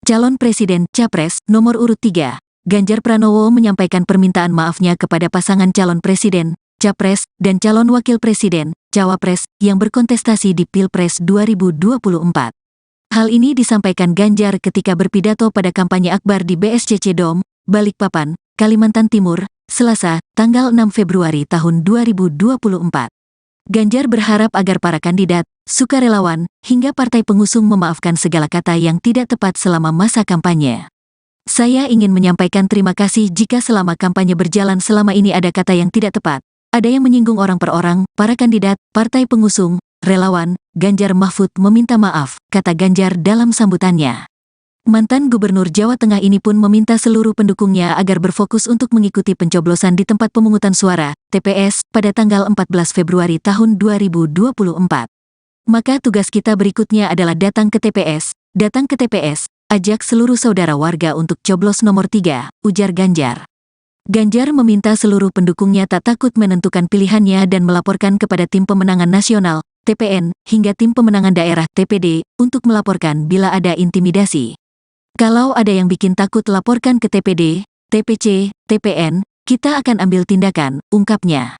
Calon Presiden Capres nomor urut 3, Ganjar Pranowo menyampaikan permintaan maafnya kepada pasangan calon presiden, capres, dan calon wakil presiden, cawapres, yang berkontestasi di Pilpres 2024. Hal ini disampaikan Ganjar ketika berpidato pada kampanye akbar di BSCC Dome, Balikpapan, Kalimantan Timur, Selasa, tanggal 6 Februari tahun 2024. Ganjar berharap agar para kandidat, sukarelawan, hingga partai pengusung memaafkan segala kata yang tidak tepat selama masa kampanye. Saya ingin menyampaikan terima kasih jika selama kampanye berjalan selama ini ada kata yang tidak tepat, ada yang menyinggung orang per orang, para kandidat, partai pengusung, relawan. Ganjar Mahfud meminta maaf, kata Ganjar dalam sambutannya. Mantan Gubernur Jawa Tengah ini pun meminta seluruh pendukungnya agar berfokus untuk mengikuti pencoblosan di tempat pemungutan suara, TPS, pada tanggal 14 Februari tahun 2024. Maka tugas kita berikutnya adalah datang ke TPS, ajak seluruh saudara warga untuk coblos nomor 3, ujar Ganjar. Ganjar meminta seluruh pendukungnya tak takut menentukan pilihannya dan melaporkan kepada Tim Pemenangan Nasional, TPN, hingga Tim Pemenangan Daerah, TPD, untuk melaporkan bila ada intimidasi. Kalau ada yang bikin takut laporkan ke TPD, TPC, TPN, kita akan ambil tindakan, ungkapnya.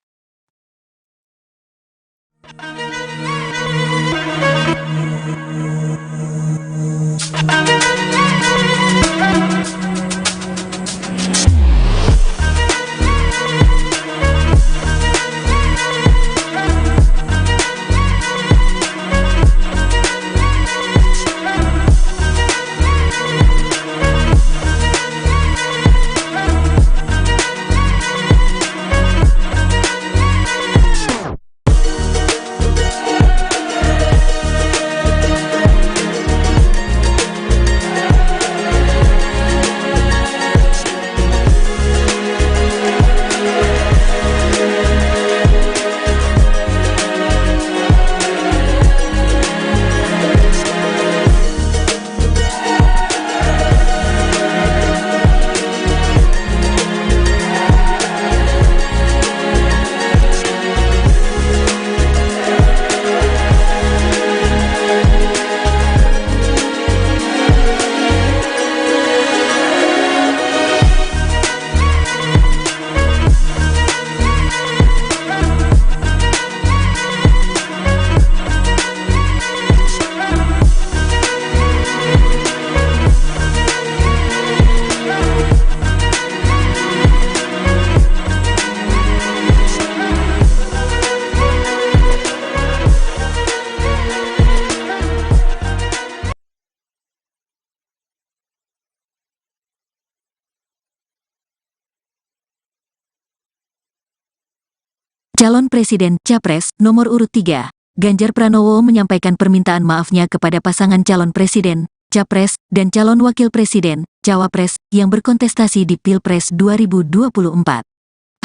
Calon Presiden Capres nomor urut 3, Ganjar Pranowo menyampaikan permintaan maafnya kepada pasangan calon presiden, capres, dan calon wakil presiden, cawapres, yang berkontestasi di Pilpres 2024.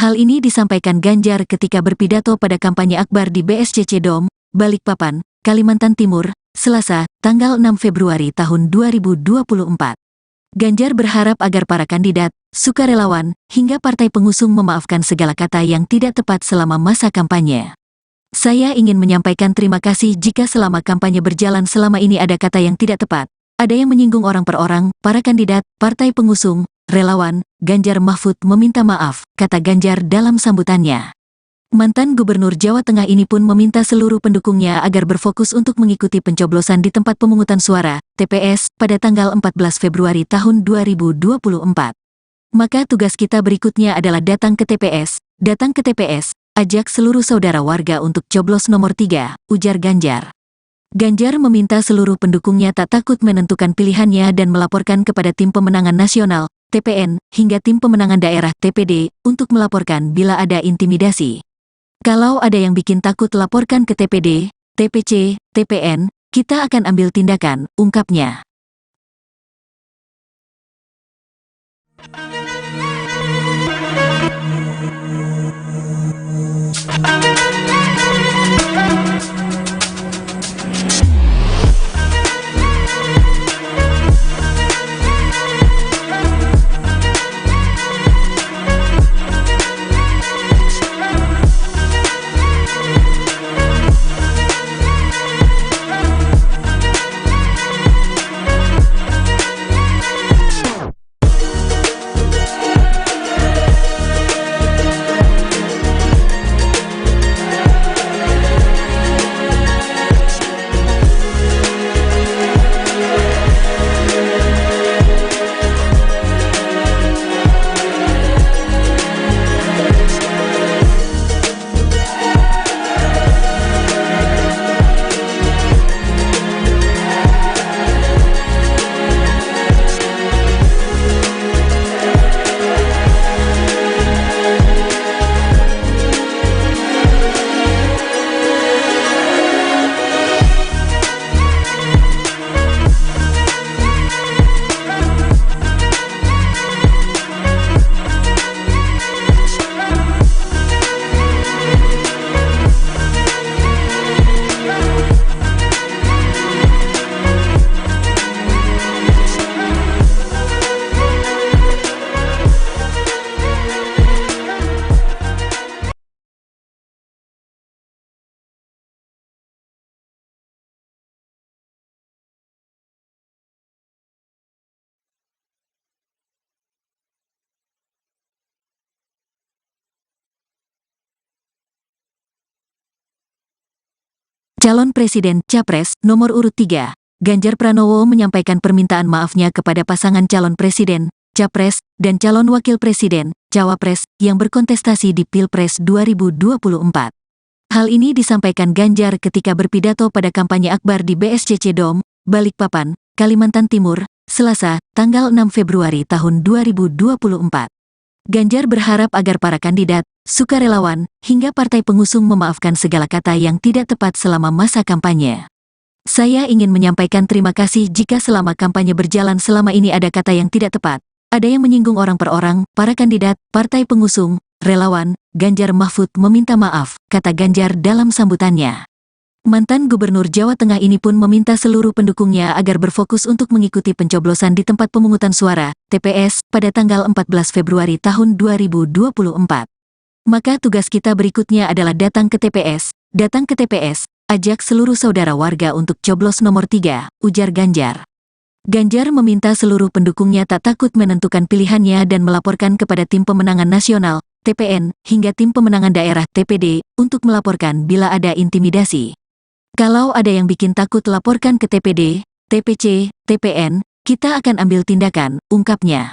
Hal ini disampaikan Ganjar ketika berpidato pada kampanye akbar di BSCC Dome, Balikpapan, Kalimantan Timur, Selasa, tanggal 6 Februari tahun 2024. Ganjar berharap agar para kandidat, sukarelawan, hingga partai pengusung memaafkan segala kata yang tidak tepat selama masa kampanye. Saya ingin menyampaikan terima kasih jika selama kampanye berjalan selama ini ada kata yang tidak tepat, ada yang menyinggung orang per orang, para kandidat, partai pengusung, relawan. Ganjar Mahfud meminta maaf, kata Ganjar dalam sambutannya. Mantan Gubernur Jawa Tengah ini pun meminta seluruh pendukungnya agar berfokus untuk mengikuti pencoblosan di tempat pemungutan suara, TPS, pada tanggal 14 Februari tahun 2024. Maka tugas kita berikutnya adalah datang ke TPS, ajak seluruh saudara warga untuk coblos nomor 3, ujar Ganjar. Ganjar meminta seluruh pendukungnya tak takut menentukan pilihannya dan melaporkan kepada Tim Pemenangan Nasional, TPN, hingga Tim Pemenangan Daerah, TPD, untuk melaporkan bila ada intimidasi. Kalau ada yang bikin takut laporkan ke TPD, TPC, TPN, kita akan ambil tindakan, ungkapnya. Calon Presiden Capres nomor urut 3, Ganjar Pranowo menyampaikan permintaan maafnya kepada pasangan calon presiden, capres, dan calon wakil presiden, cawapres, yang berkontestasi di Pilpres 2024. Hal ini disampaikan Ganjar ketika berpidato pada kampanye akbar di BSCC Dome, Balikpapan, Kalimantan Timur, Selasa, tanggal 6 Februari tahun 2024. Ganjar berharap agar para kandidat, sukarelawan, hingga partai pengusung memaafkan segala kata yang tidak tepat selama masa kampanye. Saya ingin menyampaikan terima kasih jika selama kampanye berjalan selama ini ada kata yang tidak tepat, ada yang menyinggung orang per orang, para kandidat, partai pengusung, relawan. Ganjar Mahfud meminta maaf, kata Ganjar dalam sambutannya. Mantan Gubernur Jawa Tengah ini pun meminta seluruh pendukungnya agar berfokus untuk mengikuti pencoblosan di tempat pemungutan suara, TPS, pada tanggal 14 Februari tahun 2024. Maka tugas kita berikutnya adalah datang ke TPS, ajak seluruh saudara warga untuk coblos nomor 3, ujar Ganjar. Ganjar meminta seluruh pendukungnya tak takut menentukan pilihannya dan melaporkan kepada Tim Pemenangan Nasional, TPN, hingga Tim Pemenangan Daerah, TPD, untuk melaporkan bila ada intimidasi. Kalau ada yang bikin takut laporkan ke TPD, TPC, TPN, kita akan ambil tindakan, ungkapnya.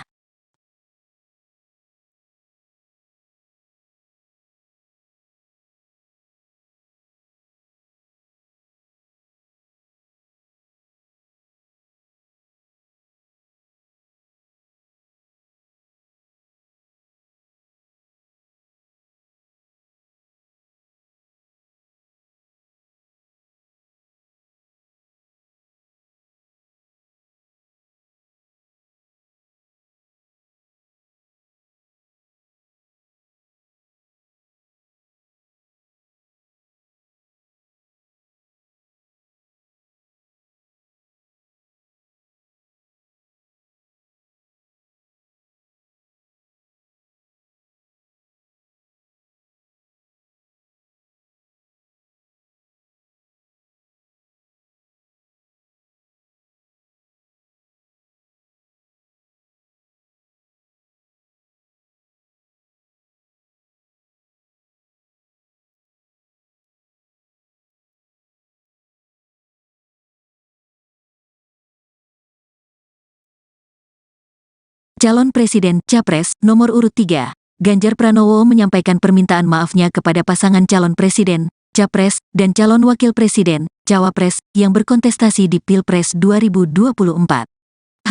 Calon Presiden Capres nomor urut 3, Ganjar Pranowo menyampaikan permintaan maafnya kepada pasangan calon presiden, capres, dan calon wakil presiden, cawapres, yang berkontestasi di Pilpres 2024.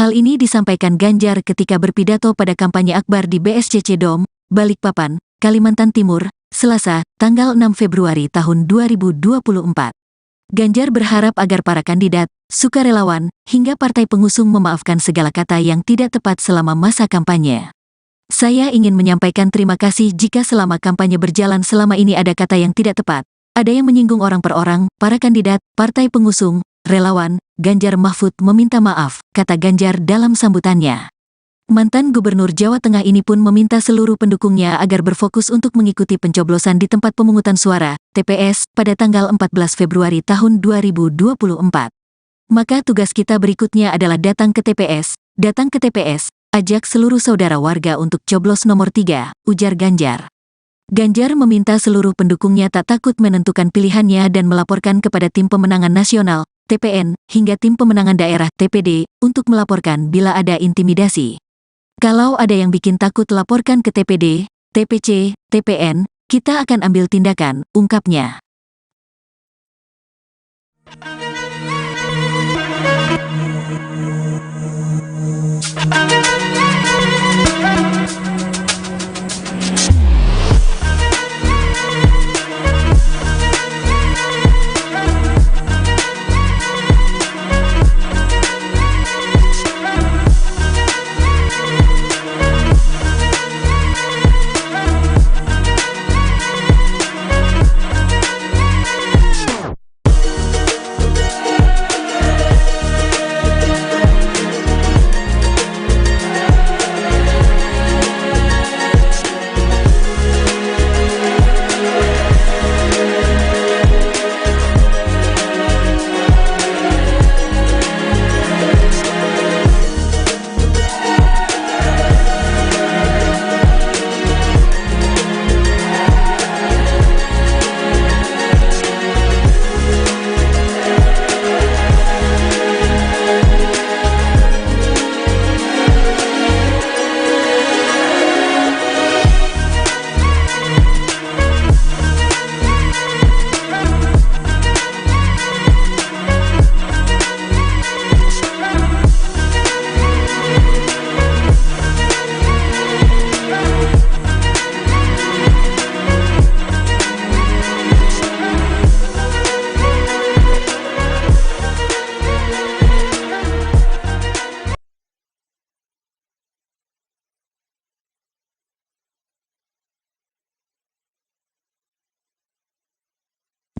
Hal ini disampaikan Ganjar ketika berpidato pada kampanye akbar di BSCC Dome, Balikpapan, Kalimantan Timur, Selasa, tanggal 6 Februari tahun 2024. Ganjar berharap agar para kandidat, sukarelawan, hingga partai pengusung memaafkan segala kata yang tidak tepat selama masa kampanye. Saya ingin menyampaikan terima kasih jika selama kampanye berjalan selama ini ada kata yang tidak tepat, ada yang menyinggung orang per orang, para kandidat, partai pengusung, relawan. Ganjar Mahfud meminta maaf, kata Ganjar dalam sambutannya. Mantan Gubernur Jawa Tengah ini pun meminta seluruh pendukungnya agar berfokus untuk mengikuti pencoblosan di tempat pemungutan suara, TPS, pada tanggal 14 Februari tahun 2024. Maka tugas kita berikutnya adalah datang ke TPS, ajak seluruh saudara warga untuk coblos nomor 3, ujar Ganjar. Ganjar meminta seluruh pendukungnya tak takut menentukan pilihannya dan melaporkan kepada Tim Pemenangan Nasional, TPN, hingga Tim Pemenangan Daerah, TPD, untuk melaporkan bila ada intimidasi. Kalau ada yang bikin takut laporkan ke TPD, TPC, TPN, kita akan ambil tindakan, ungkapnya.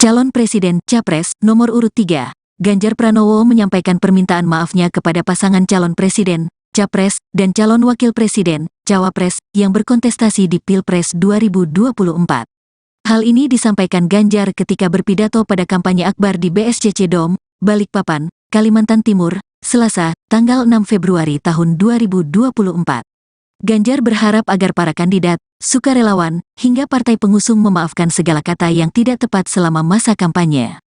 Calon Presiden Capres nomor urut 3, Ganjar Pranowo menyampaikan permintaan maafnya kepada pasangan calon presiden, capres, dan calon wakil presiden, cawapres, yang berkontestasi di Pilpres 2024. Hal ini disampaikan Ganjar ketika berpidato pada kampanye akbar di BSCC Dom, Balikpapan, Kalimantan Timur, Selasa, tanggal 6 Februari tahun 2024. Ganjar berharap agar para kandidat, sukarelawan, hingga partai pengusung memaafkan segala kata yang tidak tepat selama masa kampanye.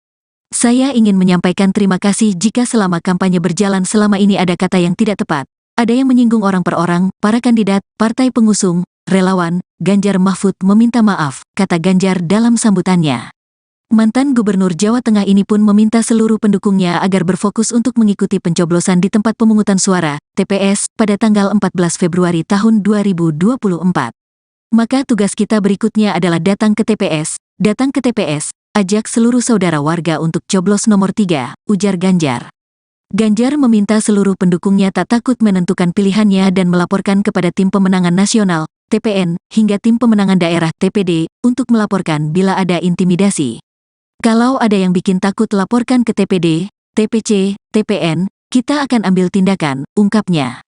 Saya ingin menyampaikan terima kasih jika selama kampanye berjalan selama ini ada kata yang tidak tepat, ada yang menyinggung orang per orang, para kandidat, partai pengusung, relawan. Ganjar Mahfud meminta maaf, kata Ganjar dalam sambutannya. Mantan Gubernur Jawa Tengah ini pun meminta seluruh pendukungnya agar berfokus untuk mengikuti pencoblosan di tempat pemungutan suara, TPS, pada tanggal 14 Februari tahun 2024. Maka tugas kita berikutnya adalah datang ke TPS, ajak seluruh saudara warga untuk coblos nomor 3, ujar Ganjar. Ganjar meminta seluruh pendukungnya tak takut menentukan pilihannya dan melaporkan kepada Tim Pemenangan Nasional, TPN, hingga Tim Pemenangan Daerah, TPD, untuk melaporkan bila ada intimidasi. Kalau ada yang bikin takut laporkan ke TPD, TPC, TPN, kita akan ambil tindakan, ungkapnya.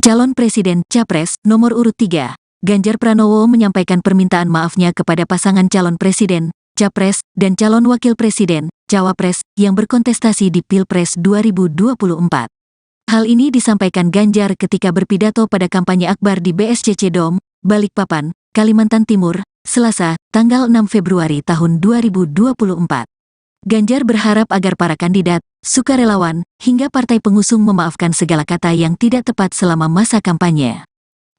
Calon Presiden Capres nomor urut 3, Ganjar Pranowo menyampaikan permintaan maafnya kepada pasangan calon presiden, capres, dan calon wakil presiden, cawapres, yang berkontestasi di Pilpres 2024. Hal ini disampaikan Ganjar ketika berpidato pada kampanye akbar di BSCC Dom, Balikpapan, Kalimantan Timur, Selasa, tanggal 6 Februari tahun 2024. Ganjar berharap agar para kandidat, sukarelawan, hingga partai pengusung memaafkan segala kata yang tidak tepat selama masa kampanye.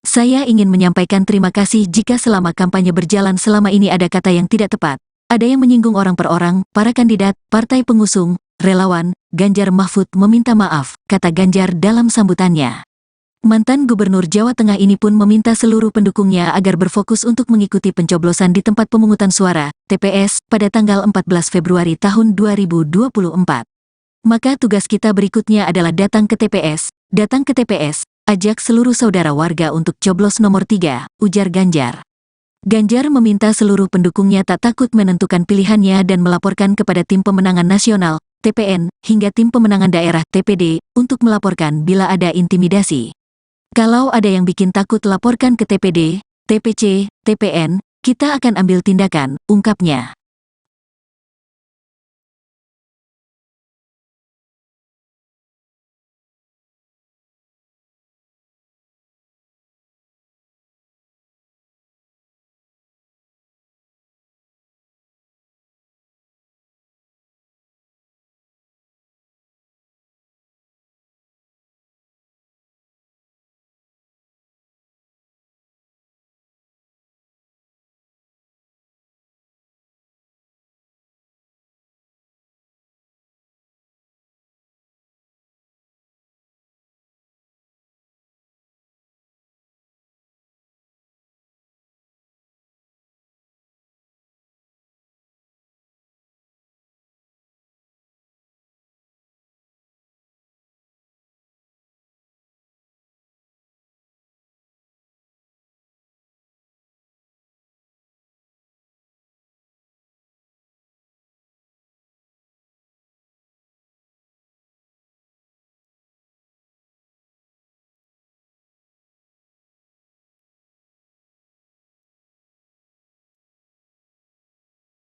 Saya ingin menyampaikan terima kasih jika selama kampanye berjalan selama ini ada kata yang tidak tepat, ada yang menyinggung orang per orang, para kandidat, partai pengusung, relawan. Ganjar Mahfud meminta maaf, kata Ganjar dalam sambutannya. Mantan Gubernur Jawa Tengah ini pun meminta seluruh pendukungnya agar berfokus untuk mengikuti pencoblosan di tempat pemungutan suara, TPS, pada tanggal 14 Februari tahun 2024. Maka tugas kita berikutnya adalah datang ke TPS, ajak seluruh saudara warga untuk coblos nomor 3, ujar Ganjar. Ganjar meminta seluruh pendukungnya tak takut menentukan pilihannya dan melaporkan kepada Tim Pemenangan Nasional, TPN, hingga Tim Pemenangan Daerah, TPD, untuk melaporkan bila ada intimidasi. Kalau ada yang bikin takut laporkan ke TPD, TPC, TPN, kita akan ambil tindakan, ungkapnya.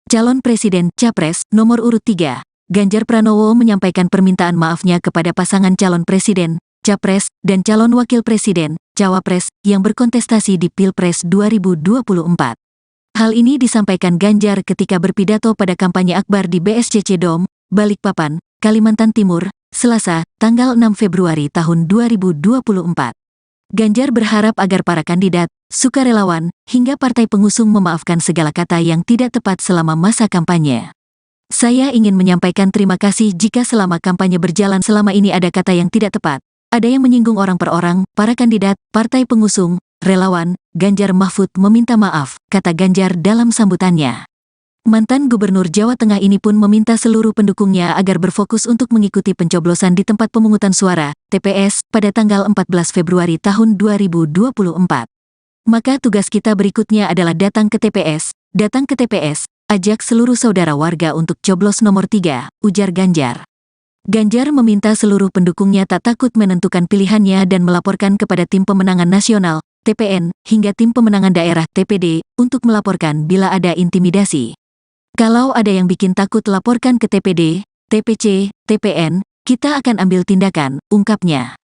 Calon Presiden Capres nomor urut 3, Ganjar Pranowo menyampaikan permintaan maafnya kepada pasangan calon presiden, capres, dan calon wakil presiden, cawapres, yang berkontestasi di Pilpres 2024. Hal ini disampaikan Ganjar ketika berpidato pada kampanye akbar di BSCC Dom, Balikpapan, Kalimantan Timur, Selasa, tanggal 6 Februari tahun 2024. Ganjar berharap agar para kandidat, sukarelawan, hingga partai pengusung memaafkan segala kata yang tidak tepat selama masa kampanye. Saya ingin menyampaikan terima kasih jika selama kampanye berjalan selama ini ada kata yang tidak tepat, ada yang menyinggung orang per orang, para kandidat, partai pengusung, relawan. Ganjar Mahfud meminta maaf, kata Ganjar dalam sambutannya. Mantan Gubernur Jawa Tengah ini pun meminta seluruh pendukungnya agar berfokus untuk mengikuti pencoblosan di tempat pemungutan suara, TPS, pada tanggal 14 Februari tahun 2024. Maka tugas kita berikutnya adalah datang ke TPS, ajak seluruh saudara warga untuk coblos nomor 3, ujar Ganjar. Ganjar meminta seluruh pendukungnya tak takut menentukan pilihannya dan melaporkan kepada Tim Pemenangan Nasional, TPN, hingga Tim Pemenangan Daerah, TPD, untuk melaporkan bila ada intimidasi. Kalau ada yang bikin takut laporkan ke TPD, TPC, TPN, kita akan ambil tindakan, ungkapnya.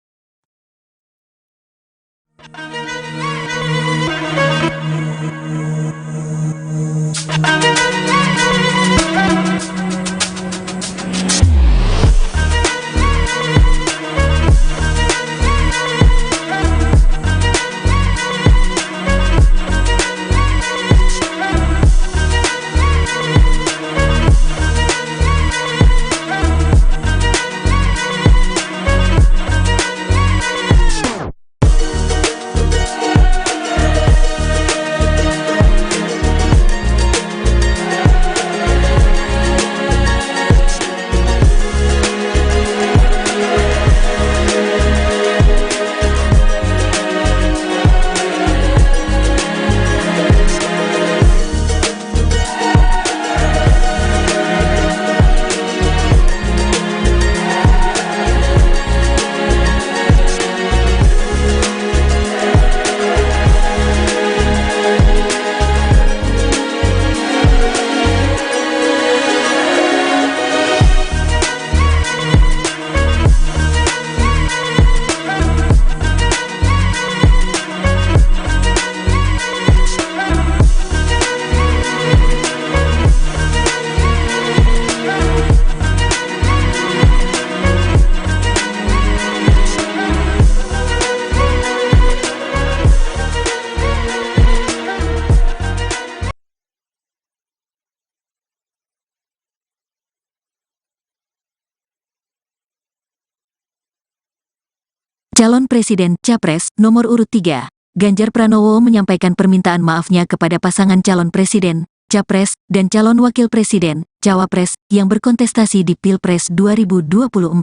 Calon Presiden Capres nomor urut 3, Ganjar Pranowo menyampaikan permintaan maafnya kepada pasangan calon presiden, capres, dan calon wakil presiden, cawapres, yang berkontestasi di Pilpres 2024.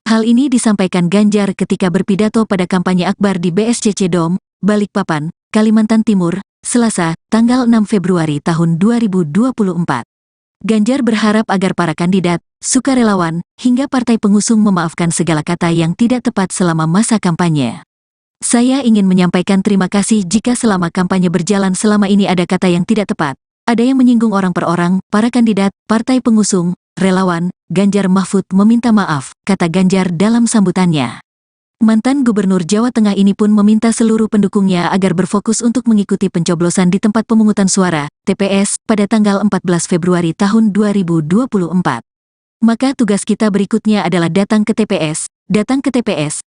Hal ini disampaikan Ganjar ketika berpidato pada kampanye akbar di BSCC Dom, Balikpapan, Kalimantan Timur, Selasa, tanggal 6 Februari tahun 2024. Ganjar berharap agar para kandidat, sukarelawan, hingga partai pengusung memaafkan segala kata yang tidak tepat selama masa kampanye. Saya ingin menyampaikan terima kasih jika selama kampanye berjalan selama ini ada kata yang tidak tepat, ada yang menyinggung orang per orang, para kandidat, partai pengusung, relawan. Ganjar Mahfud meminta maaf, kata Ganjar dalam sambutannya. Mantan Gubernur Jawa Tengah ini pun meminta seluruh pendukungnya agar berfokus untuk mengikuti pencoblosan di tempat pemungutan suara, TPS, pada tanggal 14 Februari tahun 2024. Maka tugas kita berikutnya adalah datang ke TPS,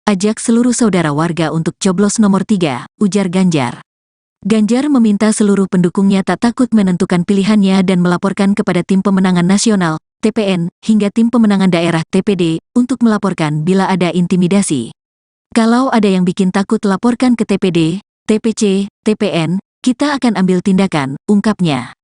ajak seluruh saudara warga untuk coblos nomor 3, ujar Ganjar. Ganjar meminta seluruh pendukungnya tak takut menentukan pilihannya dan melaporkan kepada Tim Pemenangan Nasional, TPN, hingga Tim Pemenangan Daerah, TPD, untuk melaporkan bila ada intimidasi. Kalau ada yang bikin takut laporkan ke TPD, TPC, TPN, kita akan ambil tindakan, ungkapnya.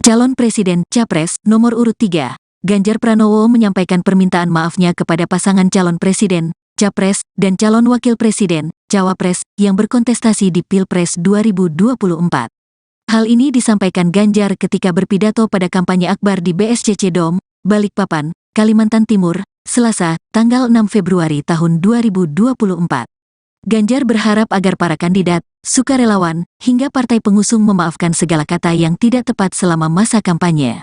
Calon Presiden Capres nomor urut 3, Ganjar Pranowo menyampaikan permintaan maafnya kepada pasangan calon presiden, Capres, dan calon wakil presiden, Cawapres, yang berkontestasi di Pilpres 2024. Hal ini disampaikan Ganjar ketika berpidato pada kampanye akbar di BSCC Dome, Balikpapan, Kalimantan Timur, Selasa, tanggal 6 Februari tahun 2024. Ganjar berharap agar para kandidat, sukarelawan, hingga partai pengusung memaafkan segala kata yang tidak tepat selama masa kampanye.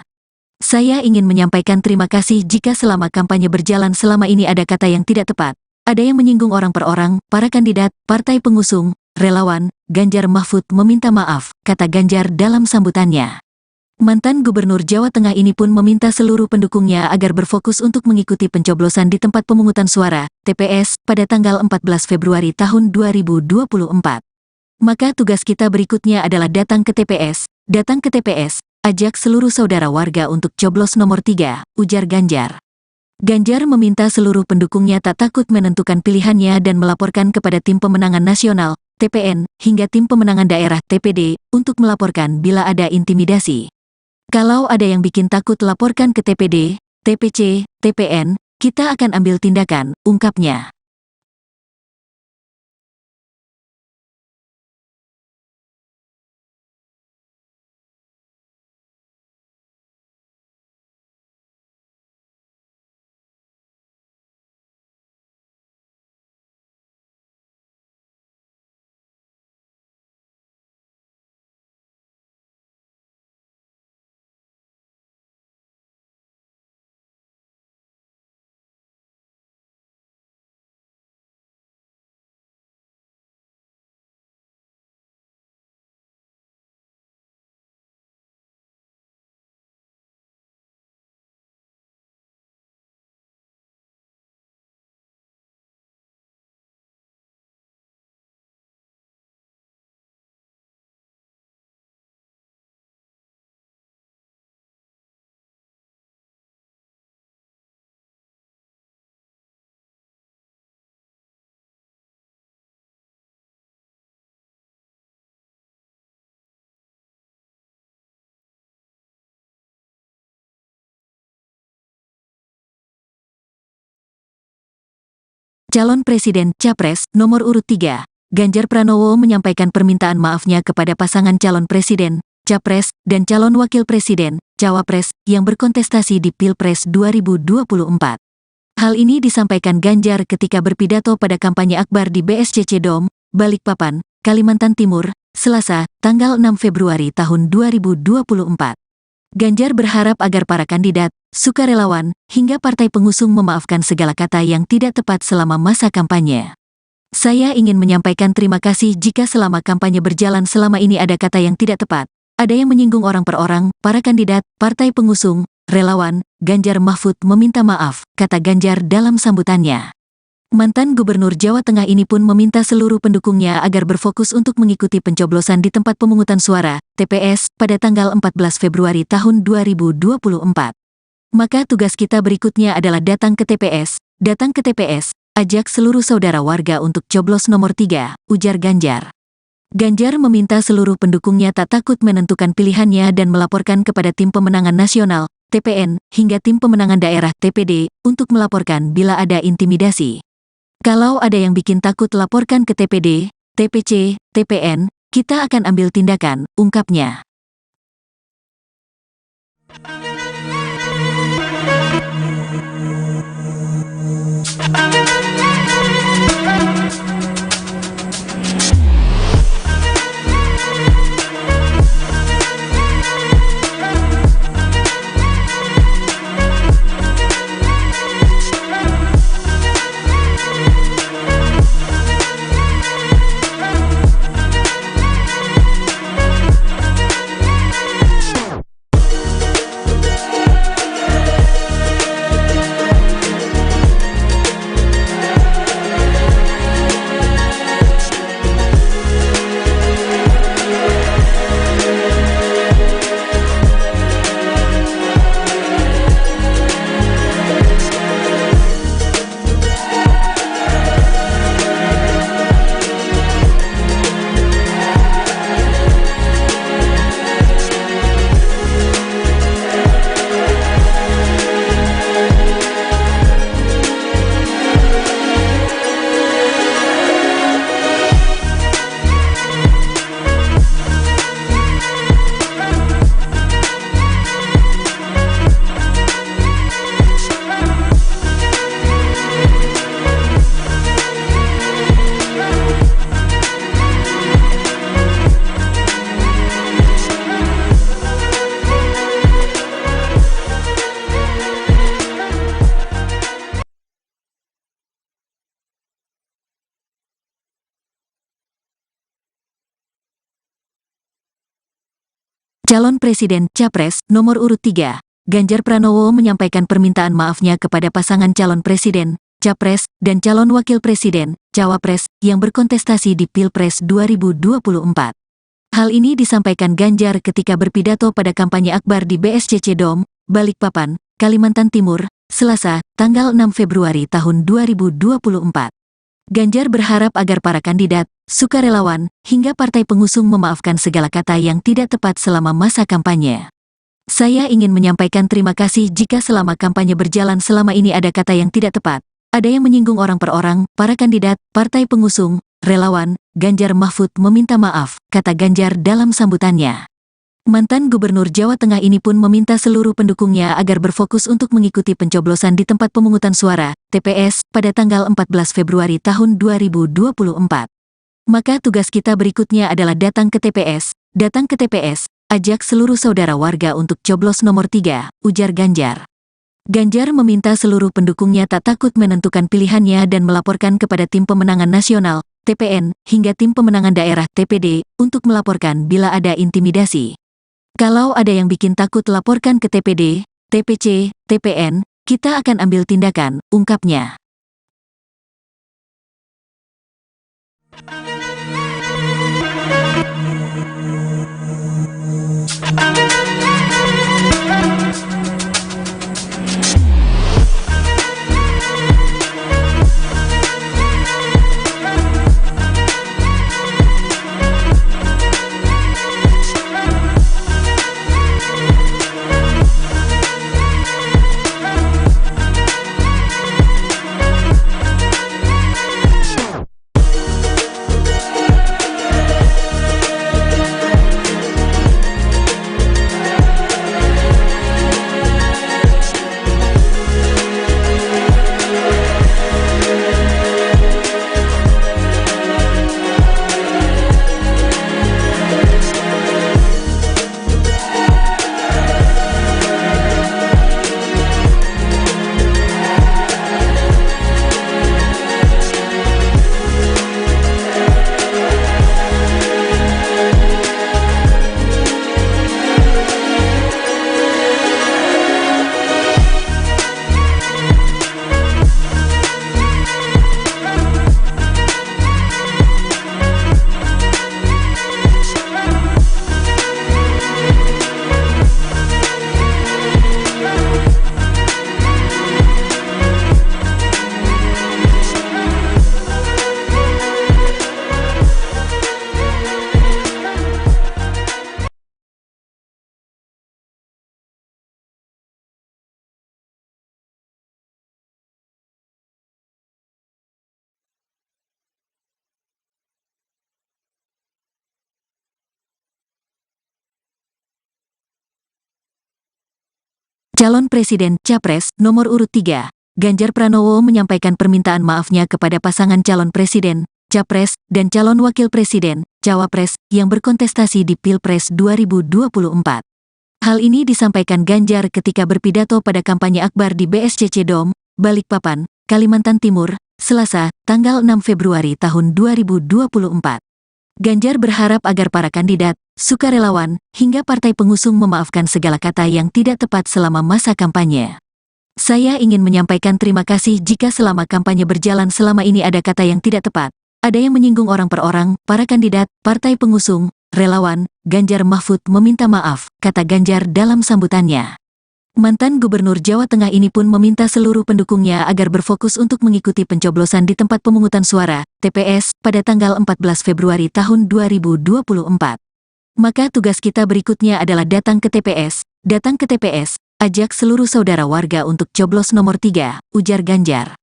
Saya ingin menyampaikan terima kasih jika selama kampanye berjalan selama ini ada kata yang tidak tepat, ada yang menyinggung orang per orang, para kandidat, partai pengusung, relawan. Ganjar Mahfud meminta maaf, kata Ganjar dalam sambutannya. Mantan Gubernur Jawa Tengah ini pun meminta seluruh pendukungnya agar berfokus untuk mengikuti pencoblosan di tempat pemungutan suara, TPS, pada tanggal 14 Februari tahun 2024. Maka tugas kita berikutnya adalah datang ke TPS, ajak seluruh saudara warga untuk coblos nomor 3, ujar Ganjar. Ganjar meminta seluruh pendukungnya tak takut menentukan pilihannya dan melaporkan kepada Tim Pemenangan Nasional, TPN, hingga Tim Pemenangan Daerah, TPD, untuk melaporkan bila ada intimidasi. Kalau ada yang bikin takut laporkan ke TPD, TPC, TPN, kita akan ambil tindakan, ungkapnya. Calon Presiden Capres nomor urut 3, Ganjar Pranowo menyampaikan permintaan maafnya kepada pasangan calon presiden, Capres, dan calon wakil presiden, Cawapres, yang berkontestasi di Pilpres 2024. Hal ini disampaikan Ganjar ketika berpidato pada kampanye akbar di BSCC Dome, Balikpapan, Kalimantan Timur, Selasa, tanggal 6 Februari tahun 2024. Ganjar berharap agar para kandidat, sukarelawan, hingga partai pengusung memaafkan segala kata yang tidak tepat selama masa kampanye. Saya ingin menyampaikan terima kasih jika selama kampanye berjalan selama ini ada kata yang tidak tepat, ada yang menyinggung orang per orang, para kandidat, partai pengusung, relawan. Ganjar Mahfud meminta maaf, kata Ganjar dalam sambutannya. Mantan Gubernur Jawa Tengah ini pun meminta seluruh pendukungnya agar berfokus untuk mengikuti pencoblosan di tempat pemungutan suara, TPS, pada tanggal 14 Februari tahun 2024. Maka tugas kita berikutnya adalah datang ke TPS, ajak seluruh saudara warga untuk coblos nomor 3, ujar Ganjar. Ganjar meminta seluruh pendukungnya tak takut menentukan pilihannya dan melaporkan kepada Tim Pemenangan Nasional, TPN, hingga Tim Pemenangan Daerah, TPD, untuk melaporkan bila ada intimidasi. Kalau ada yang bikin takut laporkan ke TPD, TPC, TPN, kita akan ambil tindakan, ungkapnya. Calon Presiden Capres nomor urut 3, Ganjar Pranowo menyampaikan permintaan maafnya kepada pasangan calon presiden, capres, dan calon wakil presiden, cawapres, yang berkontestasi di Pilpres 2024. Hal ini disampaikan Ganjar ketika berpidato pada kampanye akbar di BSCC Dom, Balikpapan, Kalimantan Timur, Selasa, tanggal 6 Februari tahun 2024. Ganjar berharap agar para kandidat, sukarelawan, hingga partai pengusung memaafkan segala kata yang tidak tepat selama masa kampanye. Saya ingin menyampaikan terima kasih jika selama kampanye berjalan selama ini ada kata yang tidak tepat, ada yang menyinggung orang per orang, para kandidat, partai pengusung, relawan. Ganjar Mahfud meminta maaf, kata Ganjar dalam sambutannya. Mantan Gubernur Jawa Tengah ini pun meminta seluruh pendukungnya agar berfokus untuk mengikuti pencoblosan di tempat pemungutan suara, TPS, pada tanggal 14 Februari tahun 2024. Maka tugas kita berikutnya adalah datang ke TPS, ajak seluruh saudara warga untuk coblos nomor 3, ujar Ganjar. Ganjar meminta seluruh pendukungnya tak takut menentukan pilihannya dan melaporkan kepada Tim Pemenangan Nasional, TPN, hingga Tim Pemenangan Daerah, TPD, untuk melaporkan bila ada intimidasi. Kalau ada yang bikin takut laporkan ke TPD, TPC, TPN, kita akan ambil tindakan, ungkapnya. Calon Presiden Capres nomor urut 3, Ganjar Pranowo menyampaikan permintaan maafnya kepada pasangan calon presiden, capres, dan calon wakil presiden, cawapres, yang berkontestasi di Pilpres 2024. Hal ini disampaikan Ganjar ketika berpidato pada kampanye akbar di BSCC Dom, Balikpapan, Kalimantan Timur, Selasa, tanggal 6 Februari tahun 2024. Ganjar berharap agar para kandidat, sukarelawan, hingga partai pengusung memaafkan segala kata yang tidak tepat selama masa kampanye. Saya ingin menyampaikan terima kasih jika selama kampanye berjalan selama ini ada kata yang tidak tepat, ada yang menyinggung orang per orang, para kandidat, partai pengusung, relawan. Ganjar Mahfud meminta maaf, kata Ganjar dalam sambutannya. Mantan Gubernur Jawa Tengah ini pun meminta seluruh pendukungnya agar berfokus untuk mengikuti pencoblosan di tempat pemungutan suara, TPS, pada tanggal 14 Februari tahun 2024. Maka tugas kita berikutnya adalah datang ke TPS, ajak seluruh saudara warga untuk coblos nomor 3, ujar Ganjar.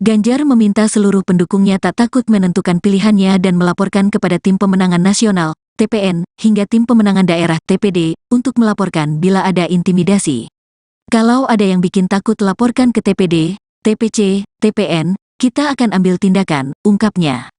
Ganjar meminta seluruh pendukungnya tak takut menentukan pilihannya dan melaporkan kepada Tim Pemenangan Nasional, TPN, hingga Tim Pemenangan Daerah, TPD, untuk melaporkan bila ada intimidasi. Kalau ada yang bikin takut laporkan ke TPD, TPC, TPN, kita akan ambil tindakan, ungkapnya.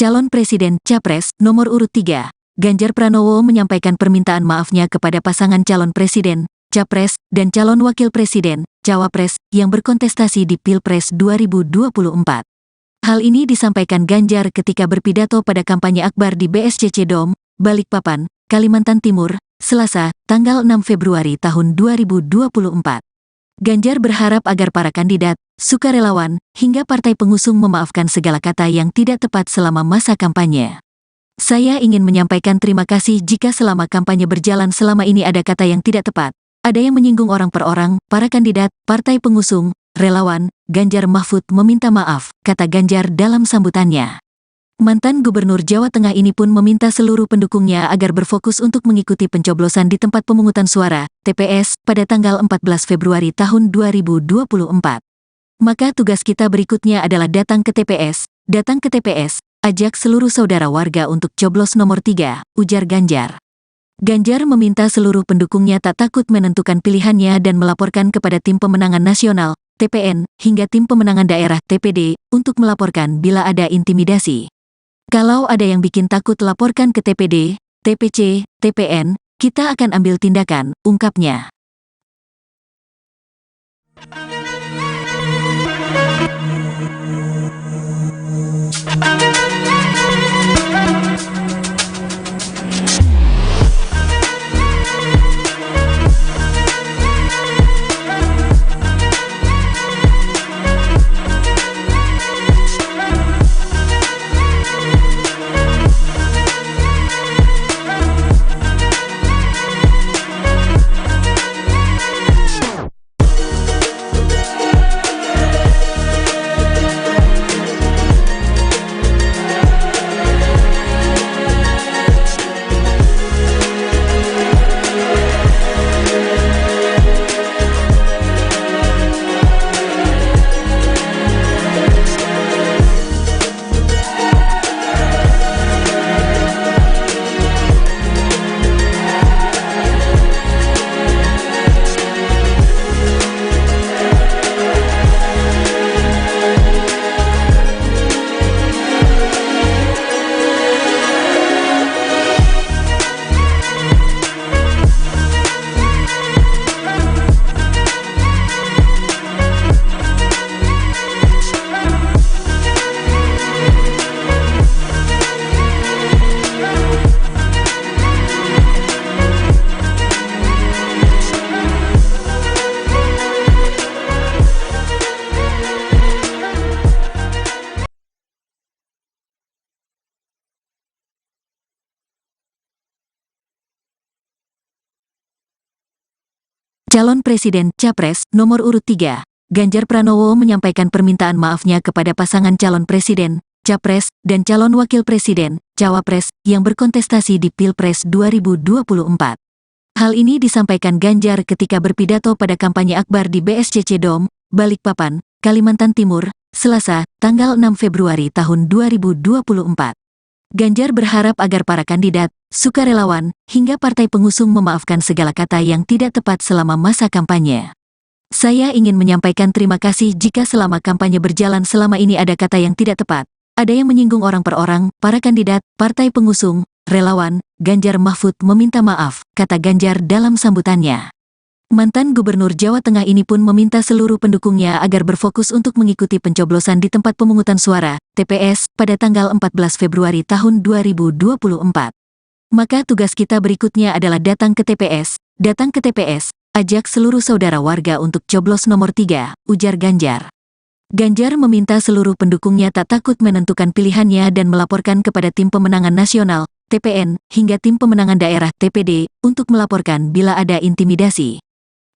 Calon Presiden Capres nomor urut 3, Ganjar Pranowo menyampaikan permintaan maafnya kepada pasangan calon presiden, capres, dan calon wakil presiden, cawapres, yang berkontestasi di Pilpres 2024. Hal ini disampaikan Ganjar ketika berpidato pada kampanye akbar di BSCC Dome, Balikpapan, Kalimantan Timur, Selasa, tanggal 6 Februari tahun 2024. Ganjar berharap agar para kandidat, sukarelawan, hingga partai pengusung memaafkan segala kata yang tidak tepat selama masa kampanye. Saya ingin menyampaikan terima kasih jika selama kampanye berjalan selama ini ada kata yang tidak tepat, ada yang menyinggung orang per orang, para kandidat, partai pengusung, relawan. Ganjar Mahfud meminta maaf, kata Ganjar dalam sambutannya. Mantan Gubernur Jawa Tengah ini pun meminta seluruh pendukungnya agar berfokus untuk mengikuti pencoblosan di tempat pemungutan suara, TPS, pada tanggal 14 Februari tahun 2024. Maka tugas kita berikutnya adalah datang ke TPS, ajak seluruh saudara warga untuk coblos nomor 3, ujar Ganjar. Ganjar meminta seluruh pendukungnya tak takut menentukan pilihannya dan melaporkan kepada Tim Pemenangan Nasional, TPN, hingga Tim Pemenangan Daerah, TPD, untuk melaporkan bila ada intimidasi. Kalau ada yang bikin takut laporkan ke TPD, TPC, TPN, kita akan ambil tindakan, ungkapnya. Calon Presiden Capres nomor urut 3, Ganjar Pranowo menyampaikan permintaan maafnya kepada pasangan calon presiden, capres, dan calon wakil presiden, cawapres, yang berkontestasi di Pilpres 2024. Hal ini disampaikan Ganjar ketika berpidato pada kampanye akbar di BSCC Dome, Balikpapan, Kalimantan Timur, Selasa, tanggal 6 Februari tahun 2024. Ganjar berharap agar para kandidat, sukarelawan, hingga partai pengusung memaafkan segala kata yang tidak tepat selama masa kampanye. Saya ingin menyampaikan terima kasih jika selama kampanye berjalan selama ini ada kata yang tidak tepat, ada yang menyinggung orang per orang, para kandidat, partai pengusung, relawan. Ganjar Mahfud meminta maaf, kata Ganjar dalam sambutannya. Mantan Gubernur Jawa Tengah ini pun meminta seluruh pendukungnya agar berfokus untuk mengikuti pencoblosan di tempat pemungutan suara, TPS, pada tanggal 14 Februari tahun 2024. Maka tugas kita berikutnya adalah datang ke TPS, ajak seluruh saudara warga untuk coblos nomor 3, ujar Ganjar. Ganjar meminta seluruh pendukungnya tak takut menentukan pilihannya dan melaporkan kepada Tim Pemenangan Nasional, TPN, hingga Tim Pemenangan Daerah, TPD, untuk melaporkan bila ada intimidasi.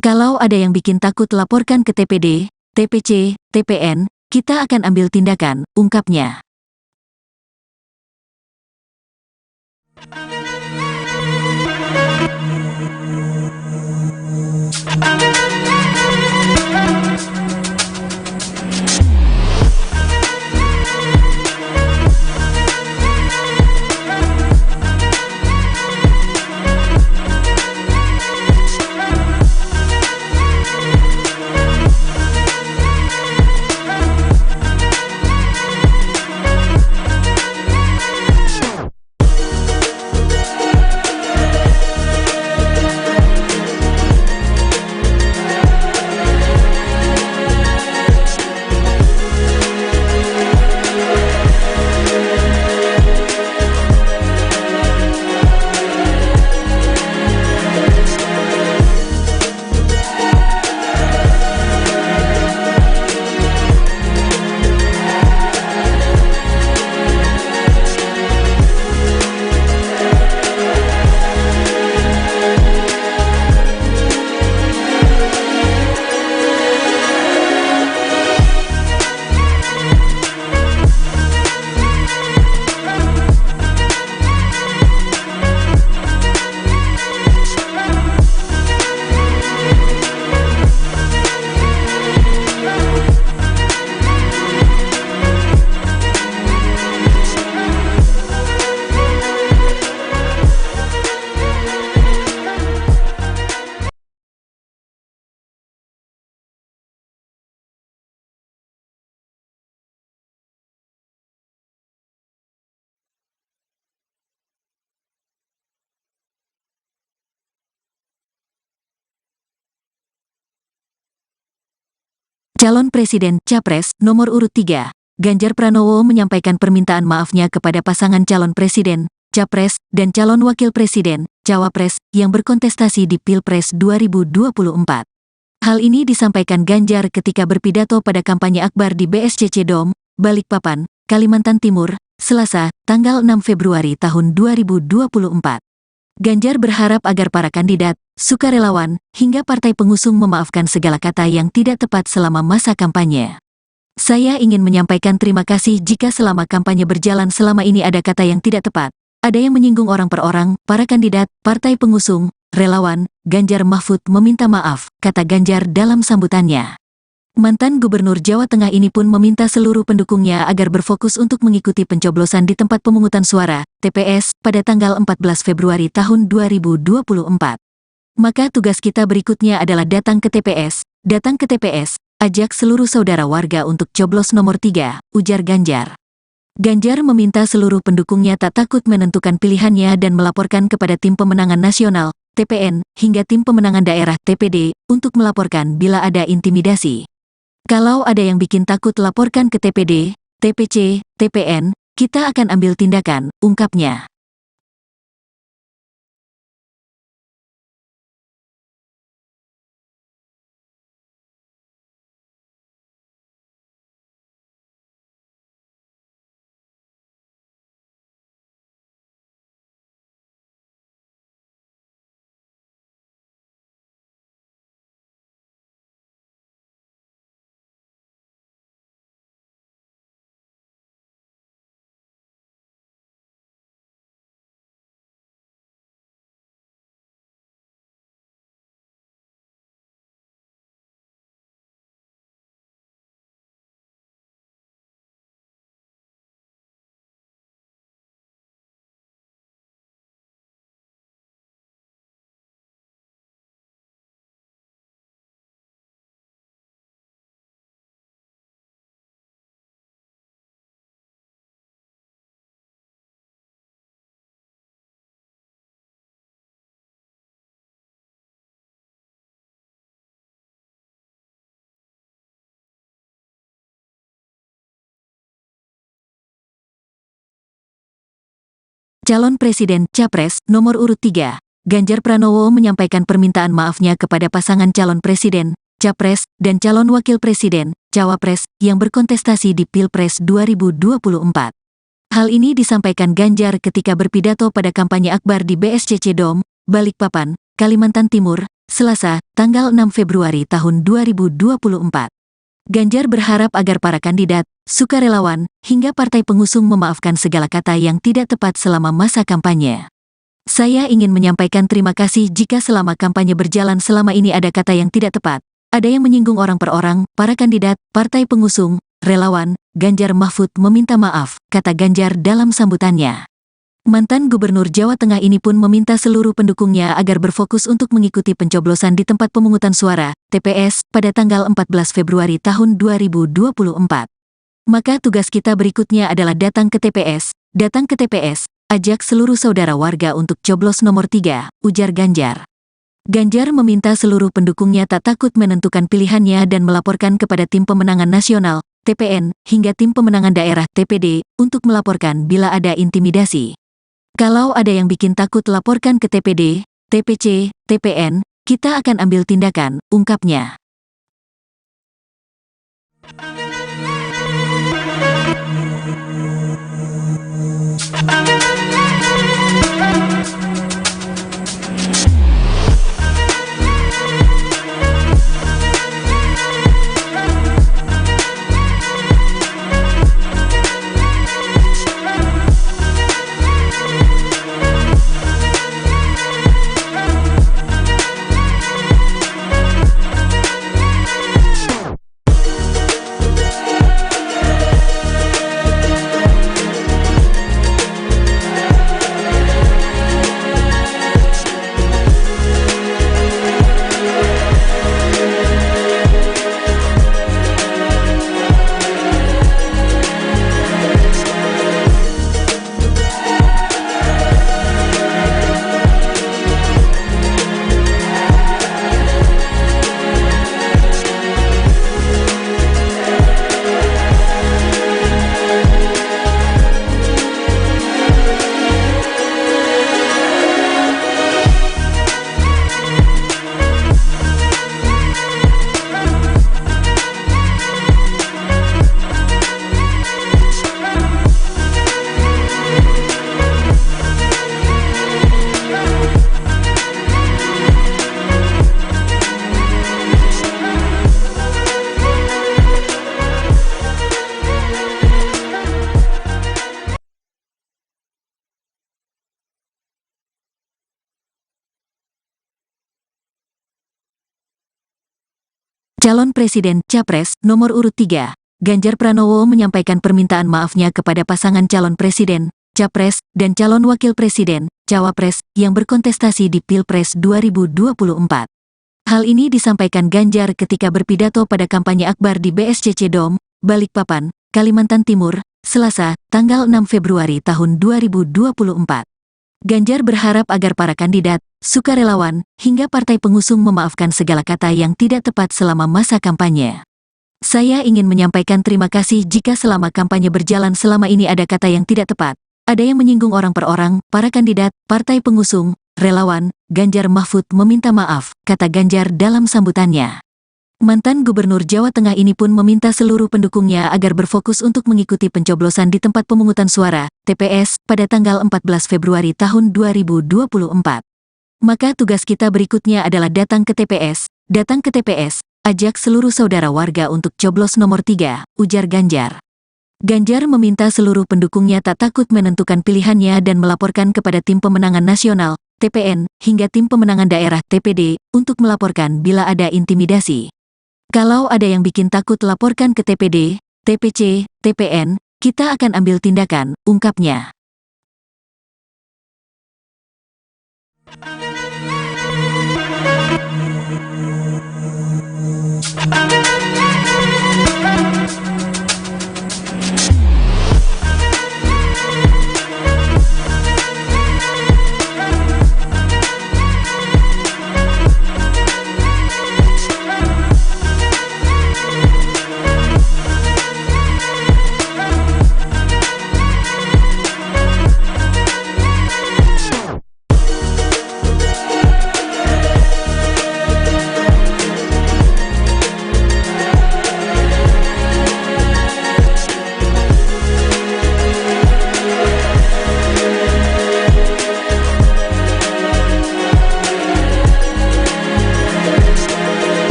Kalau ada yang bikin takut laporkan ke TPD, TPC, TPN, kita akan ambil tindakan, ungkapnya. Calon Presiden Capres nomor urut 3, Ganjar Pranowo menyampaikan permintaan maafnya kepada pasangan calon presiden, capres, dan calon wakil presiden, cawapres, yang berkontestasi di Pilpres 2024. Hal ini disampaikan Ganjar ketika berpidato pada kampanye akbar di BSCC Dom, Balikpapan, Kalimantan Timur, Selasa, tanggal 6 Februari tahun 2024. Ganjar berharap agar para kandidat, sukarelawan, hingga partai pengusung memaafkan segala kata yang tidak tepat selama masa kampanye. Saya ingin menyampaikan terima kasih jika selama kampanye berjalan selama ini ada kata yang tidak tepat, ada yang menyinggung orang per orang, para kandidat, partai pengusung, relawan. Ganjar Mahfud meminta maaf, kata Ganjar dalam sambutannya. Mantan Gubernur Jawa Tengah ini pun meminta seluruh pendukungnya agar berfokus untuk mengikuti pencoblosan di tempat pemungutan suara, TPS, pada tanggal 14 Februari tahun 2024. Maka tugas kita berikutnya adalah datang ke TPS, ajak seluruh saudara warga untuk coblos nomor 3, ujar Ganjar. Ganjar meminta seluruh pendukungnya tak takut menentukan pilihannya dan melaporkan kepada Tim Pemenangan Nasional, TPN, hingga Tim Pemenangan Daerah, TPD, untuk melaporkan bila ada intimidasi. Kalau ada yang bikin takut laporkan ke TPD, TPC, TPN, kita akan ambil tindakan, ungkapnya. Calon Presiden Capres nomor urut 3, Ganjar Pranowo menyampaikan permintaan maafnya kepada pasangan calon presiden, capres, dan calon wakil presiden, cawapres, yang berkontestasi di Pilpres 2024. Hal ini disampaikan Ganjar ketika berpidato pada kampanye akbar di BSCC Dom, Balikpapan, Kalimantan Timur, Selasa, tanggal 6 Februari tahun 2024. Ganjar berharap agar para kandidat, sukarelawan, hingga partai pengusung memaafkan segala kata yang tidak tepat selama masa kampanye. Saya ingin menyampaikan terima kasih jika selama kampanye berjalan selama ini ada kata yang tidak tepat, ada yang menyinggung orang per orang, para kandidat, partai pengusung, relawan. Ganjar Mahfud meminta maaf, kata Ganjar dalam sambutannya. Mantan Gubernur Jawa Tengah ini pun meminta seluruh pendukungnya agar berfokus untuk mengikuti pencoblosan di tempat pemungutan suara, TPS, pada tanggal 14 Februari tahun 2024. Maka tugas kita berikutnya adalah datang ke TPS, ajak seluruh saudara warga untuk coblos nomor 3, ujar Ganjar. Ganjar meminta seluruh pendukungnya tak takut menentukan pilihannya dan melaporkan kepada Tim Pemenangan Nasional, TPN, hingga Tim Pemenangan Daerah, TPD, untuk melaporkan bila ada intimidasi. Kalau ada yang bikin takut laporkan ke TPD, TPC, TPN, kita akan ambil tindakan, ungkapnya. Calon Presiden Capres nomor urut 3, Ganjar Pranowo menyampaikan permintaan maafnya kepada pasangan calon presiden, capres, dan calon wakil presiden, cawapres, yang berkontestasi di Pilpres 2024. Hal ini disampaikan Ganjar ketika berpidato pada kampanye akbar di BSCC Dome, Balikpapan, Kalimantan Timur, Selasa, tanggal 6 Februari tahun 2024. Ganjar berharap agar para kandidat, sukarelawan, hingga partai pengusung memaafkan segala kata yang tidak tepat selama masa kampanye. Saya ingin menyampaikan terima kasih jika selama kampanye berjalan selama ini ada kata yang tidak tepat, ada yang menyinggung orang per orang, para kandidat, partai pengusung, relawan. Ganjar Mahfud meminta maaf, kata Ganjar dalam sambutannya. Mantan Gubernur Jawa Tengah ini pun meminta seluruh pendukungnya agar berfokus untuk mengikuti pencoblosan di tempat pemungutan suara, TPS, pada tanggal 14 Februari tahun 2024. Maka tugas kita berikutnya adalah datang ke TPS, ajak seluruh saudara warga untuk coblos nomor 3, ujar Ganjar. Ganjar meminta seluruh pendukungnya tak takut menentukan pilihannya dan melaporkan kepada Tim Pemenangan Nasional, TPN, hingga Tim Pemenangan Daerah, TPD, untuk melaporkan bila ada intimidasi. Kalau ada yang bikin takut laporkan ke TPD, TPC, TPN, kita akan ambil tindakan, ungkapnya.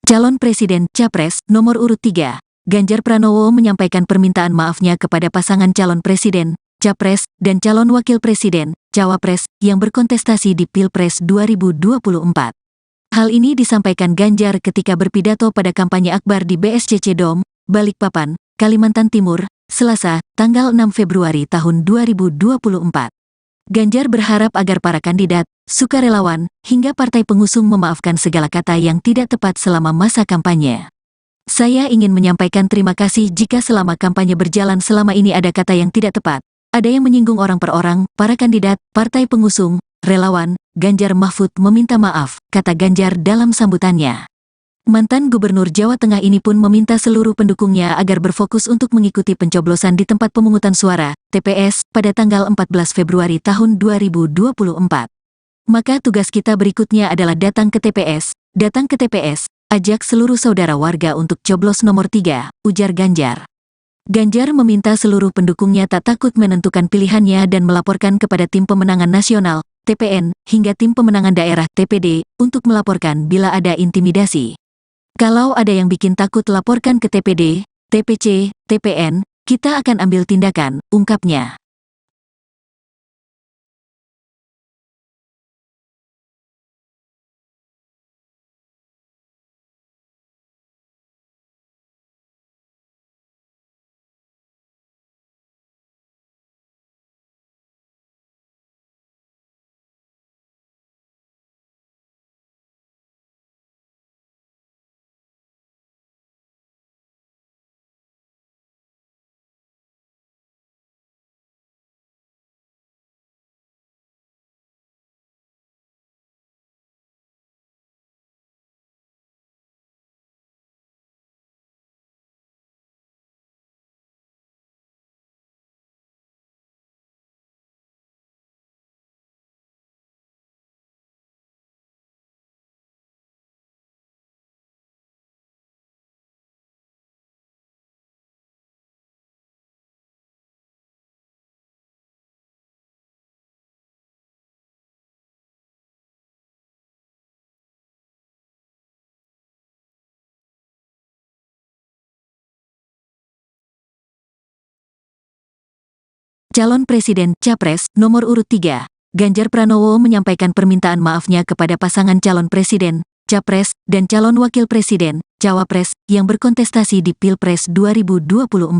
Calon Presiden Capres nomor urut 3, Ganjar Pranowo menyampaikan permintaan maafnya kepada pasangan calon presiden, capres, dan calon wakil presiden, cawapres, yang berkontestasi di Pilpres 2024. Hal ini disampaikan Ganjar ketika berpidato pada kampanye akbar di BSCC Dome, Balikpapan, Kalimantan Timur, Selasa, tanggal 6 Februari tahun 2024. Ganjar berharap agar para kandidat, sukarelawan, hingga partai pengusung memaafkan segala kata yang tidak tepat selama masa kampanye. Saya ingin menyampaikan terima kasih jika selama kampanye berjalan selama ini ada kata yang tidak tepat, ada yang menyinggung orang per orang, para kandidat, partai pengusung, relawan. Ganjar Mahfud meminta maaf, kata Ganjar dalam sambutannya. Mantan Gubernur Jawa Tengah ini pun meminta seluruh pendukungnya agar berfokus untuk mengikuti pencoblosan di tempat pemungutan suara, TPS, pada tanggal 14 Februari tahun 2024. Maka tugas kita berikutnya adalah datang ke TPS, ajak seluruh saudara warga untuk coblos nomor 3, ujar Ganjar. Ganjar meminta seluruh pendukungnya tak takut menentukan pilihannya dan melaporkan kepada Tim Pemenangan Nasional, TPN, hingga Tim Pemenangan Daerah, TPD, untuk melaporkan bila ada intimidasi. Kalau ada yang bikin takut laporkan ke TPD, TPC, TPN, kita akan ambil tindakan, ungkapnya. Calon Presiden Capres nomor urut 3, Ganjar Pranowo menyampaikan permintaan maafnya kepada pasangan calon presiden, capres, dan calon wakil presiden, cawapres, yang berkontestasi di Pilpres 2024.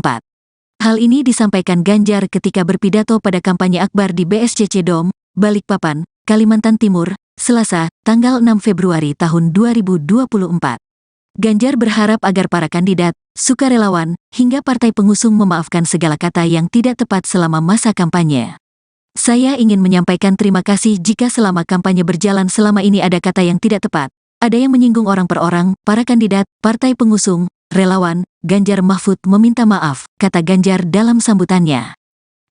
Hal ini disampaikan Ganjar ketika berpidato pada kampanye akbar di BSCC Dom, Balikpapan, Kalimantan Timur, Selasa, tanggal 6 Februari tahun 2024. Ganjar berharap agar para kandidat, sukarelawan, hingga partai pengusung memaafkan segala kata yang tidak tepat selama masa kampanye. Saya ingin menyampaikan terima kasih jika selama kampanye berjalan selama ini ada kata yang tidak tepat, ada yang menyinggung orang per orang, para kandidat, partai pengusung, relawan. Ganjar Mahfud meminta maaf, kata Ganjar dalam sambutannya.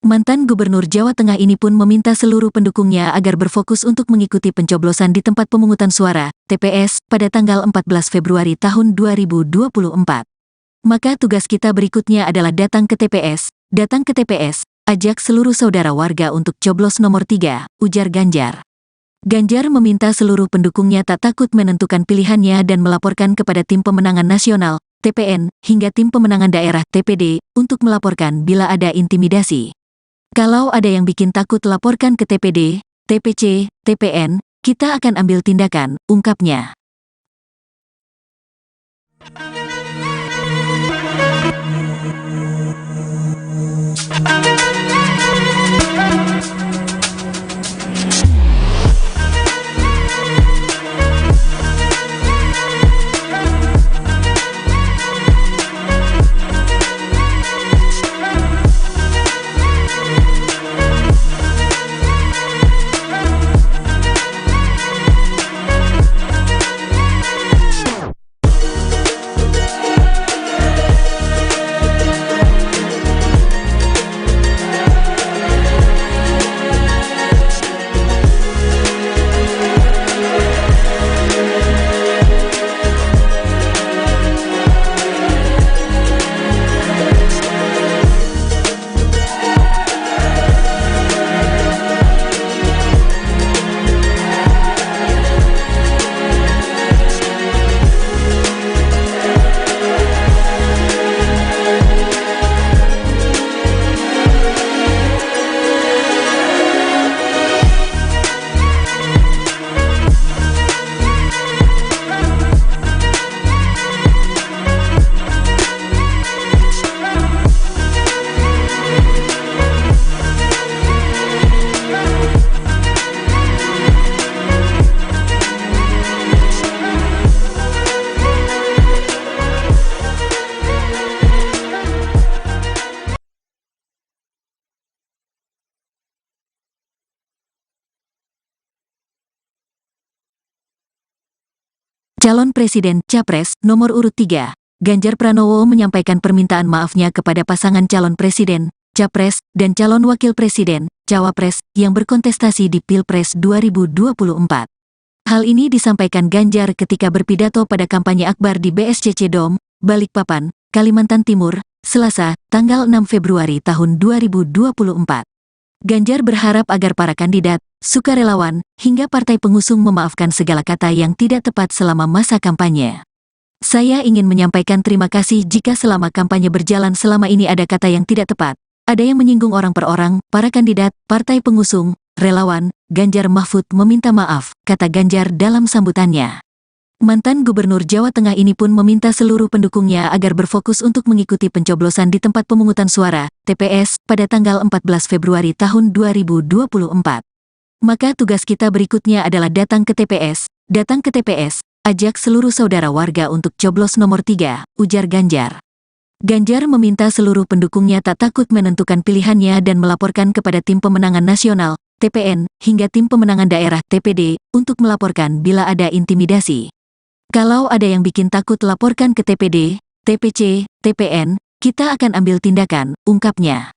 Mantan Gubernur Jawa Tengah ini pun meminta seluruh pendukungnya agar berfokus untuk mengikuti pencoblosan di tempat pemungutan suara, TPS, pada tanggal 14 Februari tahun 2024. Maka tugas kita berikutnya adalah datang ke TPS, ajak seluruh saudara warga untuk coblos nomor 3, ujar Ganjar. Ganjar meminta seluruh pendukungnya tak takut menentukan pilihannya dan melaporkan kepada Tim Pemenangan Nasional, TPN, hingga Tim Pemenangan Daerah, TPD, untuk melaporkan bila ada intimidasi. Kalau ada yang bikin takut laporkan ke TPD, TPC, TPN, kita akan ambil tindakan, ungkapnya. Calon Presiden Capres nomor urut 3, Ganjar Pranowo menyampaikan permintaan maafnya kepada pasangan calon presiden, capres, dan calon wakil presiden, cawapres, yang berkontestasi di Pilpres 2024. Hal ini disampaikan Ganjar ketika berpidato pada kampanye akbar di BSCC Dom, Balikpapan, Kalimantan Timur, Selasa, tanggal 6 Februari tahun 2024. Ganjar berharap agar para kandidat, sukarelawan, hingga partai pengusung memaafkan segala kata yang tidak tepat selama masa kampanye. Saya ingin menyampaikan terima kasih jika selama kampanye berjalan selama ini ada kata yang tidak tepat, ada yang menyinggung orang per orang, para kandidat, partai pengusung, relawan. Ganjar Mahfud meminta maaf, kata Ganjar dalam sambutannya. Mantan Gubernur Jawa Tengah ini pun meminta seluruh pendukungnya agar berfokus untuk mengikuti pencoblosan di tempat pemungutan suara, TPS, pada tanggal 14 Februari tahun 2024. Maka tugas kita berikutnya adalah datang ke TPS, ajak seluruh saudara warga untuk coblos nomor 3, ujar Ganjar. Ganjar meminta seluruh pendukungnya tak takut menentukan pilihannya dan melaporkan kepada Tim Pemenangan Nasional, TPN, hingga Tim Pemenangan Daerah, TPD, untuk melaporkan bila ada intimidasi. Kalau ada yang bikin takut laporkan ke TPD, TPC, TPN, kita akan ambil tindakan, ungkapnya.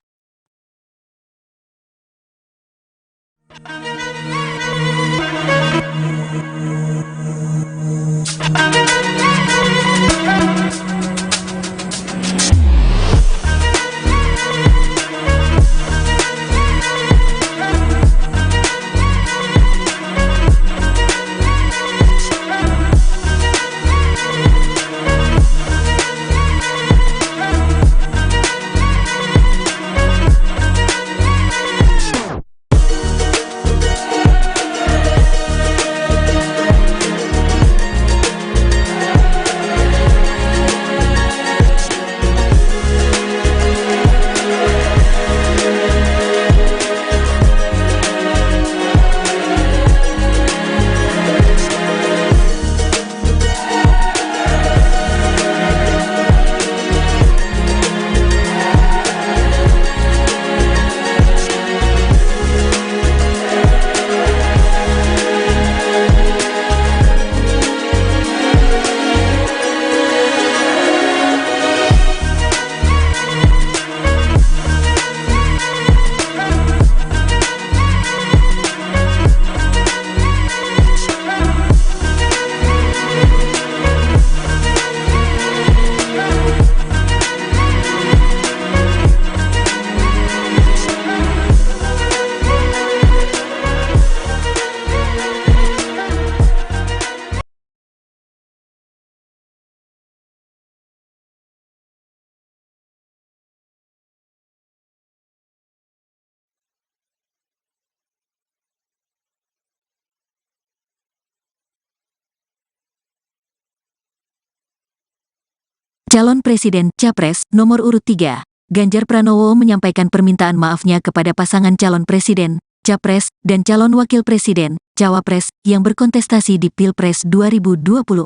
Calon Presiden Capres nomor urut 3, Ganjar Pranowo menyampaikan permintaan maafnya kepada pasangan calon presiden, capres, dan calon wakil presiden, cawapres, yang berkontestasi di Pilpres 2024.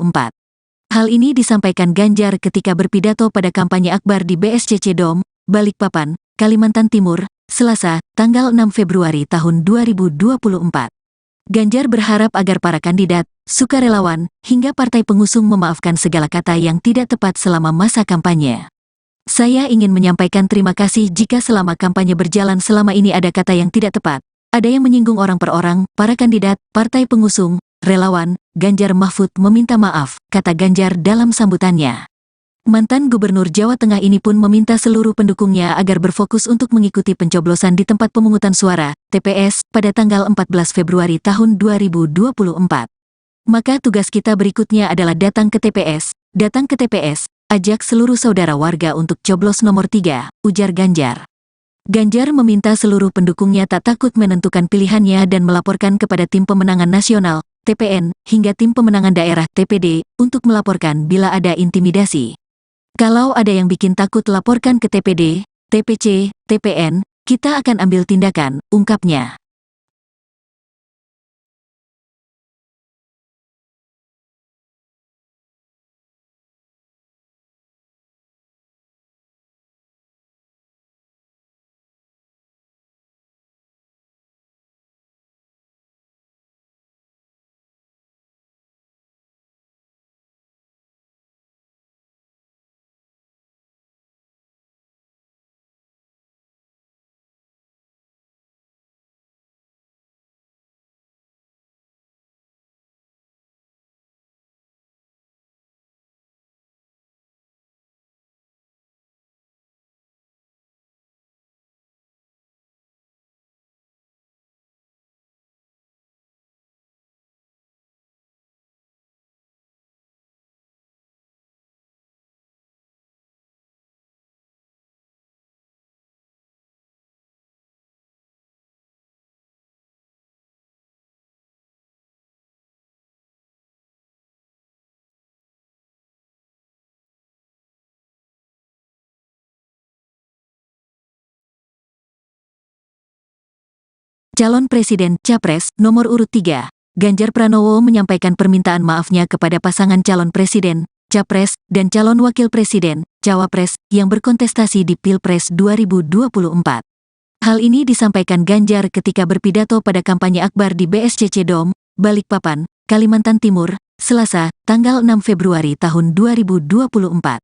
Hal ini disampaikan Ganjar ketika berpidato pada kampanye akbar di BSCC Dom, Balikpapan, Kalimantan Timur, Selasa, tanggal 6 Februari tahun 2024. Ganjar berharap agar para kandidat, sukarelawan, hingga partai pengusung memaafkan segala kata yang tidak tepat selama masa kampanye. Saya ingin menyampaikan terima kasih jika selama kampanye berjalan selama ini ada kata yang tidak tepat, ada yang menyinggung orang per orang, para kandidat, partai pengusung, relawan. Ganjar Mahfud meminta maaf, kata Ganjar dalam sambutannya. Mantan Gubernur Jawa Tengah ini pun meminta seluruh pendukungnya agar berfokus untuk mengikuti pencoblosan di tempat pemungutan suara, TPS, pada tanggal 14 Februari tahun 2024. Maka tugas kita berikutnya adalah datang ke TPS, ajak seluruh saudara warga untuk coblos nomor 3, ujar Ganjar. Ganjar meminta seluruh pendukungnya tak takut menentukan pilihannya dan melaporkan kepada Tim Pemenangan Nasional, TPN, hingga Tim Pemenangan Daerah, TPD, untuk melaporkan bila ada intimidasi. Kalau ada yang bikin takut laporkan ke TPD, TPC, TPN, kita akan ambil tindakan, ungkapnya. Calon Presiden Capres nomor urut 3, Ganjar Pranowo menyampaikan permintaan maafnya kepada pasangan calon presiden, capres, dan calon wakil presiden, cawapres, yang berkontestasi di Pilpres 2024. Hal ini disampaikan Ganjar ketika berpidato pada kampanye akbar di BSCC Dom, Balikpapan, Kalimantan Timur, Selasa, tanggal 6 Februari tahun 2024.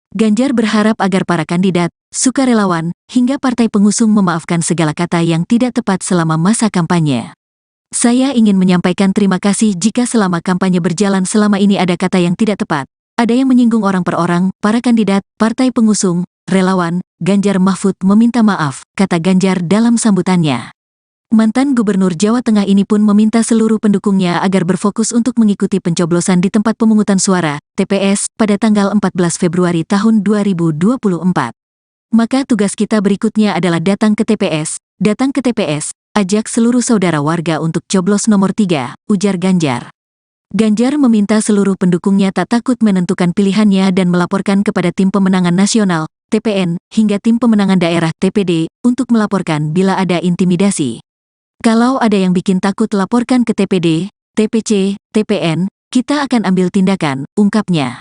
Ganjar berharap agar para kandidat, sukarelawan, hingga partai pengusung memaafkan segala kata yang tidak tepat selama masa kampanye. Saya ingin menyampaikan terima kasih jika selama kampanye berjalan selama ini ada kata yang tidak tepat, ada yang menyinggung orang per orang, para kandidat, partai pengusung, relawan. Ganjar Mahfud meminta maaf, kata Ganjar dalam sambutannya. Mantan Gubernur Jawa Tengah ini pun meminta seluruh pendukungnya agar berfokus untuk mengikuti pencoblosan di tempat pemungutan suara, TPS, pada tanggal 14 Februari tahun 2024. Maka tugas kita berikutnya adalah datang ke TPS, ajak seluruh saudara warga untuk coblos nomor 3, ujar Ganjar. Ganjar meminta seluruh pendukungnya tak takut menentukan pilihannya dan melaporkan kepada Tim Pemenangan Nasional, TPN, hingga Tim Pemenangan Daerah, TPD, untuk melaporkan bila ada intimidasi. Kalau ada yang bikin takut laporkan ke TPD, TPC, TPN, kita akan ambil tindakan, ungkapnya.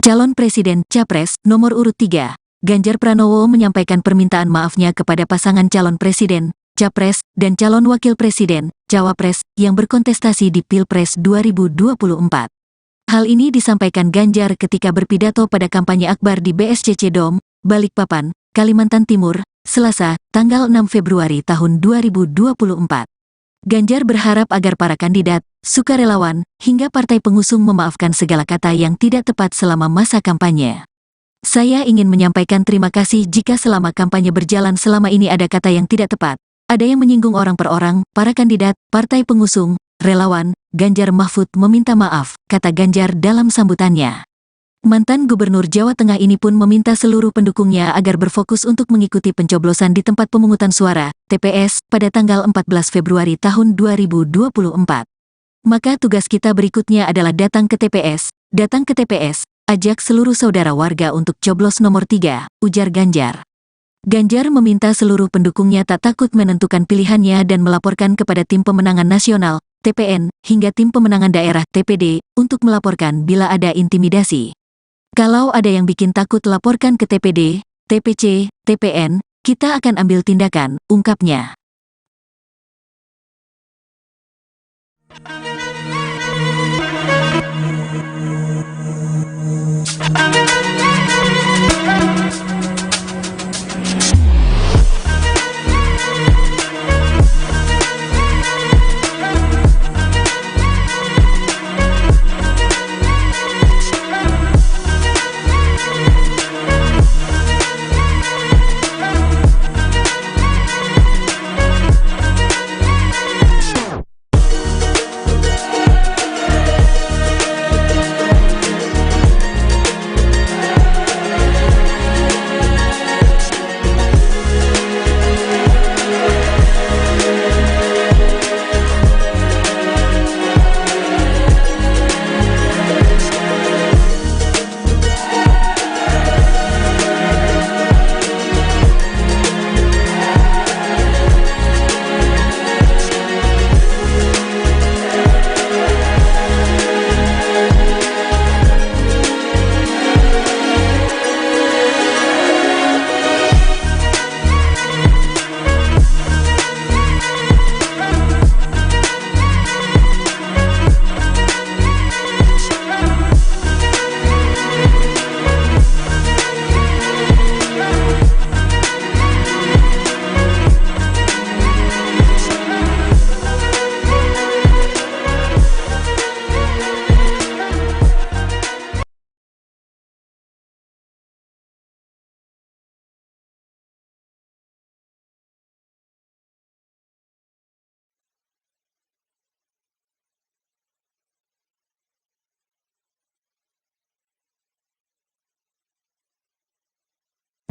Calon Presiden Capres nomor urut 3, Ganjar Pranowo menyampaikan permintaan maafnya kepada pasangan calon presiden, capres, dan calon wakil presiden, cawapres, yang berkontestasi di Pilpres 2024. Hal ini disampaikan Ganjar ketika berpidato pada kampanye akbar di BSCC Dom, Balikpapan, Kalimantan Timur, Selasa, tanggal 6 Februari tahun 2024. Ganjar berharap agar para kandidat, sukarelawan, hingga partai pengusung memaafkan segala kata yang tidak tepat selama masa kampanye. Saya ingin menyampaikan terima kasih jika selama kampanye berjalan selama ini ada kata yang tidak tepat, ada yang menyinggung orang per orang, para kandidat, partai pengusung, relawan. Ganjar Mahfud meminta maaf, kata Ganjar dalam sambutannya. Mantan Gubernur Jawa Tengah ini pun meminta seluruh pendukungnya agar berfokus untuk mengikuti pencoblosan di tempat pemungutan suara, TPS, pada tanggal 14 Februari tahun 2024. Maka tugas kita berikutnya adalah datang ke TPS, ajak seluruh saudara warga untuk coblos nomor 3, ujar Ganjar. Ganjar meminta seluruh pendukungnya tak takut menentukan pilihannya dan melaporkan kepada Tim Pemenangan Nasional, TPN, hingga Tim Pemenangan Daerah, TPD, untuk melaporkan bila ada intimidasi. Kalau ada yang bikin takut laporkan ke TPD, TPC, TPN, kita akan ambil tindakan, ungkapnya.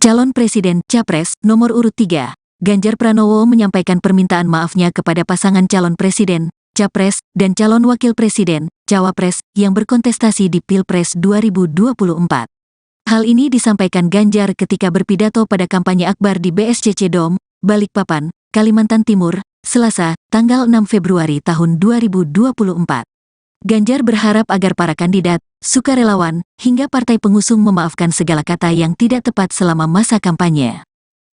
Calon Presiden Capres nomor urut 3, Ganjar Pranowo menyampaikan permintaan maafnya kepada pasangan calon presiden, capres, dan calon wakil presiden, cawapres, yang berkontestasi di Pilpres 2024. Hal ini disampaikan Ganjar ketika berpidato pada kampanye akbar di BSCC Dom, Balikpapan, Kalimantan Timur, Selasa, tanggal 6 Februari tahun 2024. Ganjar berharap agar para kandidat, sukarelawan, hingga partai pengusung memaafkan segala kata yang tidak tepat selama masa kampanye.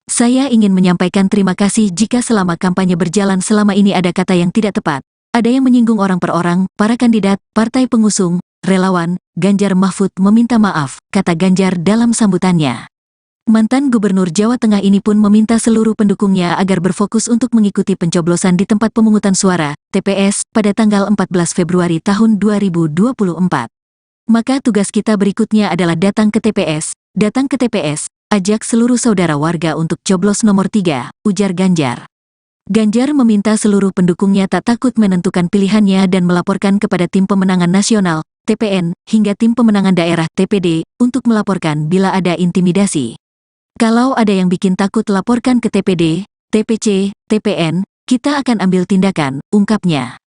Saya ingin menyampaikan terima kasih jika selama kampanye berjalan selama ini ada kata yang tidak tepat, ada yang menyinggung orang per orang, para kandidat, partai pengusung, relawan. Ganjar Mahfud meminta maaf, kata Ganjar dalam sambutannya. Mantan Gubernur Jawa Tengah ini pun meminta seluruh pendukungnya agar berfokus untuk mengikuti pencoblosan di tempat pemungutan suara, TPS, pada tanggal 14 Februari tahun 2024. Maka tugas kita berikutnya adalah datang ke TPS, ajak seluruh saudara warga untuk coblos nomor 3, ujar Ganjar. Ganjar meminta seluruh pendukungnya tak takut menentukan pilihannya dan melaporkan kepada Tim Pemenangan Nasional, TPN, hingga Tim Pemenangan Daerah, TPD, untuk melaporkan bila ada intimidasi. Kalau ada yang bikin takut laporkan ke TPD, TPC, TPN, kita akan ambil tindakan, ungkapnya.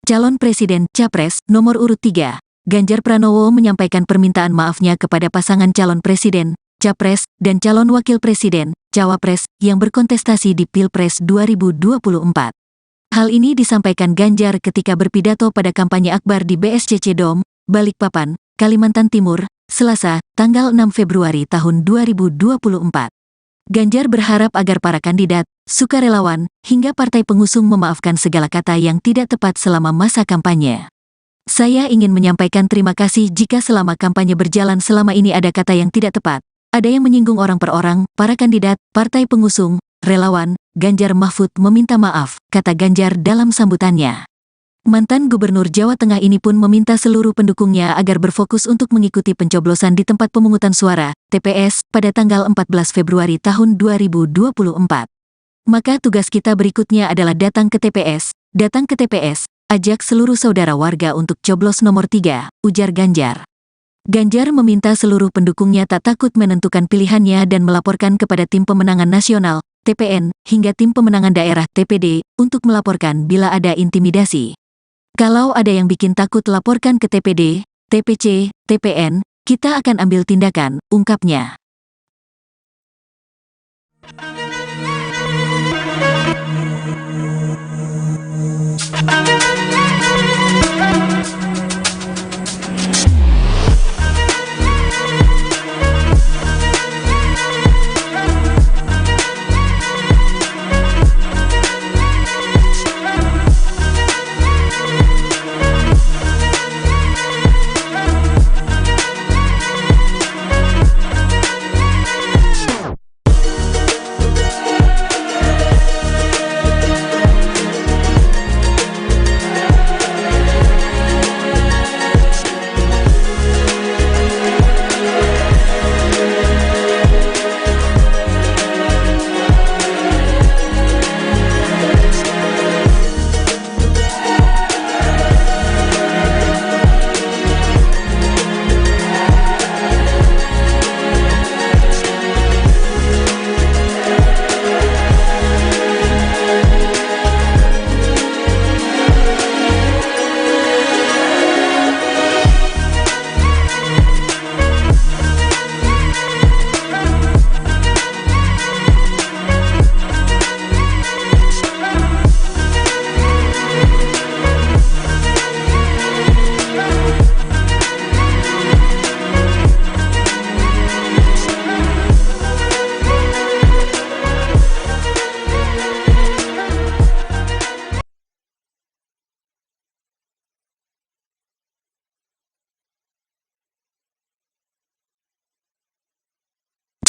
Calon Presiden Capres nomor urut 3, Ganjar Pranowo menyampaikan permintaan maafnya kepada pasangan calon presiden, capres, dan calon wakil presiden, cawapres, yang berkontestasi di Pilpres 2024. Hal ini disampaikan Ganjar ketika berpidato pada kampanye akbar di BSCC Dome, Balikpapan, Kalimantan Timur, Selasa, tanggal 6 Februari tahun 2024. Ganjar berharap agar para kandidat, sukarelawan, hingga partai pengusung memaafkan segala kata yang tidak tepat selama masa kampanye. Saya ingin menyampaikan terima kasih jika selama kampanye berjalan selama ini ada kata yang tidak tepat, ada yang menyinggung orang per orang, para kandidat, partai pengusung, relawan. Ganjar Mahfud meminta maaf, kata Ganjar dalam sambutannya. Mantan Gubernur Jawa Tengah ini pun meminta seluruh pendukungnya agar berfokus untuk mengikuti pencoblosan di tempat pemungutan suara, TPS, pada tanggal 14 Februari tahun 2024. Maka tugas kita berikutnya adalah datang ke TPS, ajak seluruh saudara warga untuk coblos nomor 3, ujar Ganjar. Ganjar meminta seluruh pendukungnya tak takut menentukan pilihannya dan melaporkan kepada Tim Pemenangan Nasional, TPN, hingga Tim Pemenangan Daerah, TPD, untuk melaporkan bila ada intimidasi. Kalau ada yang bikin takut laporkan ke TPD, TPC, TPN, kita akan ambil tindakan, ungkapnya.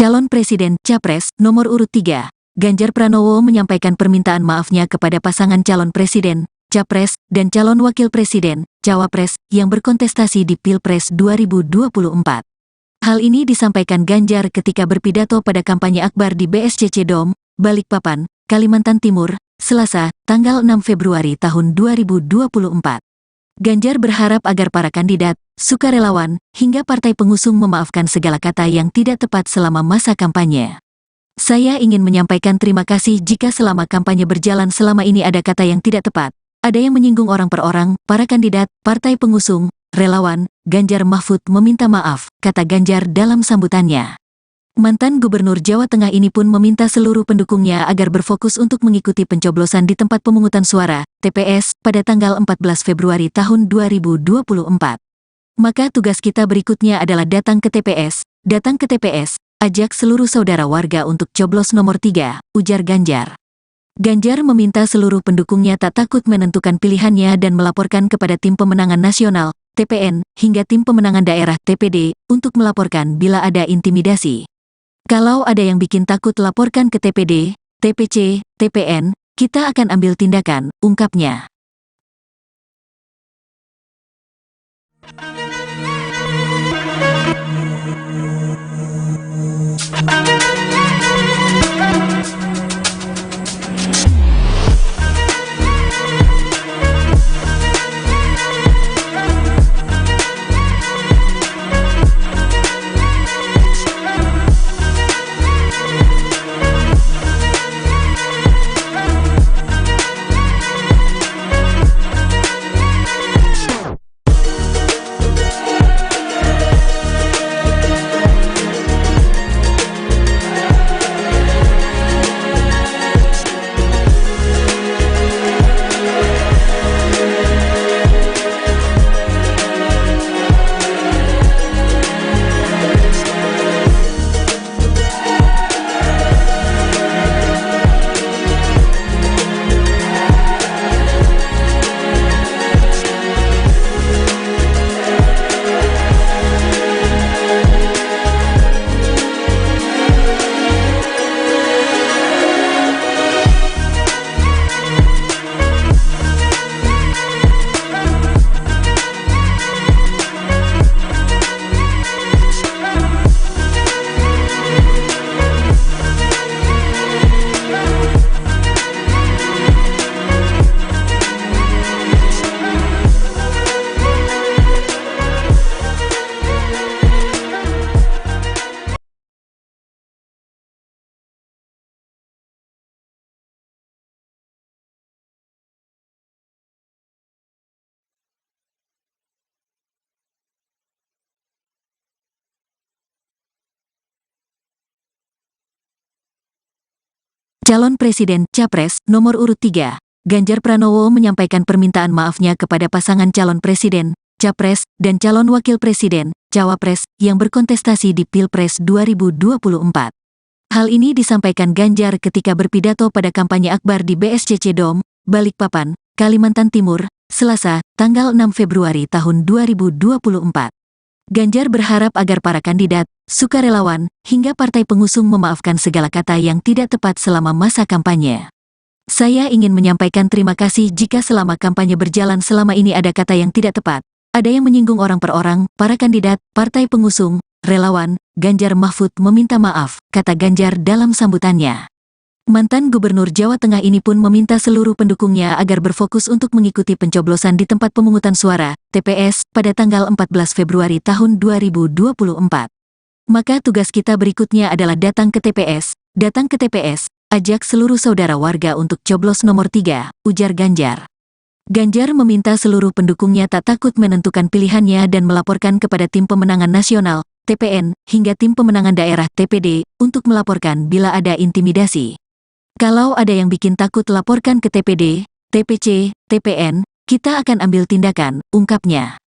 Calon Presiden Capres nomor urut 3, Ganjar Pranowo menyampaikan permintaan maafnya kepada pasangan calon presiden, capres, dan calon wakil presiden, cawapres, yang berkontestasi di Pilpres 2024. Hal ini disampaikan Ganjar ketika berpidato pada kampanye akbar di BSCC Dome, Balikpapan, Kalimantan Timur, Selasa, tanggal 6 Februari tahun 2024. Ganjar berharap agar para kandidat, sukarelawan, hingga partai pengusung memaafkan segala kata yang tidak tepat selama masa kampanye. Saya ingin menyampaikan terima kasih jika selama kampanye berjalan selama ini ada kata yang tidak tepat, ada yang menyinggung orang per orang, para kandidat, partai pengusung, relawan. Ganjar Mahfud meminta maaf, kata Ganjar dalam sambutannya. Mantan Gubernur Jawa Tengah ini pun meminta seluruh pendukungnya agar berfokus untuk mengikuti pencoblosan di tempat pemungutan suara, TPS, pada tanggal 14 Februari tahun 2024. Maka tugas kita berikutnya adalah datang ke TPS, ajak seluruh saudara warga untuk coblos nomor 3, ujar Ganjar. Ganjar meminta seluruh pendukungnya tak takut menentukan pilihannya dan melaporkan kepada Tim Pemenangan Nasional, TPN, hingga Tim Pemenangan Daerah, TPD, untuk melaporkan bila ada intimidasi. Kalau ada yang bikin takut laporkan ke TPD, TPC, TPN, kita akan ambil tindakan, ungkapnya. Calon Presiden Capres nomor urut 3, Ganjar Pranowo menyampaikan permintaan maafnya kepada pasangan calon presiden, capres, dan calon wakil presiden, cawapres, yang berkontestasi di Pilpres 2024. Hal ini disampaikan Ganjar ketika berpidato pada kampanye akbar di BSCC Dome, Balikpapan, Kalimantan Timur, Selasa, tanggal 6 Februari tahun 2024. Ganjar berharap agar para kandidat, sukarelawan, hingga partai pengusung memaafkan segala kata yang tidak tepat selama masa kampanye. Saya ingin menyampaikan terima kasih jika selama kampanye berjalan selama ini ada kata yang tidak tepat, ada yang menyinggung orang per orang, para kandidat, partai pengusung, relawan. Ganjar Mahfud meminta maaf, kata Ganjar dalam sambutannya. Mantan Gubernur Jawa Tengah ini pun meminta seluruh pendukungnya agar berfokus untuk mengikuti pencoblosan di tempat pemungutan suara, TPS, pada tanggal 14 Februari tahun 2024. Maka tugas kita berikutnya adalah datang ke TPS, ajak seluruh saudara warga untuk coblos nomor 3, ujar Ganjar. Ganjar meminta seluruh pendukungnya tak takut menentukan pilihannya dan melaporkan kepada Tim Pemenangan Nasional, TPN, hingga Tim Pemenangan Daerah, TPD, untuk melaporkan bila ada intimidasi. Kalau ada yang bikin takut laporkan ke TPD, TPC, TPN, kita akan ambil tindakan, ungkapnya.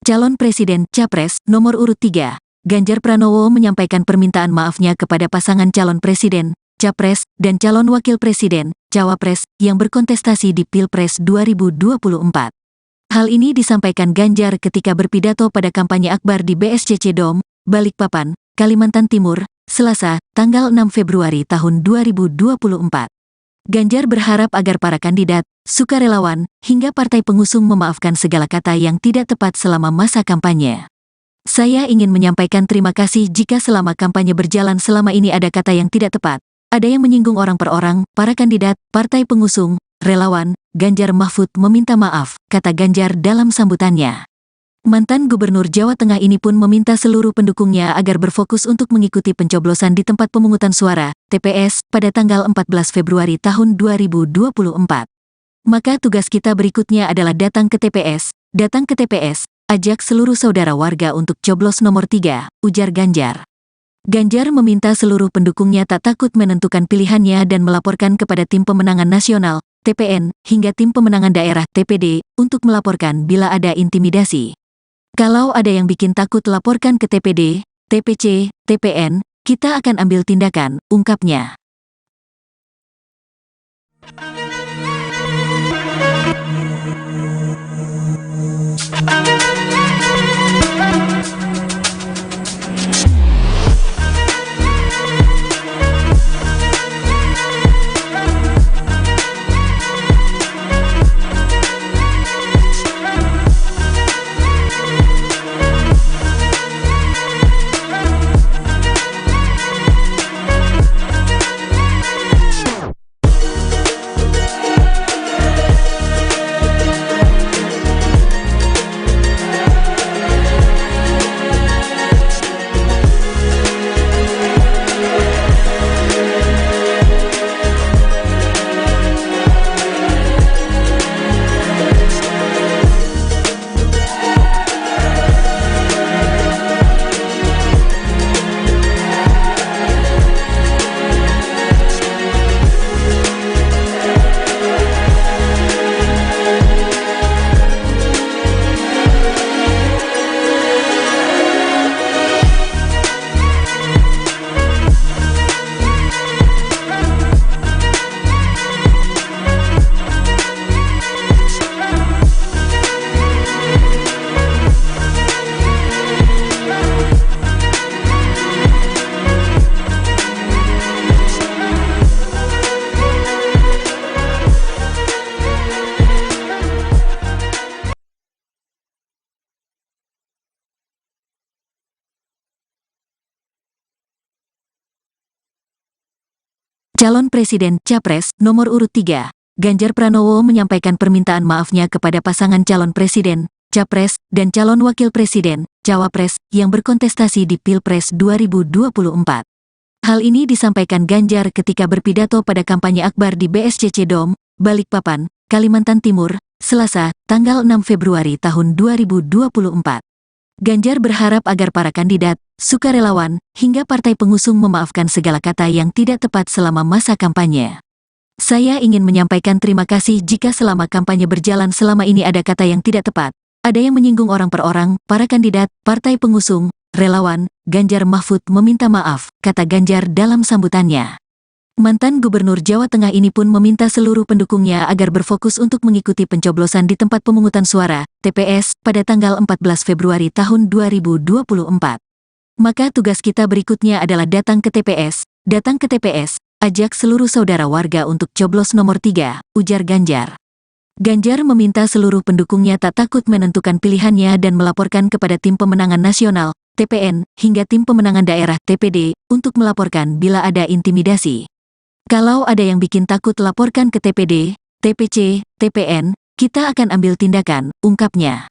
Calon Presiden Capres nomor urut 3, Ganjar Pranowo menyampaikan permintaan maafnya kepada pasangan calon presiden, capres, dan calon wakil presiden, cawapres, yang berkontestasi di Pilpres 2024. Hal ini disampaikan Ganjar ketika berpidato pada kampanye akbar di BSCC Dome, Balikpapan, Kalimantan Timur, Selasa, tanggal 6 Februari tahun 2024. Ganjar berharap agar para kandidat, sukarelawan, hingga partai pengusung memaafkan segala kata yang tidak tepat selama masa kampanye. Saya ingin menyampaikan terima kasih jika selama kampanye berjalan selama ini ada kata yang tidak tepat, ada yang menyinggung orang per orang, para kandidat, partai pengusung, relawan. Ganjar Mahfud meminta maaf, kata Ganjar dalam sambutannya. Mantan Gubernur Jawa Tengah ini pun meminta seluruh pendukungnya agar berfokus untuk mengikuti pencoblosan di tempat pemungutan suara, TPS, pada tanggal 14 Februari tahun 2024. Maka tugas kita berikutnya adalah datang ke TPS, ajak seluruh saudara warga untuk coblos nomor 3, ujar Ganjar. Ganjar meminta seluruh pendukungnya tak takut menentukan pilihannya dan melaporkan kepada Tim Pemenangan Nasional, TPN, hingga Tim Pemenangan Daerah, TPD, untuk melaporkan bila ada intimidasi. Kalau ada yang bikin takut laporkan ke TPD, TPC, TPN, kita akan ambil tindakan, ungkapnya. Calon Presiden Capres nomor urut 3, Ganjar Pranowo menyampaikan permintaan maafnya kepada pasangan calon presiden, capres, dan calon wakil presiden, cawapres, yang berkontestasi di Pilpres 2024. Hal ini disampaikan Ganjar ketika berpidato pada kampanye akbar di BSCC Dom, Balikpapan, Kalimantan Timur, Selasa, tanggal 6 Februari tahun 2024. Ganjar berharap agar para kandidat, sukarelawan, hingga partai pengusung memaafkan segala kata yang tidak tepat selama masa kampanye. Saya ingin menyampaikan terima kasih jika selama kampanye berjalan selama ini ada kata yang tidak tepat, ada yang menyinggung orang per orang, para kandidat, partai pengusung, relawan. Ganjar Mahfud meminta maaf, kata Ganjar dalam sambutannya. Mantan Gubernur Jawa Tengah ini pun meminta seluruh pendukungnya agar berfokus untuk mengikuti pencoblosan di tempat pemungutan suara, TPS, pada tanggal 14 Februari tahun 2024. Maka tugas kita berikutnya adalah datang ke TPS, ajak seluruh saudara warga untuk coblos nomor 3, ujar Ganjar. Ganjar meminta seluruh pendukungnya tak takut menentukan pilihannya dan melaporkan kepada Tim Pemenangan Nasional, TPN, hingga Tim Pemenangan Daerah, TPD, untuk melaporkan bila ada intimidasi. Kalau ada yang bikin takut laporkan ke TPD, TPC, TPN, kita akan ambil tindakan, ungkapnya.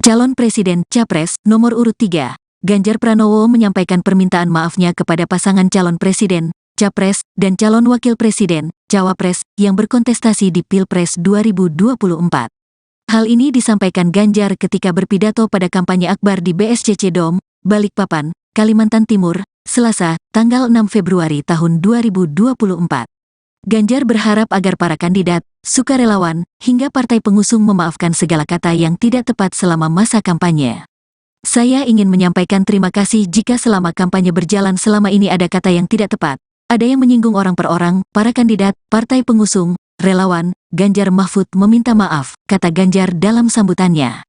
Calon Presiden Capres nomor urut 3, Ganjar Pranowo menyampaikan permintaan maafnya kepada pasangan calon presiden, capres, dan calon wakil presiden, cawapres, yang berkontestasi di Pilpres 2024. Hal ini disampaikan Ganjar ketika berpidato pada kampanye akbar di BSCC Dom, Balikpapan, Kalimantan Timur, Selasa, tanggal 6 Februari tahun 2024. Ganjar berharap agar para kandidat, sukarelawan, hingga partai pengusung memaafkan segala kata yang tidak tepat selama masa kampanye. Saya ingin menyampaikan terima kasih jika selama kampanye berjalan selama ini ada kata yang tidak tepat, ada yang menyinggung orang per orang, para kandidat, partai pengusung, relawan. Ganjar Mahfud meminta maaf, kata Ganjar dalam sambutannya.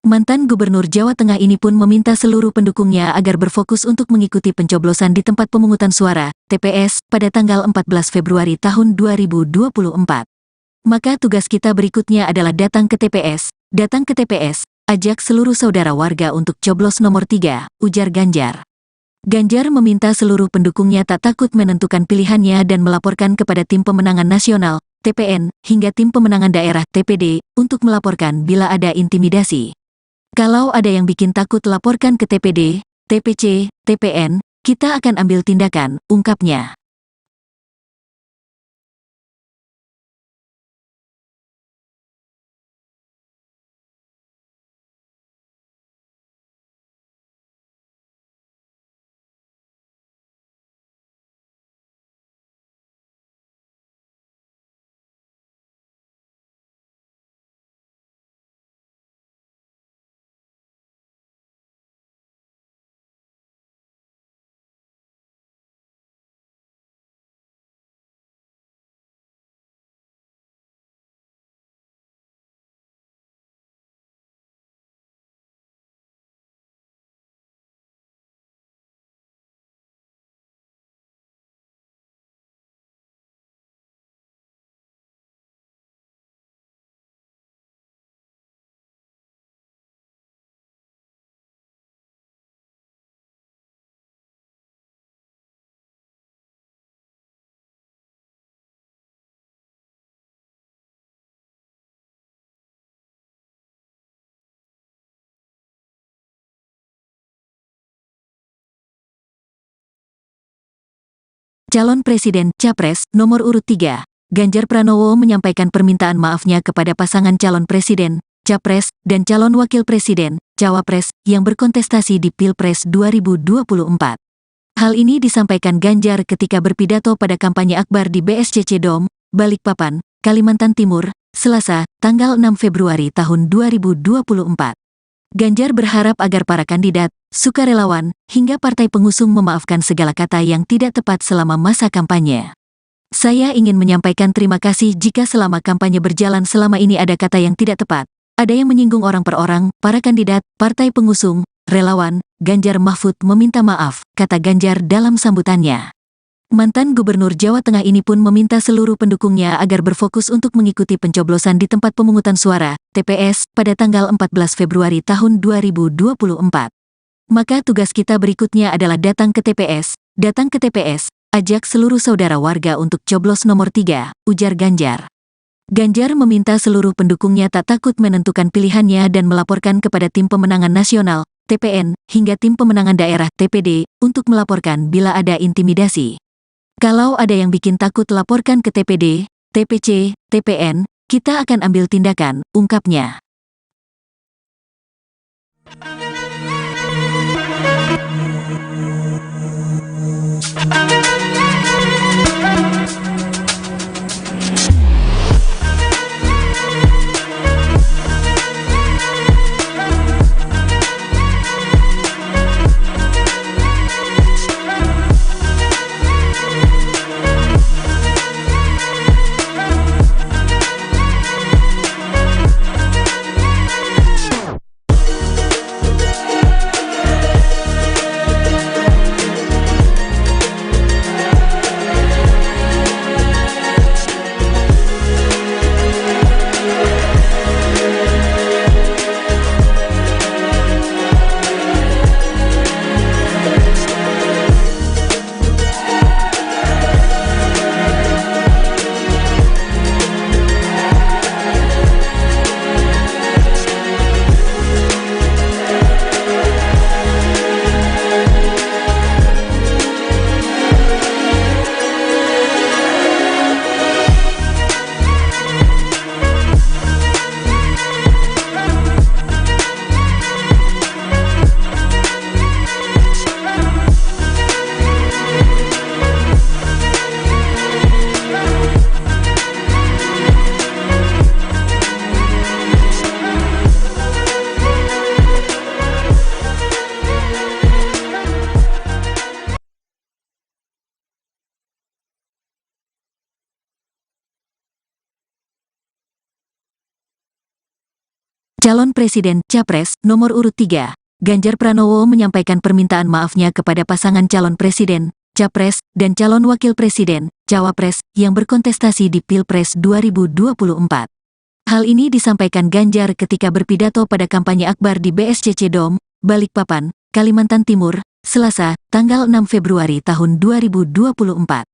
Mantan Gubernur Jawa Tengah ini pun meminta seluruh pendukungnya agar berfokus untuk mengikuti pencoblosan di tempat pemungutan suara, TPS, pada tanggal 14 Februari tahun 2024. Maka tugas kita berikutnya adalah datang ke TPS, ajak seluruh saudara warga untuk coblos nomor 3, ujar Ganjar. Ganjar meminta seluruh pendukungnya tak takut menentukan pilihannya dan melaporkan kepada Tim Pemenangan Nasional, TPN, hingga Tim Pemenangan Daerah, TPD, untuk melaporkan bila ada intimidasi. Kalau ada yang bikin takut laporkan ke TPD, TPC, TPN, kita akan ambil tindakan, ungkapnya. Calon Presiden Capres nomor urut 3, Ganjar Pranowo menyampaikan permintaan maafnya kepada pasangan calon presiden, capres, dan calon wakil presiden, cawapres, yang berkontestasi di Pilpres 2024. Hal ini disampaikan Ganjar ketika berpidato pada kampanye akbar di BSCC Dome, Balikpapan, Kalimantan Timur, Selasa, tanggal 6 Februari tahun 2024. Ganjar berharap agar para kandidat, sukarelawan, hingga partai pengusung memaafkan segala kata yang tidak tepat selama masa kampanye. Saya ingin menyampaikan terima kasih jika selama kampanye berjalan selama ini ada kata yang tidak tepat, ada yang menyinggung orang per orang, para kandidat, partai pengusung, relawan. Ganjar Mahfud meminta maaf, kata Ganjar dalam sambutannya. Mantan Gubernur Jawa Tengah ini pun meminta seluruh pendukungnya agar berfokus untuk mengikuti pencoblosan di tempat pemungutan suara, TPS, pada tanggal 14 Februari tahun 2024. Maka tugas kita berikutnya adalah datang ke TPS, ajak seluruh saudara warga untuk coblos nomor 3, ujar Ganjar. Ganjar meminta seluruh pendukungnya tak takut menentukan pilihannya dan melaporkan kepada Tim Pemenangan Nasional, TPN, hingga Tim Pemenangan Daerah, TPD, untuk melaporkan bila ada intimidasi. Kalau ada yang bikin takut laporkan ke TPD, TPC, TPN, kita akan ambil tindakan, ungkapnya. Calon Presiden Capres nomor urut 3, Ganjar Pranowo menyampaikan permintaan maafnya kepada pasangan calon presiden, capres, dan calon wakil presiden, cawapres, yang berkontestasi di Pilpres 2024. Hal ini disampaikan Ganjar ketika berpidato pada kampanye akbar di BSCC Dome, Balikpapan, Kalimantan Timur, Selasa, tanggal 6 Februari tahun 2024.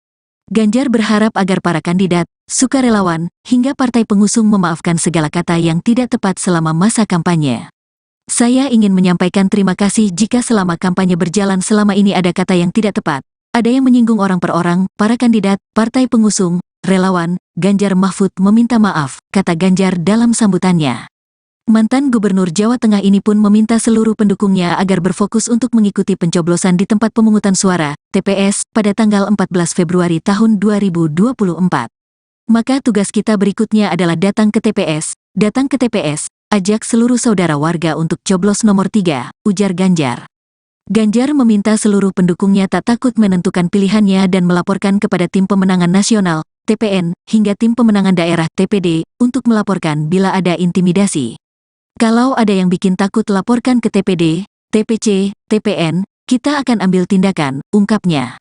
Ganjar berharap agar para kandidat, sukarelawan, hingga partai pengusung memaafkan segala kata yang tidak tepat selama masa kampanye. Saya ingin menyampaikan terima kasih jika selama kampanye berjalan selama ini ada kata yang tidak tepat, ada yang menyinggung orang per orang, para kandidat, partai pengusung, relawan. Ganjar Mahfud meminta maaf, kata Ganjar dalam sambutannya. Mantan Gubernur Jawa Tengah ini pun meminta seluruh pendukungnya agar berfokus untuk mengikuti pencoblosan di tempat pemungutan suara, TPS, pada tanggal 14 Februari tahun 2024. Maka tugas kita berikutnya adalah datang ke TPS, ajak seluruh saudara warga untuk coblos nomor 3, ujar Ganjar. Ganjar meminta seluruh pendukungnya tak takut menentukan pilihannya dan melaporkan kepada Tim Pemenangan Nasional, TPN, hingga Tim Pemenangan Daerah, TPD, untuk melaporkan bila ada intimidasi. Kalau ada yang bikin takut laporkan ke TPD, TPC, TPN, kita akan ambil tindakan, ungkapnya.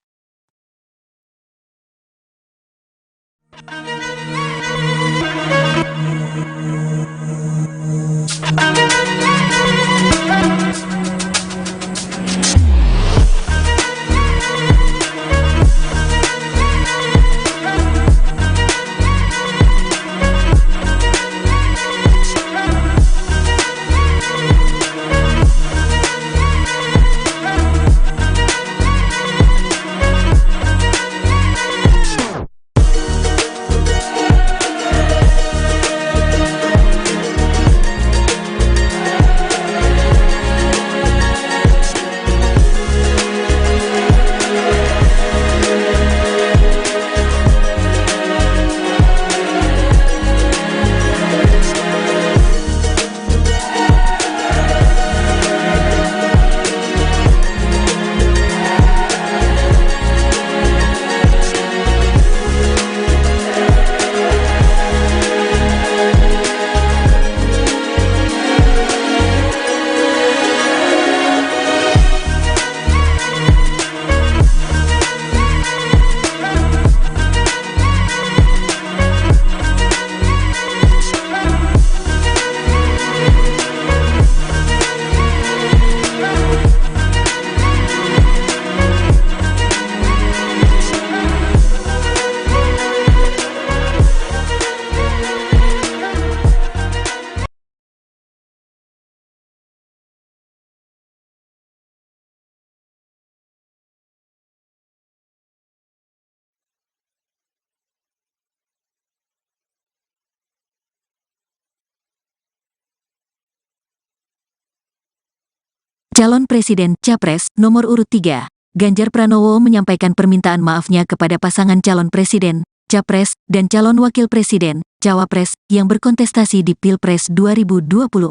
Calon Presiden Capres nomor urut 3, Ganjar Pranowo menyampaikan permintaan maafnya kepada pasangan calon presiden, capres, dan calon wakil presiden, cawapres, yang berkontestasi di Pilpres 2024.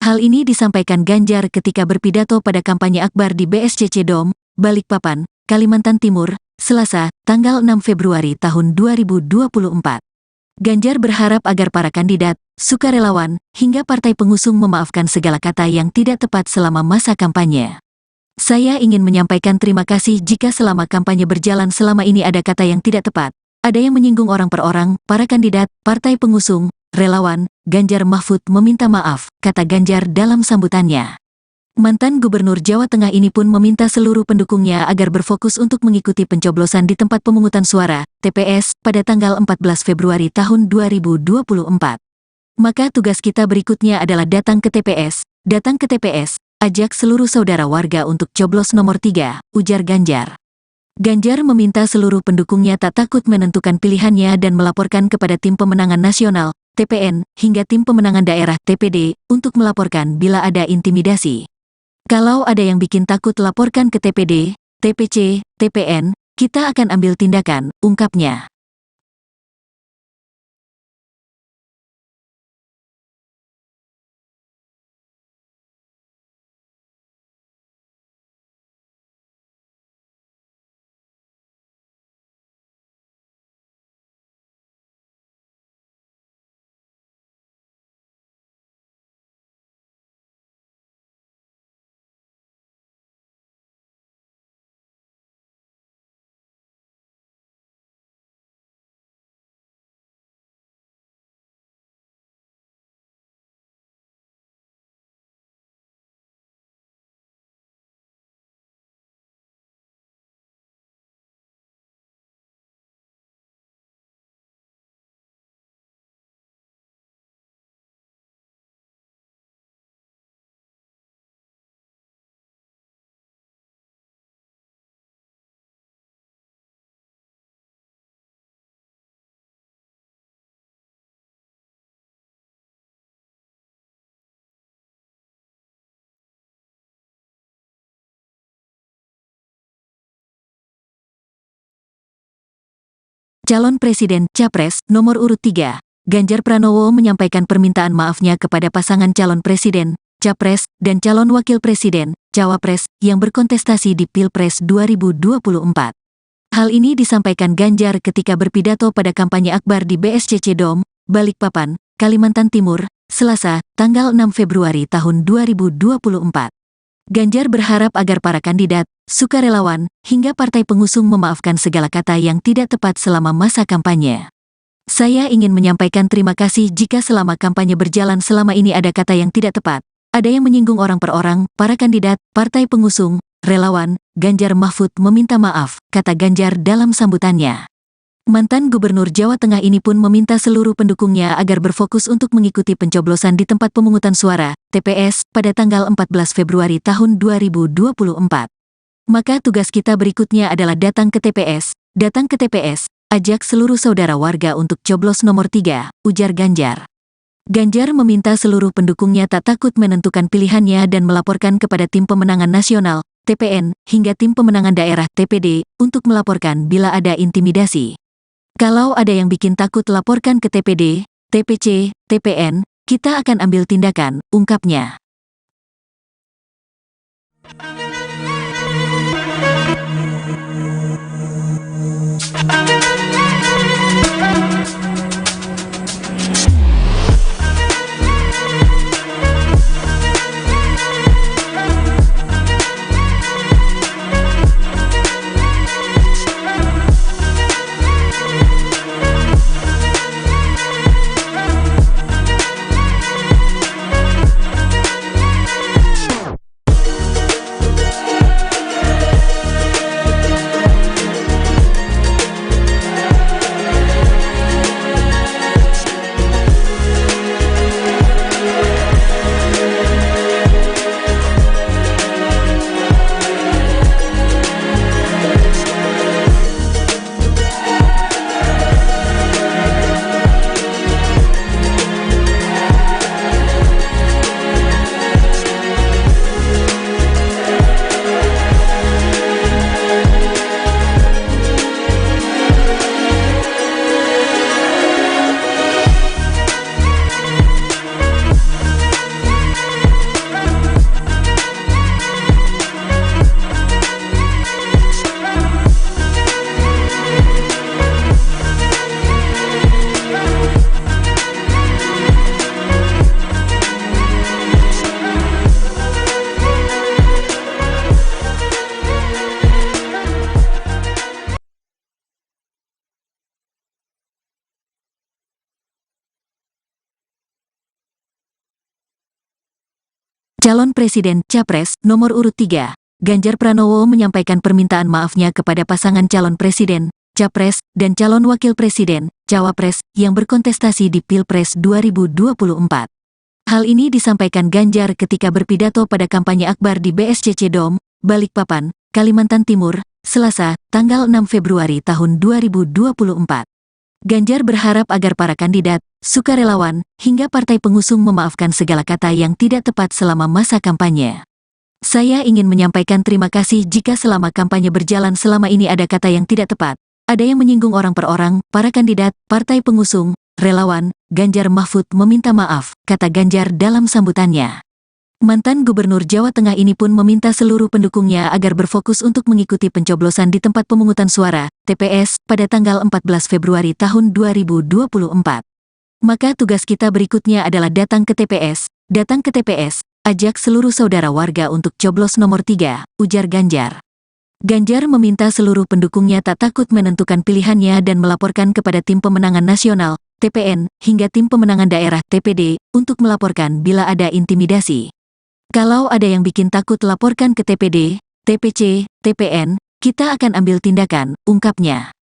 Hal ini disampaikan Ganjar ketika berpidato pada kampanye akbar di BSCC Dome, Balikpapan, Kalimantan Timur, Selasa, tanggal 6 Februari tahun 2024. Ganjar berharap agar para kandidat, sukarelawan, hingga partai pengusung memaafkan segala kata yang tidak tepat selama masa kampanye. Saya ingin menyampaikan terima kasih jika selama kampanye berjalan selama ini ada kata yang tidak tepat, ada yang menyinggung orang per orang, para kandidat, partai pengusung, relawan. Ganjar Mahfud meminta maaf, kata Ganjar dalam sambutannya. Mantan Gubernur Jawa Tengah ini pun meminta seluruh pendukungnya agar berfokus untuk mengikuti pencoblosan di tempat pemungutan suara, TPS, pada tanggal 14 Februari tahun 2024. Maka tugas kita berikutnya adalah datang ke TPS, ajak seluruh saudara warga untuk coblos nomor 3, ujar Ganjar. Ganjar meminta seluruh pendukungnya tak takut menentukan pilihannya dan melaporkan kepada Tim Pemenangan Nasional, TPN, hingga Tim Pemenangan Daerah, TPD, untuk melaporkan bila ada intimidasi. Kalau ada yang bikin takut laporkan ke TPD, TPC, TPN, kita akan ambil tindakan, ungkapnya. Calon Presiden Capres nomor urut 3, Ganjar Pranowo menyampaikan permintaan maafnya kepada pasangan calon presiden, capres, dan calon wakil presiden, cawapres, yang berkontestasi di Pilpres 2024. Hal ini disampaikan Ganjar ketika berpidato pada kampanye akbar di BSCC Dome, Balikpapan, Kalimantan Timur, Selasa, tanggal 6 Februari tahun 2024. Ganjar berharap agar para kandidat, sukarelawan, hingga partai pengusung memaafkan segala kata yang tidak tepat selama masa kampanye. Saya ingin menyampaikan terima kasih jika selama kampanye berjalan selama ini ada kata yang tidak tepat, ada yang menyinggung orang per orang, para kandidat, partai pengusung, relawan. Ganjar Mahfud meminta maaf, kata Ganjar dalam sambutannya. Mantan Gubernur Jawa Tengah ini pun meminta seluruh pendukungnya agar berfokus untuk mengikuti pencoblosan di tempat pemungutan suara, TPS, pada tanggal 14 Februari tahun 2024. Maka tugas kita berikutnya adalah datang ke TPS, ajak seluruh saudara warga untuk coblos nomor 3, ujar Ganjar. Ganjar meminta seluruh pendukungnya tak takut menentukan pilihannya dan melaporkan kepada Tim Pemenangan Nasional, TPN, hingga Tim Pemenangan Daerah, TPD, untuk melaporkan bila ada intimidasi. Kalau ada yang bikin takut laporkan ke TPD, TPC, TPN, kita akan ambil tindakan, ungkapnya. Calon Presiden Capres nomor urut 3, Ganjar Pranowo menyampaikan permintaan maafnya kepada pasangan calon presiden, capres, dan calon wakil presiden, cawapres, yang berkontestasi di Pilpres 2024. Hal ini disampaikan Ganjar ketika berpidato pada kampanye akbar di BSCC Dom, Balikpapan, Kalimantan Timur, Selasa, tanggal 6 Februari tahun 2024. Ganjar berharap agar para kandidat, sukarelawan, hingga partai pengusung memaafkan segala kata yang tidak tepat selama masa kampanye. Saya ingin menyampaikan terima kasih jika selama kampanye berjalan selama ini ada kata yang tidak tepat, ada yang menyinggung orang per orang, para kandidat, partai pengusung, relawan. Ganjar Mahfud meminta maaf, kata Ganjar dalam sambutannya. Mantan Gubernur Jawa Tengah ini pun meminta seluruh pendukungnya agar berfokus untuk mengikuti pencoblosan di tempat pemungutan suara, TPS, pada tanggal 14 Februari tahun 2024. Maka tugas kita berikutnya adalah datang ke TPS, ajak seluruh saudara warga untuk coblos nomor 3, ujar Ganjar. Ganjar meminta seluruh pendukungnya tak takut menentukan pilihannya dan melaporkan kepada Tim Pemenangan Nasional, TPN, hingga Tim Pemenangan Daerah, TPD, untuk melaporkan bila ada intimidasi. Kalau ada yang bikin takut laporkan ke TPD, TPC, TPN, kita akan ambil tindakan, ungkapnya.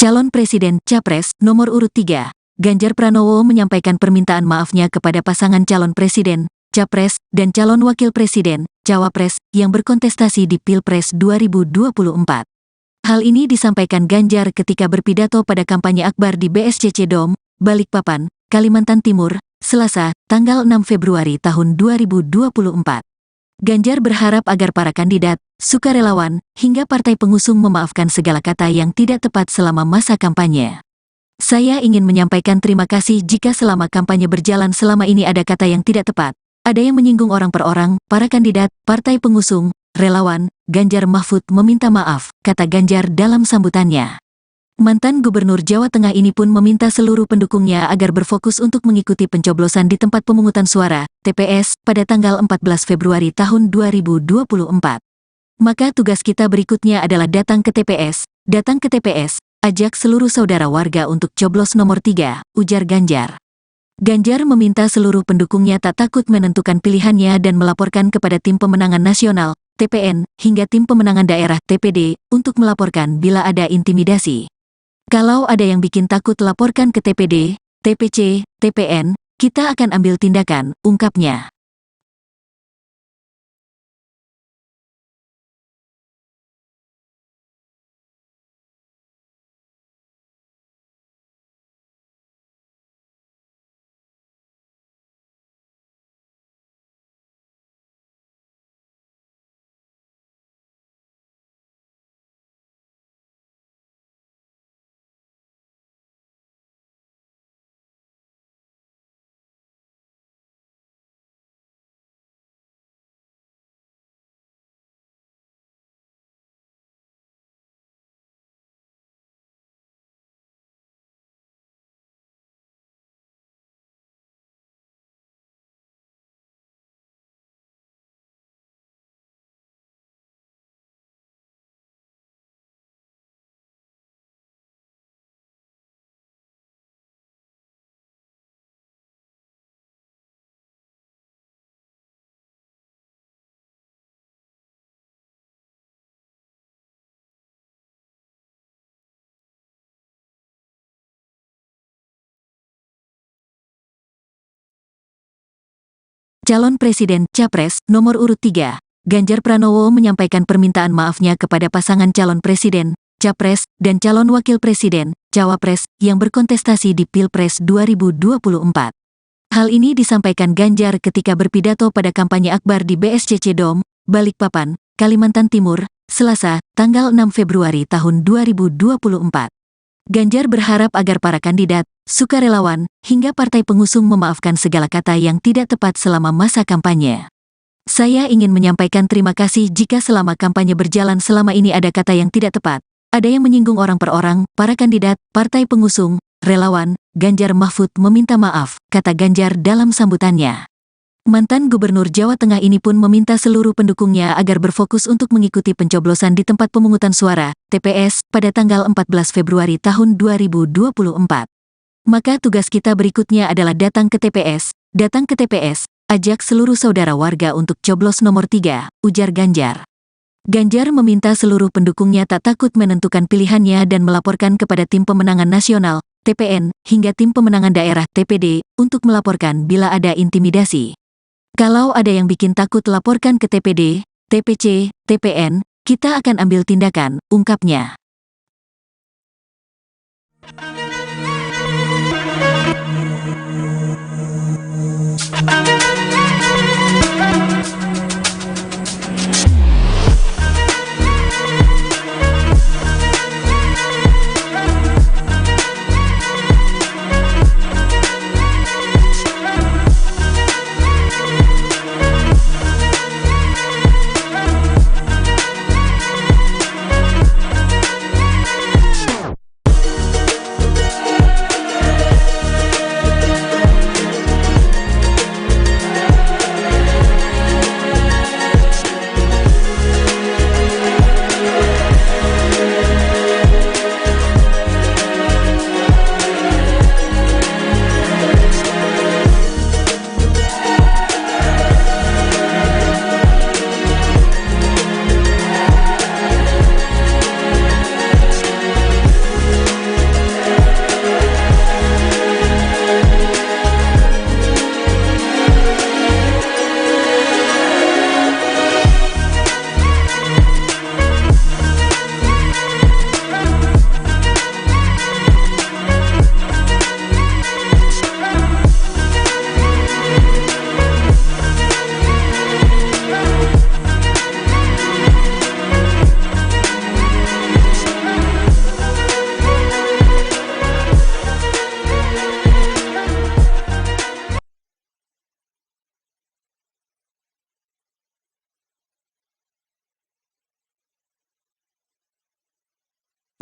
Calon Presiden Capres nomor urut 3, Ganjar Pranowo menyampaikan permintaan maafnya kepada pasangan calon presiden, capres, dan calon wakil presiden, cawapres, yang berkontestasi di Pilpres 2024. Hal ini disampaikan Ganjar ketika berpidato pada kampanye akbar di BSCC Dom, Balikpapan, Kalimantan Timur, Selasa, tanggal 6 Februari tahun 2024. Ganjar berharap agar para kandidat, sukarelawan, hingga partai pengusung memaafkan segala kata yang tidak tepat selama masa kampanye. Saya ingin menyampaikan terima kasih jika selama kampanye berjalan selama ini ada kata yang tidak tepat, ada yang menyinggung orang per orang, para kandidat, partai pengusung, relawan. Ganjar Mahfud meminta maaf, kata Ganjar dalam sambutannya. Mantan Gubernur Jawa Tengah ini pun meminta seluruh pendukungnya agar berfokus untuk mengikuti pencoblosan di tempat pemungutan suara, TPS, pada tanggal 14 Februari tahun 2024. Maka tugas kita berikutnya adalah datang ke TPS, ajak seluruh saudara warga untuk coblos nomor 3, ujar Ganjar. Ganjar meminta seluruh pendukungnya tak takut menentukan pilihannya dan melaporkan kepada Tim Pemenangan Nasional, TPN, hingga Tim Pemenangan Daerah, TPD, untuk melaporkan bila ada intimidasi. Kalau ada yang bikin takut laporkan ke TPD, TPC, TPN, kita akan ambil tindakan, ungkapnya. Calon Presiden Capres nomor urut 3, Ganjar Pranowo menyampaikan permintaan maafnya kepada pasangan calon presiden, capres, dan calon wakil presiden, cawapres, yang berkontestasi di Pilpres 2024. Hal ini disampaikan Ganjar ketika berpidato pada kampanye akbar di BSCC Dome, Balikpapan, Kalimantan Timur, Selasa, tanggal 6 Februari tahun 2024. Ganjar berharap agar para kandidat, sukarelawan, hingga partai pengusung memaafkan segala kata yang tidak tepat selama masa kampanye. Saya ingin menyampaikan terima kasih jika selama kampanye berjalan selama ini ada kata yang tidak tepat, ada yang menyinggung orang per orang, para kandidat, partai pengusung, relawan. Ganjar Mahfud meminta maaf, kata Ganjar dalam sambutannya. Mantan Gubernur Jawa Tengah ini pun meminta seluruh pendukungnya agar berfokus untuk mengikuti pencoblosan di tempat pemungutan suara, TPS, pada tanggal 14 Februari tahun 2024. Maka tugas kita berikutnya adalah datang ke TPS, ajak seluruh saudara warga untuk coblos nomor 3, ujar Ganjar. Ganjar meminta seluruh pendukungnya tak takut menentukan pilihannya dan melaporkan kepada Tim Pemenangan Nasional, TPN, hingga Tim Pemenangan Daerah, TPD, untuk melaporkan bila ada intimidasi. Kalau ada yang bikin takut laporkan ke TPD, TPC, TPN, kita akan ambil tindakan, ungkapnya.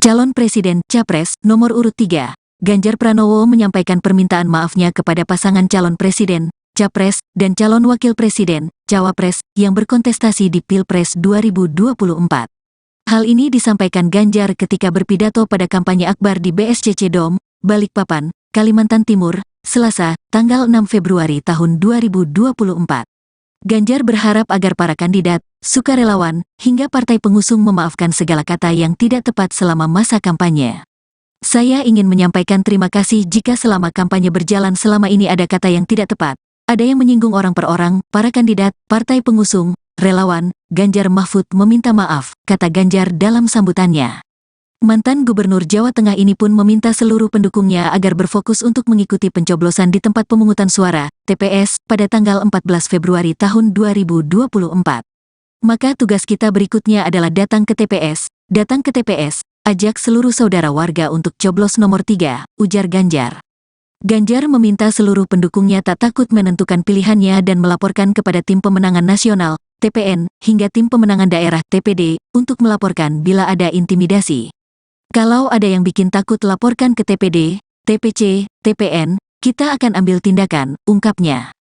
Calon Presiden Capres nomor urut 3, Ganjar Pranowo menyampaikan permintaan maafnya kepada pasangan calon presiden, capres, dan calon wakil presiden, cawapres, yang berkontestasi di Pilpres 2024. Hal ini disampaikan Ganjar ketika berpidato pada kampanye akbar di BSCC Dome, Balikpapan, Kalimantan Timur, Selasa, tanggal 6 Februari tahun 2024. Ganjar berharap agar para kandidat, sukarelawan, hingga partai pengusung memaafkan segala kata yang tidak tepat selama masa kampanye. Saya ingin menyampaikan terima kasih jika selama kampanye berjalan selama ini ada kata yang tidak tepat, ada yang menyinggung orang per orang, para kandidat, partai pengusung, relawan. Ganjar Mahfud meminta maaf, kata Ganjar dalam sambutannya. Mantan Gubernur Jawa Tengah ini pun meminta seluruh pendukungnya agar berfokus untuk mengikuti pencoblosan di tempat pemungutan suara, TPS, pada tanggal 14 Februari tahun 2024. Maka tugas kita berikutnya adalah datang ke TPS, ajak seluruh saudara warga untuk coblos nomor 3, ujar Ganjar. Ganjar meminta seluruh pendukungnya tak takut menentukan pilihannya dan melaporkan kepada Tim Pemenangan Nasional, TPN, hingga Tim Pemenangan Daerah, TPD, untuk melaporkan bila ada intimidasi. Kalau ada yang bikin takut laporkan ke TPD, TPC, TPN, kita akan ambil tindakan, ungkapnya.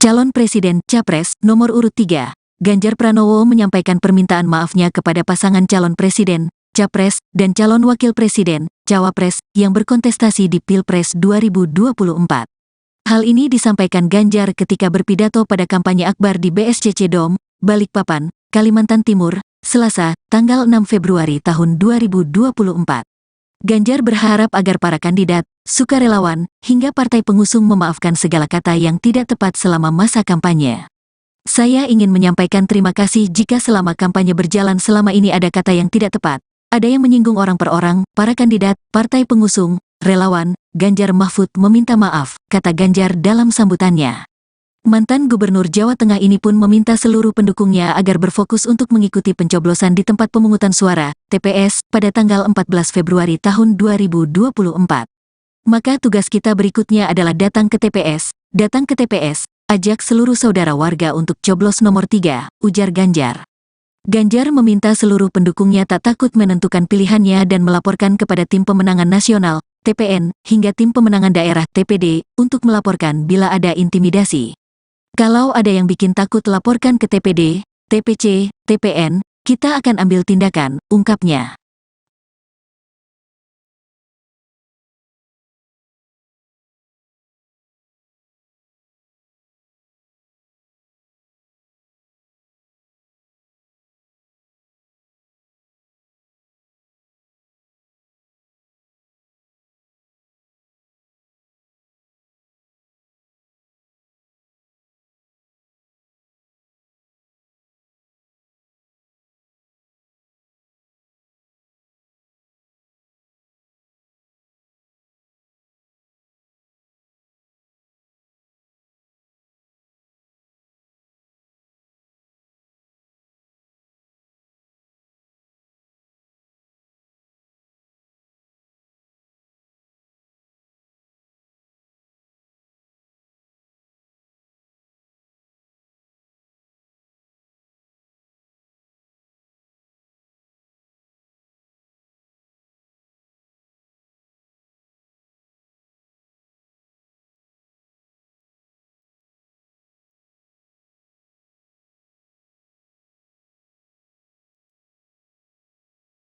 Calon Presiden Capres nomor urut 3, Ganjar Pranowo menyampaikan permintaan maafnya kepada pasangan calon presiden, capres, dan calon wakil presiden, cawapres, yang berkontestasi di Pilpres 2024. Hal ini disampaikan Ganjar ketika berpidato pada kampanye akbar di BSCC Dom, Balikpapan, Kalimantan Timur, Selasa, tanggal 6 Februari tahun 2024. Ganjar berharap agar para kandidat, sukarelawan, hingga partai pengusung memaafkan segala kata yang tidak tepat selama masa kampanye. Saya ingin menyampaikan terima kasih jika selama kampanye berjalan selama ini ada kata yang tidak tepat, ada yang menyinggung orang per orang, para kandidat, partai pengusung, relawan, Ganjar Mahfud meminta maaf, kata Ganjar dalam sambutannya. Mantan Gubernur Jawa Tengah ini pun meminta seluruh pendukungnya agar berfokus untuk mengikuti pencoblosan di tempat pemungutan suara, TPS, pada tanggal 14 Februari tahun 2024. Maka tugas kita berikutnya adalah datang ke TPS, ajak seluruh saudara warga untuk coblos nomor 3, ujar Ganjar. Ganjar meminta seluruh pendukungnya tak takut menentukan pilihannya dan melaporkan kepada Tim Pemenangan Nasional, TPN, hingga Tim Pemenangan Daerah, TPD, untuk melaporkan bila ada intimidasi. Kalau ada yang bikin takut laporkan ke TPD, TPC, TPN, kita akan ambil tindakan, ungkapnya.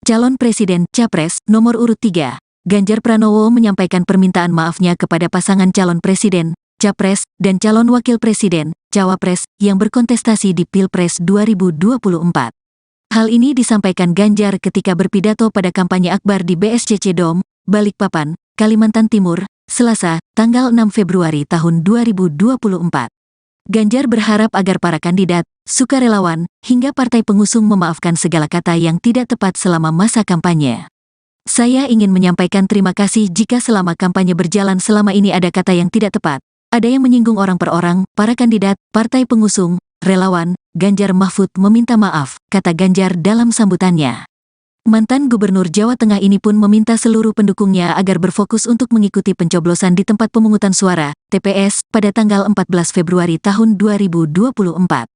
Calon Presiden Capres nomor urut 3, Ganjar Pranowo menyampaikan permintaan maafnya kepada pasangan calon presiden, capres, dan calon wakil presiden, cawapres, yang berkontestasi di Pilpres 2024. Hal ini disampaikan Ganjar ketika berpidato pada kampanye akbar di BSCC Dom, Balikpapan, Kalimantan Timur, Selasa, tanggal 6 Februari tahun 2024. Ganjar berharap agar para kandidat, sukarelawan, hingga partai pengusung memaafkan segala kata yang tidak tepat selama masa kampanye. Saya ingin menyampaikan terima kasih jika selama kampanye berjalan selama ini ada kata yang tidak tepat, ada yang menyinggung orang per orang, para kandidat, partai pengusung, relawan, Ganjar Mahfud meminta maaf, kata Ganjar dalam sambutannya. Mantan Gubernur Jawa Tengah ini pun meminta seluruh pendukungnya agar berfokus untuk mengikuti pencoblosan di tempat pemungutan suara, TPS, pada tanggal 14 Februari tahun 2024.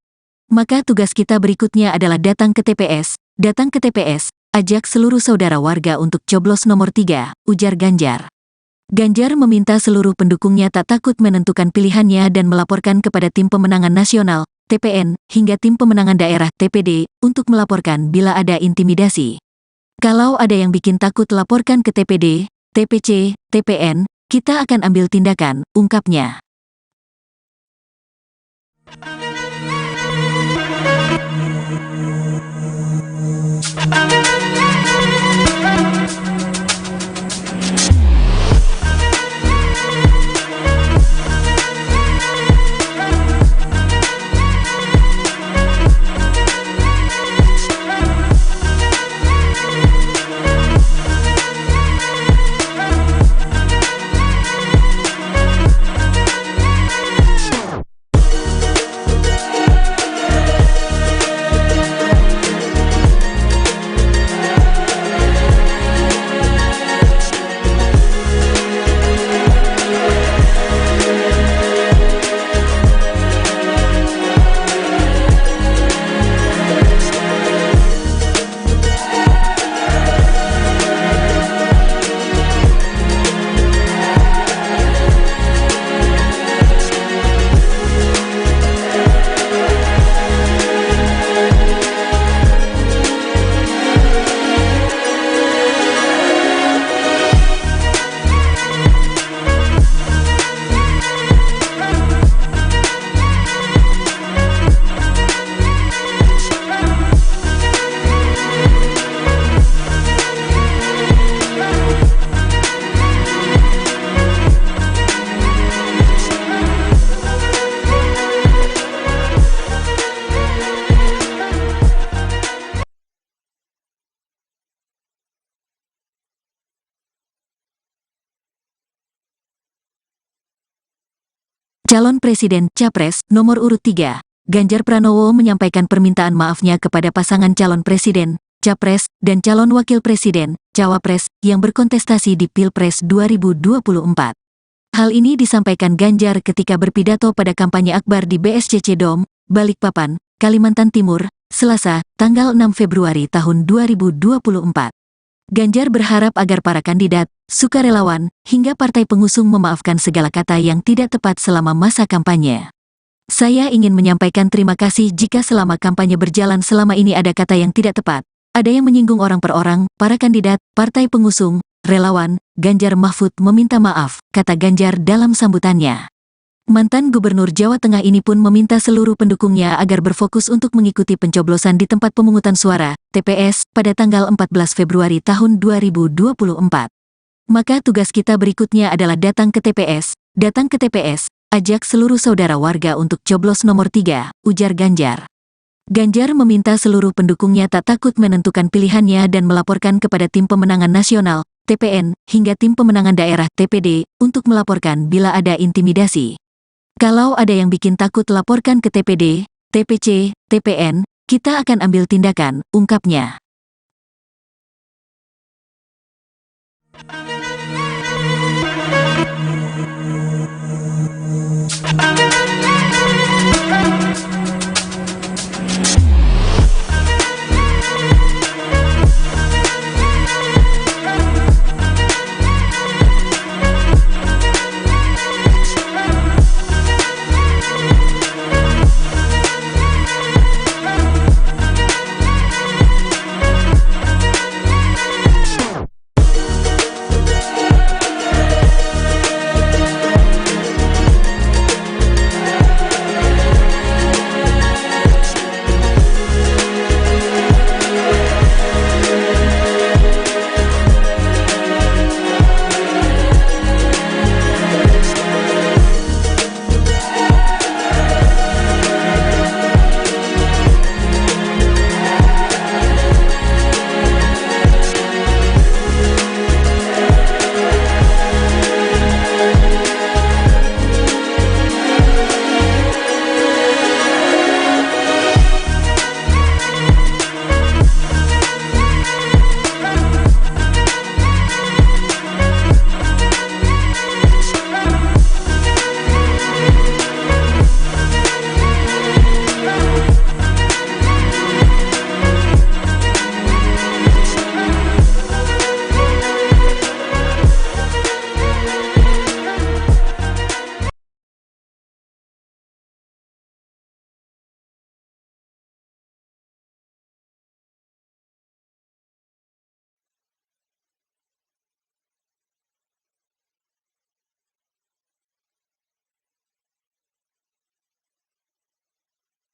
Maka tugas kita berikutnya adalah datang ke TPS, ajak seluruh saudara warga untuk coblos nomor 3, ujar Ganjar. Ganjar meminta seluruh pendukungnya tak takut menentukan pilihannya dan melaporkan kepada Tim Pemenangan Nasional, TPN, hingga Tim Pemenangan Daerah, TPD, untuk melaporkan bila ada intimidasi. Kalau ada yang bikin takut laporkan ke TPD, TPC, TPN, kita akan ambil tindakan, ungkapnya. Calon Presiden Capres nomor urut 3, Ganjar Pranowo menyampaikan permintaan maafnya kepada pasangan calon presiden, capres, dan calon wakil presiden, cawapres, yang berkontestasi di Pilpres 2024. Hal ini disampaikan Ganjar ketika berpidato pada kampanye akbar di BSCC Dom, Balikpapan, Kalimantan Timur, Selasa, tanggal 6 Februari tahun 2024. Ganjar berharap agar para kandidat, sukarelawan, hingga partai pengusung memaafkan segala kata yang tidak tepat selama masa kampanye. Saya ingin menyampaikan terima kasih jika selama kampanye berjalan selama ini ada kata yang tidak tepat, ada yang menyinggung orang per orang, para kandidat, partai pengusung, relawan. Ganjar Mahfud meminta maaf, kata Ganjar dalam sambutannya. Mantan Gubernur Jawa Tengah ini pun meminta seluruh pendukungnya agar berfokus untuk mengikuti pencoblosan di tempat pemungutan suara, TPS, pada tanggal 14 Februari tahun 2024. Maka tugas kita berikutnya adalah datang ke TPS, ajak seluruh saudara warga untuk coblos nomor 3, ujar Ganjar. Ganjar meminta seluruh pendukungnya tak takut menentukan pilihannya dan melaporkan kepada Tim Pemenangan Nasional, TPN, hingga Tim Pemenangan Daerah, TPD, untuk melaporkan bila ada intimidasi. Kalau ada yang bikin takut laporkan ke TPD, TPC, TPN, kita akan ambil tindakan, ungkapnya.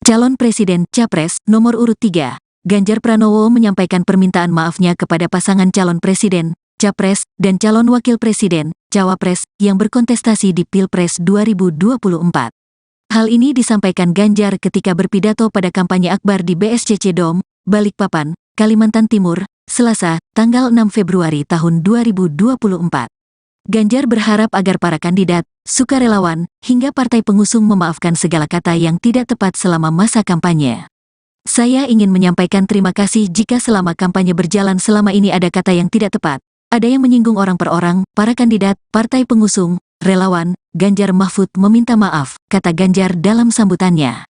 Calon Presiden Capres nomor urut 3, Ganjar Pranowo menyampaikan permintaan maafnya kepada pasangan calon presiden, capres, dan calon wakil presiden, cawapres, yang berkontestasi di Pilpres 2024. Hal ini disampaikan Ganjar ketika berpidato pada kampanye akbar di BSCC Dom, Balikpapan, Kalimantan Timur, Selasa, tanggal 6 Februari tahun 2024. Ganjar berharap agar para kandidat, sukarelawan, hingga partai pengusung memaafkan segala kata yang tidak tepat selama masa kampanye. Saya ingin menyampaikan terima kasih jika selama kampanye berjalan selama ini ada kata yang tidak tepat, ada yang menyinggung orang per orang, para kandidat, partai pengusung, relawan. Ganjar Mahfud meminta maaf, kata Ganjar dalam sambutannya.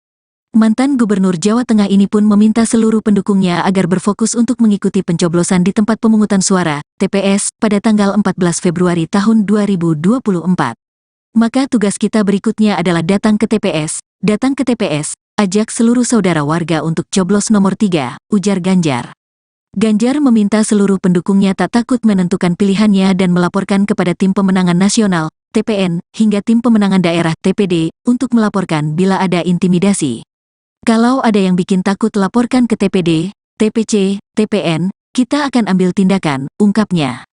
Mantan Gubernur Jawa Tengah ini pun meminta seluruh pendukungnya agar berfokus untuk mengikuti pencoblosan di tempat pemungutan suara, TPS, pada tanggal 14 Februari tahun 2024. Maka tugas kita berikutnya adalah datang ke TPS, ajak seluruh saudara warga untuk coblos nomor 3, ujar Ganjar. Ganjar meminta seluruh pendukungnya tak takut menentukan pilihannya dan melaporkan kepada Tim Pemenangan Nasional, TPN, hingga Tim Pemenangan Daerah, TPD, untuk melaporkan bila ada intimidasi. Kalau ada yang bikin takut laporkan ke TPD, TPC, TPN, kita akan ambil tindakan, ungkapnya.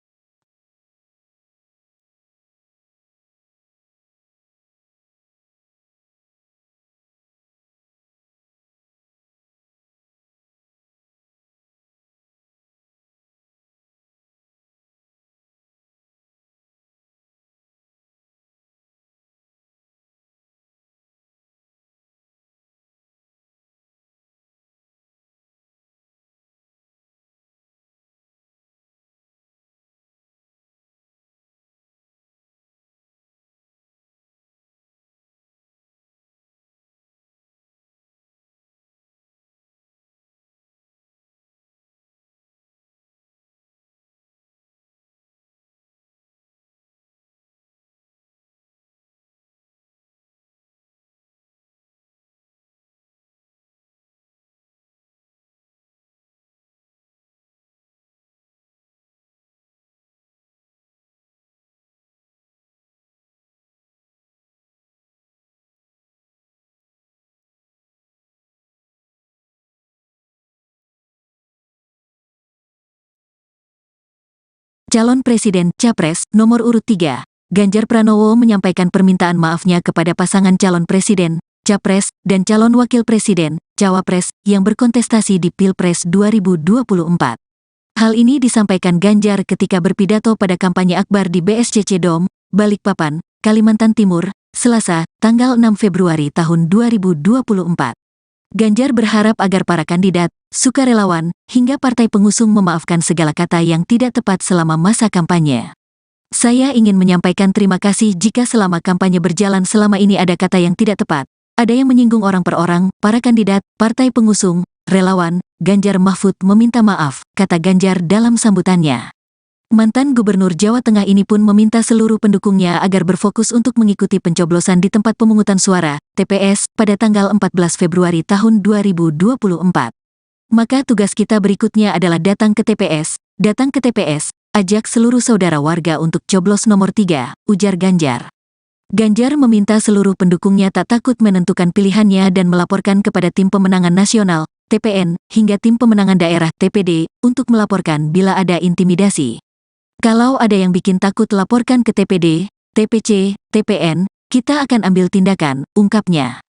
Calon Presiden Capres nomor urut 3, Ganjar Pranowo menyampaikan permintaan maafnya kepada pasangan calon presiden, capres, dan calon wakil presiden, cawapres, yang berkontestasi di Pilpres 2024. Hal ini disampaikan Ganjar ketika berpidato pada kampanye akbar di BSCC Dome, Balikpapan, Kalimantan Timur, Selasa, tanggal 6 Februari tahun 2024. Ganjar berharap agar para kandidat, sukarelawan, hingga partai pengusung memaafkan segala kata yang tidak tepat selama masa kampanye. Saya ingin menyampaikan terima kasih jika selama kampanye berjalan selama ini ada kata yang tidak tepat, ada yang menyinggung orang per orang, para kandidat, partai pengusung, relawan. Ganjar Mahfud meminta maaf, kata Ganjar dalam sambutannya. Mantan Gubernur Jawa Tengah ini pun meminta seluruh pendukungnya agar berfokus untuk mengikuti pencoblosan di tempat pemungutan suara, TPS, pada tanggal 14 Februari tahun 2024. Maka tugas kita berikutnya adalah datang ke TPS, ajak seluruh saudara warga untuk coblos nomor 3, ujar Ganjar. Ganjar meminta seluruh pendukungnya tak takut menentukan pilihannya dan melaporkan kepada Tim Pemenangan Nasional, TPN, hingga Tim Pemenangan Daerah, TPD, untuk melaporkan bila ada intimidasi. Kalau ada yang bikin takut laporkan ke TPD, TPC, TPN, kita akan ambil tindakan, ungkapnya.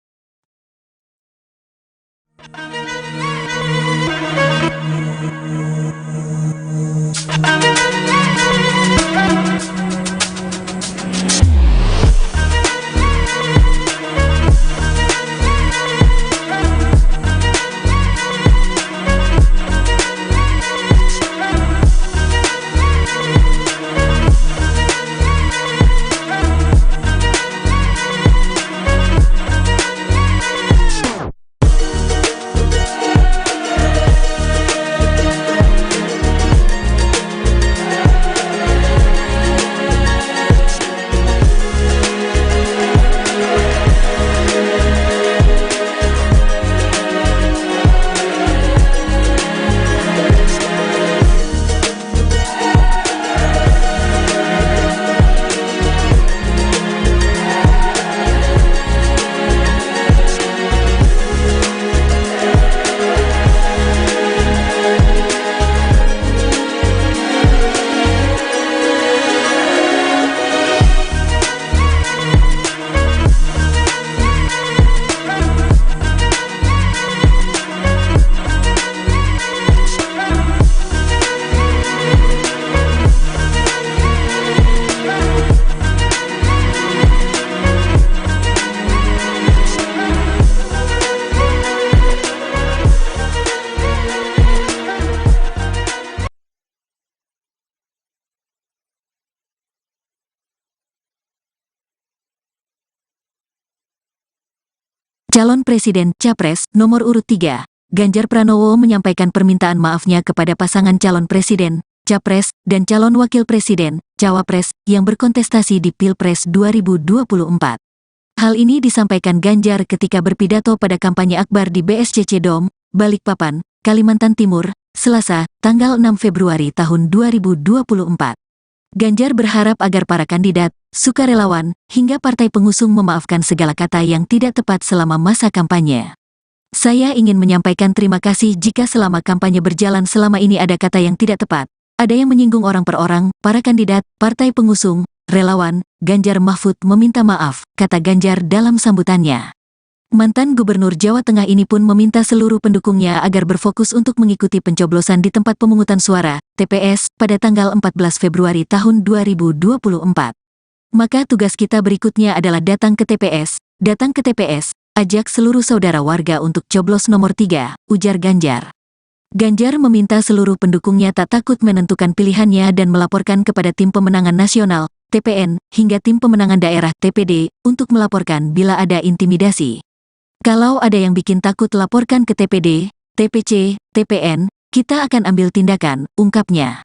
Calon Presiden Capres nomor urut 3, Ganjar Pranowo menyampaikan permintaan maafnya kepada pasangan calon presiden, capres, dan calon wakil presiden, cawapres, yang berkontestasi di Pilpres 2024. Hal ini disampaikan Ganjar ketika berpidato pada kampanye akbar di BSCC Dome, Balikpapan, Kalimantan Timur, Selasa, tanggal 6 Februari tahun 2024. Ganjar berharap agar para kandidat, sukarelawan, hingga partai pengusung memaafkan segala kata yang tidak tepat selama masa kampanye. Saya ingin menyampaikan terima kasih jika selama kampanye berjalan selama ini ada kata yang tidak tepat, ada yang menyinggung orang per orang, para kandidat, partai pengusung, relawan. Ganjar Mahfud meminta maaf, kata Ganjar dalam sambutannya. Mantan Gubernur Jawa Tengah ini pun meminta seluruh pendukungnya agar berfokus untuk mengikuti pencoblosan di tempat pemungutan suara, TPS, pada tanggal 14 Februari tahun 2024. Maka tugas kita berikutnya adalah datang ke TPS, ajak seluruh saudara warga untuk coblos nomor 3, ujar Ganjar. Ganjar meminta seluruh pendukungnya tak takut menentukan pilihannya dan melaporkan kepada Tim Pemenangan Nasional, TPN, hingga Tim Pemenangan Daerah, TPD, untuk melaporkan bila ada intimidasi. Kalau ada yang bikin takut laporkan ke TPD, TPC, TPN, kita akan ambil tindakan, ungkapnya.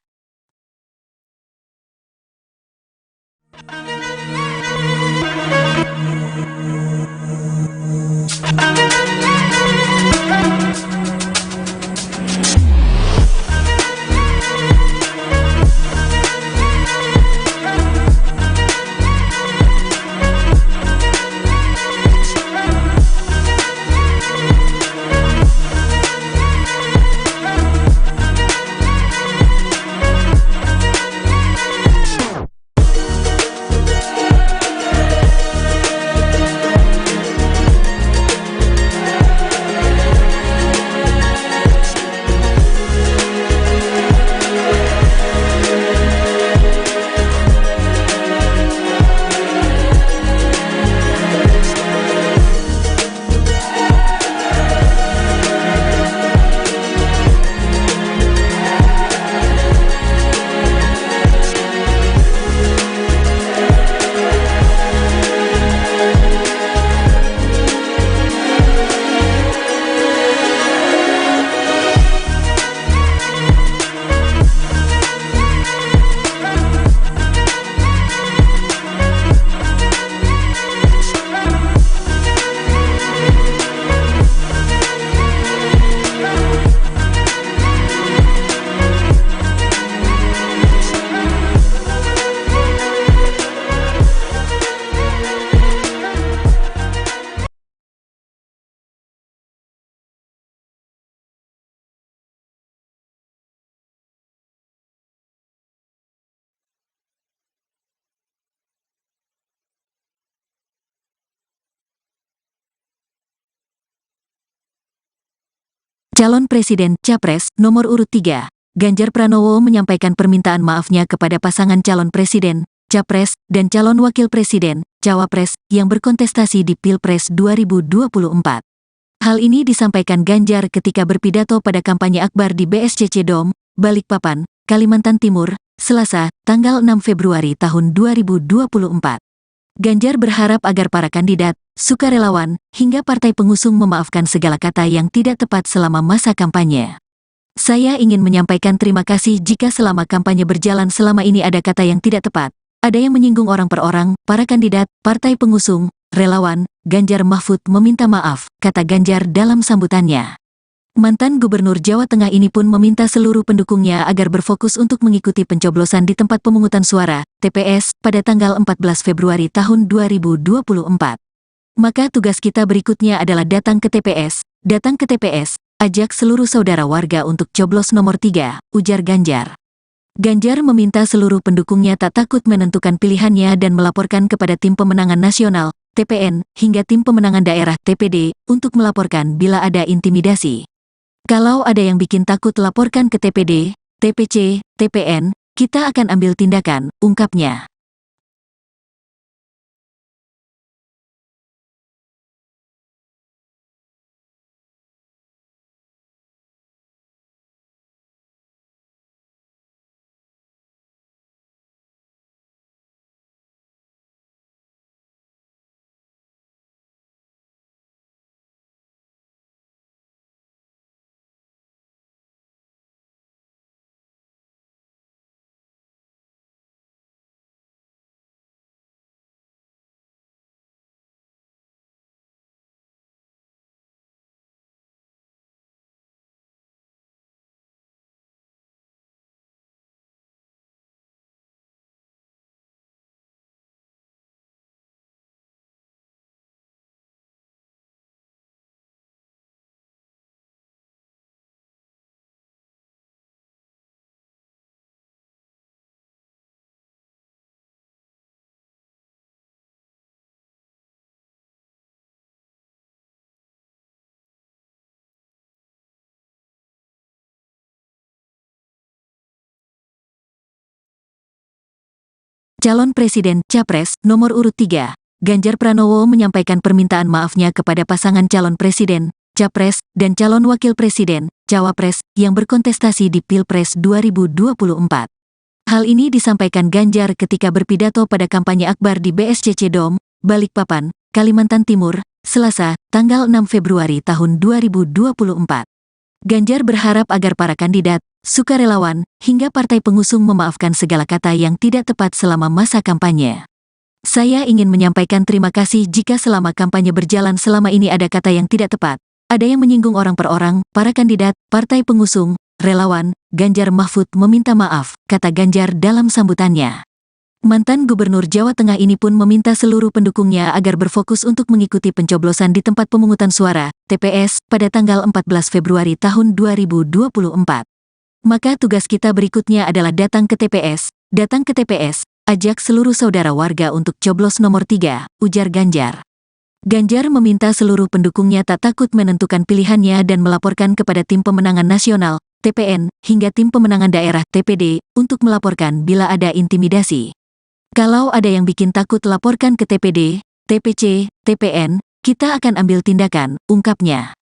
Calon Presiden Capres nomor urut 3, Ganjar Pranowo menyampaikan permintaan maafnya kepada pasangan calon presiden, capres, dan calon wakil presiden, cawapres, yang berkontestasi di Pilpres 2024. Hal ini disampaikan Ganjar ketika berpidato pada kampanye akbar di BSCC Dome, Balikpapan, Kalimantan Timur, Selasa, tanggal 6 Februari tahun 2024. Ganjar berharap agar para kandidat, sukarelawan, hingga partai pengusung memaafkan segala kata yang tidak tepat selama masa kampanye. Saya ingin menyampaikan terima kasih jika selama kampanye berjalan selama ini ada kata yang tidak tepat, ada yang menyinggung orang per orang, para kandidat, partai pengusung, relawan. Ganjar Mahfud meminta maaf, kata Ganjar dalam sambutannya. Mantan Gubernur Jawa Tengah ini pun meminta seluruh pendukungnya agar berfokus untuk mengikuti pencoblosan di tempat pemungutan suara, TPS, pada tanggal 14 Februari tahun 2024. Maka tugas kita berikutnya adalah datang ke TPS, ajak seluruh saudara warga untuk coblos nomor 3, ujar Ganjar. Ganjar meminta seluruh pendukungnya tak takut menentukan pilihannya dan melaporkan kepada Tim Pemenangan Nasional, TPN, hingga Tim Pemenangan Daerah, TPD, untuk melaporkan bila ada intimidasi. Kalau ada yang bikin takut laporkan ke TPD, TPC, TPN, kita akan ambil tindakan, ungkapnya. Calon Presiden Capres nomor urut 3, Ganjar Pranowo menyampaikan permintaan maafnya kepada pasangan calon presiden, capres, dan calon wakil presiden, cawapres, yang berkontestasi di Pilpres 2024. Hal ini disampaikan Ganjar ketika berpidato pada kampanye akbar di BSCC Dome, Balikpapan, Kalimantan Timur, Selasa, tanggal 6 Februari tahun 2024. Ganjar berharap agar para kandidat, sukarelawan, hingga partai pengusung memaafkan segala kata yang tidak tepat selama masa kampanye. Saya ingin menyampaikan terima kasih jika selama kampanye berjalan selama ini ada kata yang tidak tepat, ada yang menyinggung orang per orang, para kandidat, partai pengusung, relawan. Ganjar Mahfud meminta maaf, kata Ganjar dalam sambutannya. Mantan Gubernur Jawa Tengah ini pun meminta seluruh pendukungnya agar berfokus untuk mengikuti pencoblosan di tempat pemungutan suara, TPS, pada tanggal 14 Februari tahun 2024. Maka tugas kita berikutnya adalah datang ke TPS, ajak seluruh saudara warga untuk coblos nomor 3, ujar Ganjar. Ganjar meminta seluruh pendukungnya tak takut menentukan pilihannya dan melaporkan kepada Tim Pemenangan Nasional, TPN, hingga Tim Pemenangan Daerah, TPD, untuk melaporkan bila ada intimidasi. Kalau ada yang bikin takut laporkan ke TPD, TPC, TPN, kita akan ambil tindakan, ungkapnya.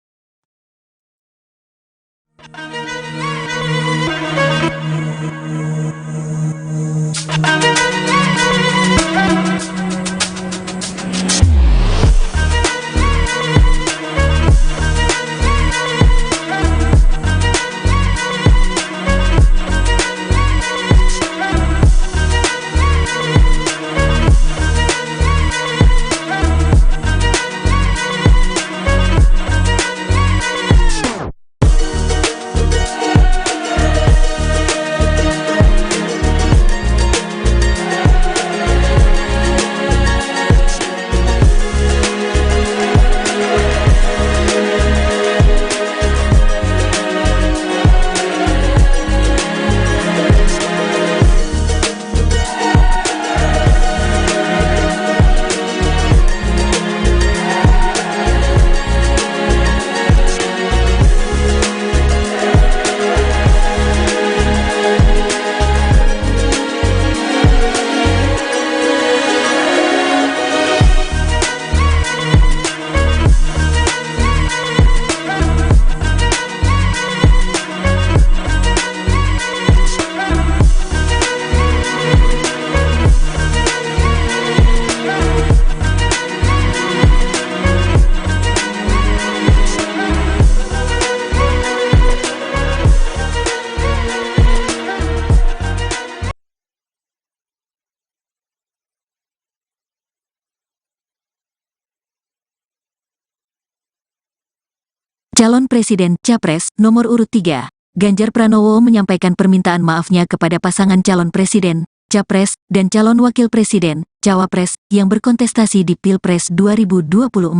Calon Presiden Capres nomor urut 3, Ganjar Pranowo menyampaikan permintaan maafnya kepada pasangan calon presiden, capres, dan calon wakil presiden, cawapres, yang berkontestasi di Pilpres 2024.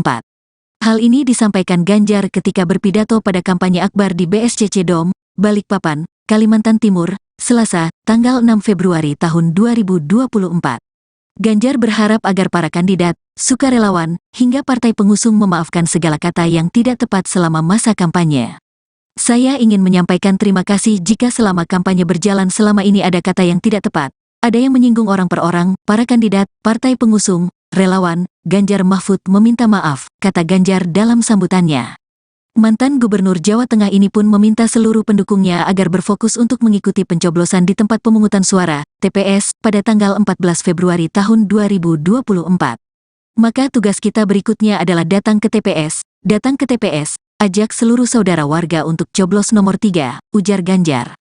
Hal ini disampaikan Ganjar ketika berpidato pada kampanye akbar di BSCC Dom, Balikpapan, Kalimantan Timur, Selasa, tanggal 6 Februari tahun 2024. Ganjar berharap agar para kandidat, sukarelawan, hingga partai pengusung memaafkan segala kata yang tidak tepat selama masa kampanye. Saya ingin menyampaikan terima kasih jika selama kampanye berjalan selama ini ada kata yang tidak tepat, ada yang menyinggung orang per orang, para kandidat, partai pengusung, relawan. Ganjar Mahfud meminta maaf, kata Ganjar dalam sambutannya. Mantan Gubernur Jawa Tengah ini pun meminta seluruh pendukungnya agar berfokus untuk mengikuti pencoblosan di tempat pemungutan suara, TPS, pada tanggal 14 Februari tahun 2024. Maka tugas kita berikutnya adalah datang ke TPS, ajak seluruh saudara warga untuk coblos nomor 3, ujar Ganjar.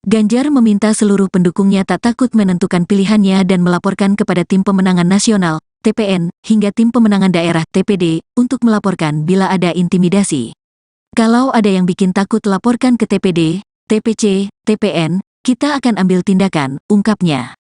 Ganjar meminta seluruh pendukungnya tak takut menentukan pilihannya dan melaporkan kepada Tim Pemenangan Nasional, TPN, hingga Tim Pemenangan Daerah, TPD, untuk melaporkan bila ada intimidasi. Kalau ada yang bikin takut laporkan ke TPD, TPC, TPN, kita akan ambil tindakan, ungkapnya.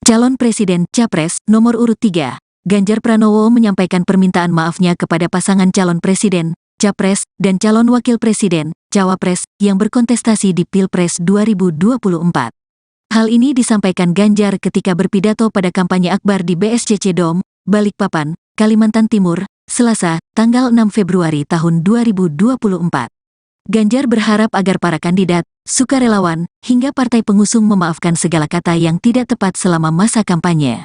Calon Presiden Capres nomor urut 3, Ganjar Pranowo menyampaikan permintaan maafnya kepada pasangan calon presiden, capres, dan calon wakil presiden, cawapres, yang berkontestasi di Pilpres 2024. Hal ini disampaikan Ganjar ketika berpidato pada kampanye akbar di BSCC Dom, Balikpapan, Kalimantan Timur, Selasa, tanggal 6 Februari tahun 2024. Ganjar berharap agar para kandidat, sukarelawan, hingga partai pengusung memaafkan segala kata yang tidak tepat selama masa kampanye.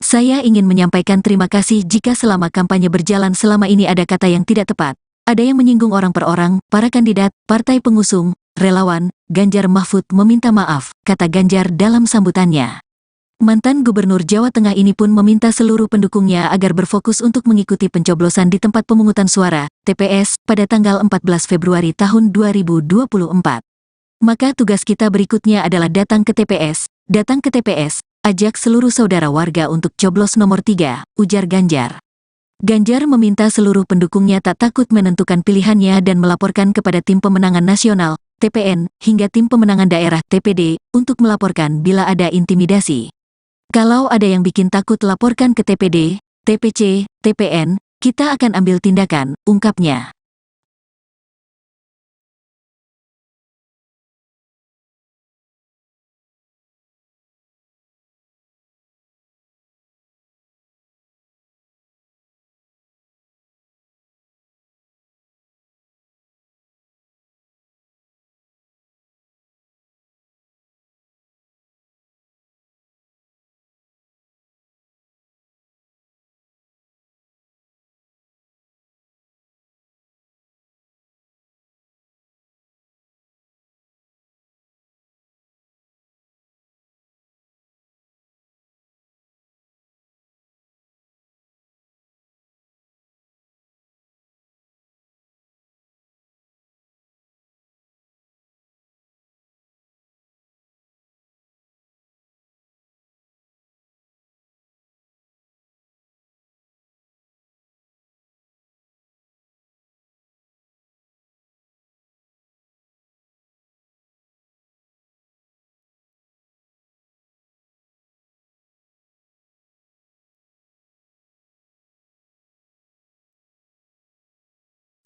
Saya ingin menyampaikan terima kasih jika selama kampanye berjalan selama ini ada kata yang tidak tepat, ada yang menyinggung orang per orang, para kandidat, partai pengusung, relawan. Ganjar Mahfud meminta maaf, kata Ganjar dalam sambutannya. Mantan Gubernur Jawa Tengah ini pun meminta seluruh pendukungnya agar berfokus untuk mengikuti pencoblosan di tempat pemungutan suara, TPS, pada tanggal 14 Februari tahun 2024. Maka tugas kita berikutnya adalah datang ke TPS, ajak seluruh saudara warga untuk coblos nomor 3, ujar Ganjar. Ganjar meminta seluruh pendukungnya tak takut menentukan pilihannya dan melaporkan kepada Tim Pemenangan Nasional, TPN, hingga Tim Pemenangan Daerah, TPD, untuk melaporkan bila ada intimidasi. Kalau ada yang bikin takut laporkan ke TPD, TPC, TPN, kita akan ambil tindakan, ungkapnya.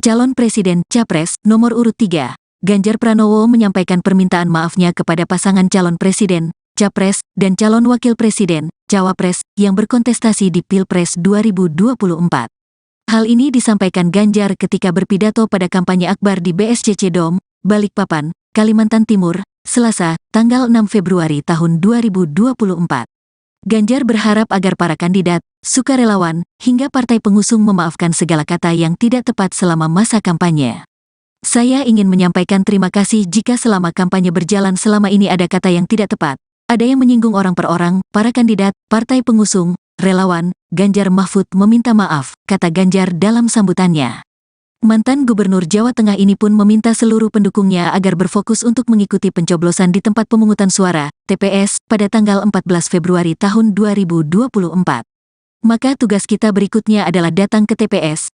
Calon Presiden Capres nomor urut 3, Ganjar Pranowo menyampaikan permintaan maafnya kepada pasangan calon presiden, capres, dan calon wakil presiden, cawapres, yang berkontestasi di Pilpres 2024. Hal ini disampaikan Ganjar ketika berpidato pada kampanye akbar di BSCC Dom, Balikpapan, Kalimantan Timur, Selasa, tanggal 6 Februari tahun 2024. Ganjar berharap agar para kandidat, sukarelawan, hingga partai pengusung memaafkan segala kata yang tidak tepat selama masa kampanye. Saya ingin menyampaikan terima kasih jika selama kampanye berjalan selama ini ada kata yang tidak tepat, ada yang menyinggung orang per orang, para kandidat, partai pengusung, relawan. Ganjar Mahfud meminta maaf, kata Ganjar dalam sambutannya. Mantan Gubernur Jawa Tengah ini pun meminta seluruh pendukungnya agar berfokus untuk mengikuti pencoblosan di tempat pemungutan suara, TPS, pada tanggal 14 Februari tahun 2024. Maka tugas kita berikutnya adalah datang ke TPS,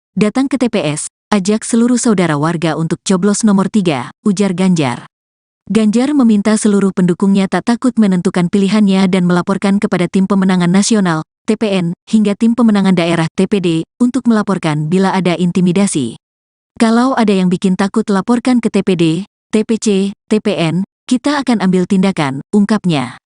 ajak seluruh saudara warga untuk coblos nomor 3, ujar Ganjar. Ganjar meminta seluruh pendukungnya tak takut menentukan pilihannya dan melaporkan kepada Tim Pemenangan Nasional, TPN, hingga Tim Pemenangan Daerah, TPD, untuk melaporkan bila ada intimidasi. Kalau ada yang bikin takut laporkan ke TPD, TPC, TPN, kita akan ambil tindakan, ungkapnya.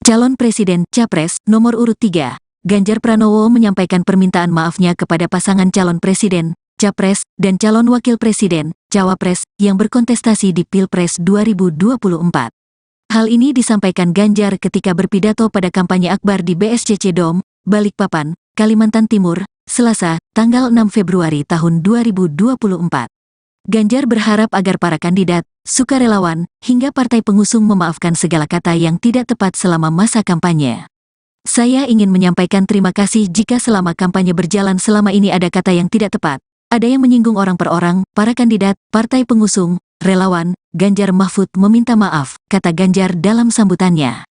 Calon Presiden Capres nomor urut 3, Ganjar Pranowo menyampaikan permintaan maafnya kepada pasangan calon presiden, capres, dan calon wakil presiden, cawapres, yang berkontestasi di Pilpres 2024. Hal ini disampaikan Ganjar ketika berpidato pada kampanye akbar di BSCC Dom, Balikpapan, Kalimantan Timur, Selasa, tanggal 6 Februari tahun 2024. Ganjar berharap agar para kandidat, sukarelawan, hingga partai pengusung memaafkan segala kata yang tidak tepat selama masa kampanye. Saya ingin menyampaikan terima kasih jika selama kampanye berjalan selama ini ada kata yang tidak tepat, ada yang menyinggung orang per orang, para kandidat, partai pengusung, relawan. Ganjar Mahfud meminta maaf, kata Ganjar dalam sambutannya.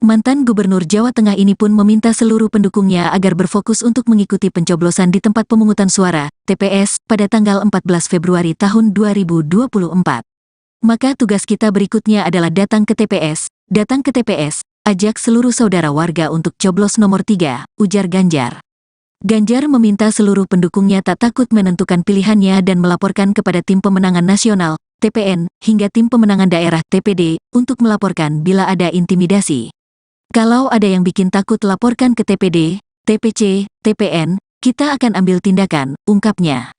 Mantan Gubernur Jawa Tengah ini pun meminta seluruh pendukungnya agar berfokus untuk mengikuti pencoblosan di tempat pemungutan suara, TPS, pada tanggal 14 Februari tahun 2024. Maka tugas kita berikutnya adalah datang ke TPS, ajak seluruh saudara warga untuk coblos nomor 3, ujar Ganjar. Ganjar meminta seluruh pendukungnya tak takut menentukan pilihannya dan melaporkan kepada Tim Pemenangan Nasional, TPN, hingga Tim Pemenangan Daerah, TPD, untuk melaporkan bila ada intimidasi. Kalau ada yang bikin takut laporkan ke TPD, TPC, TPN, kita akan ambil tindakan, ungkapnya.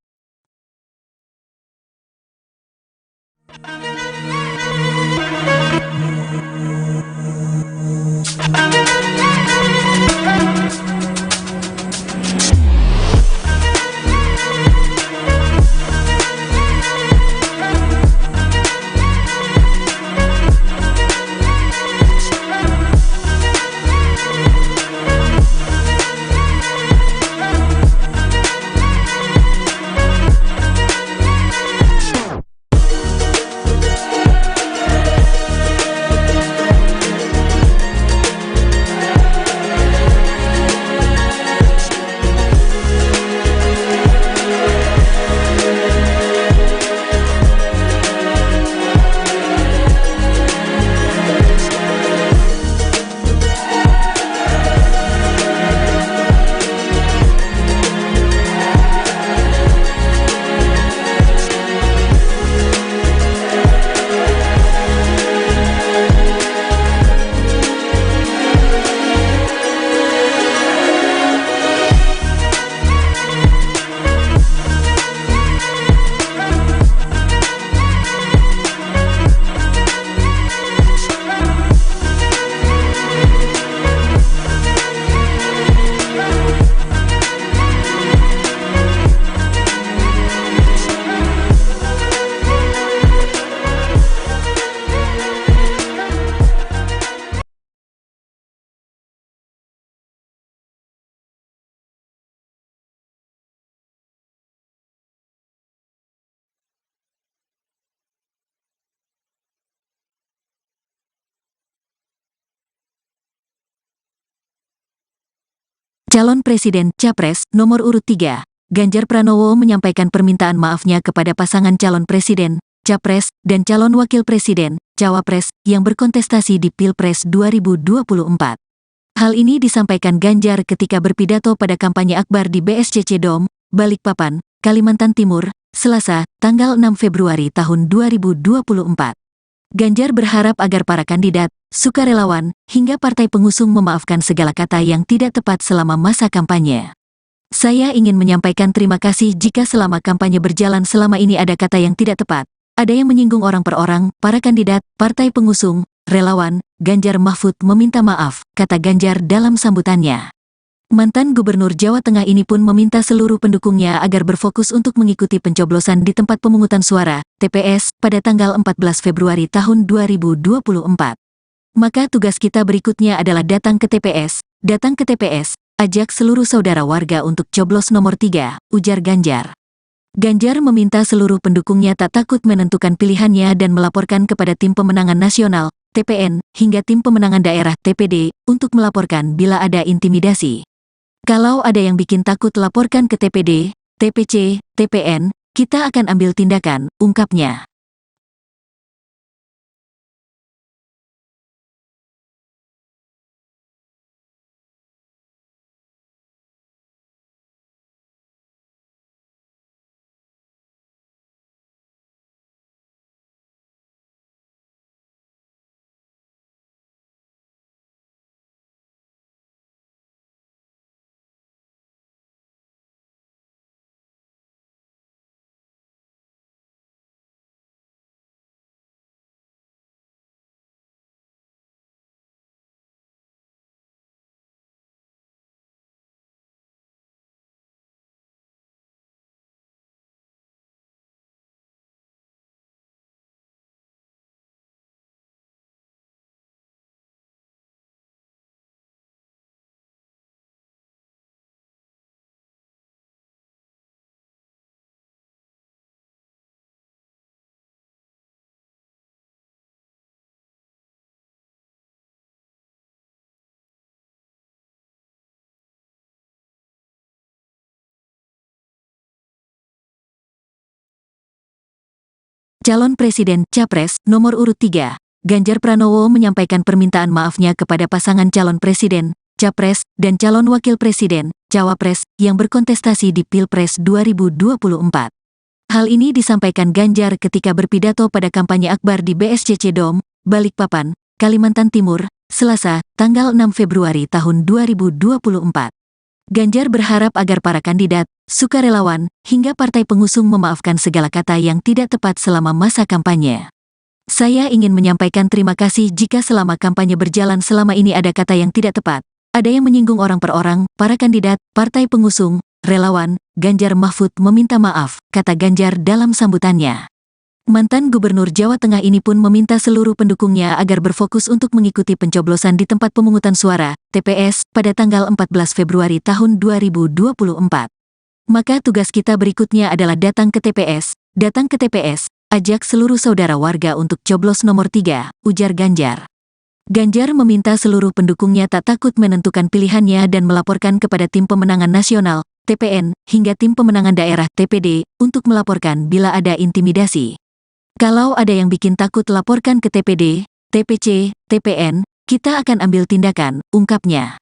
Calon Presiden Capres nomor urut 3, Ganjar Pranowo menyampaikan permintaan maafnya kepada pasangan calon presiden, capres, dan calon wakil presiden, cawapres, yang berkontestasi di Pilpres 2024. Hal ini disampaikan Ganjar ketika berpidato pada kampanye akbar di BSCC Dom, Balikpapan, Kalimantan Timur, Selasa, tanggal 6 Februari tahun 2024. Ganjar berharap agar para kandidat, sukarelawan, hingga partai pengusung memaafkan segala kata yang tidak tepat selama masa kampanye. Saya ingin menyampaikan terima kasih jika selama kampanye berjalan selama ini ada kata yang tidak tepat, ada yang menyinggung orang per orang, para kandidat, partai pengusung, relawan, Ganjar Mahfud meminta maaf, kata Ganjar dalam sambutannya. Mantan Gubernur Jawa Tengah ini pun meminta seluruh pendukungnya agar berfokus untuk mengikuti pencoblosan di tempat pemungutan suara, TPS, pada tanggal 14 Februari tahun 2024. Maka tugas kita berikutnya adalah datang ke TPS, ajak seluruh saudara warga untuk coblos nomor 3, ujar Ganjar. Ganjar meminta seluruh pendukungnya tak takut menentukan pilihannya dan melaporkan kepada Tim Pemenangan Nasional, TPN, hingga Tim Pemenangan Daerah, TPD, untuk melaporkan bila ada intimidasi. Kalau ada yang bikin takut laporkan ke TPD, TPC, TPN, kita akan ambil tindakan, ungkapnya. Calon Presiden Capres nomor urut 3, Ganjar Pranowo menyampaikan permintaan maafnya kepada pasangan calon presiden, capres, dan calon wakil presiden, cawapres, yang berkontestasi di Pilpres 2024. Hal ini disampaikan Ganjar ketika berpidato pada kampanye akbar di BSCC Dom, Balikpapan, Kalimantan Timur, Selasa, tanggal 6 Februari tahun 2024. Ganjar berharap agar para kandidat, sukarelawan, hingga partai pengusung memaafkan segala kata yang tidak tepat selama masa kampanye. Saya ingin menyampaikan terima kasih jika selama kampanye berjalan selama ini ada kata yang tidak tepat, ada yang menyinggung orang per orang, para kandidat, partai pengusung, relawan, Ganjar Mahfud meminta maaf, kata Ganjar dalam sambutannya. Mantan Gubernur Jawa Tengah ini pun meminta seluruh pendukungnya agar berfokus untuk mengikuti pencoblosan di tempat pemungutan suara, TPS, pada tanggal 14 Februari tahun 2024. Maka tugas kita berikutnya adalah datang ke TPS, ajak seluruh saudara warga untuk coblos nomor 3, ujar Ganjar. Ganjar meminta seluruh pendukungnya tak takut menentukan pilihannya dan melaporkan kepada Tim Pemenangan Nasional, TPN, hingga Tim Pemenangan Daerah, TPD, untuk melaporkan bila ada intimidasi. Kalau ada yang bikin takut laporkan ke TPD, TPC, TPN, kita akan ambil tindakan, ungkapnya.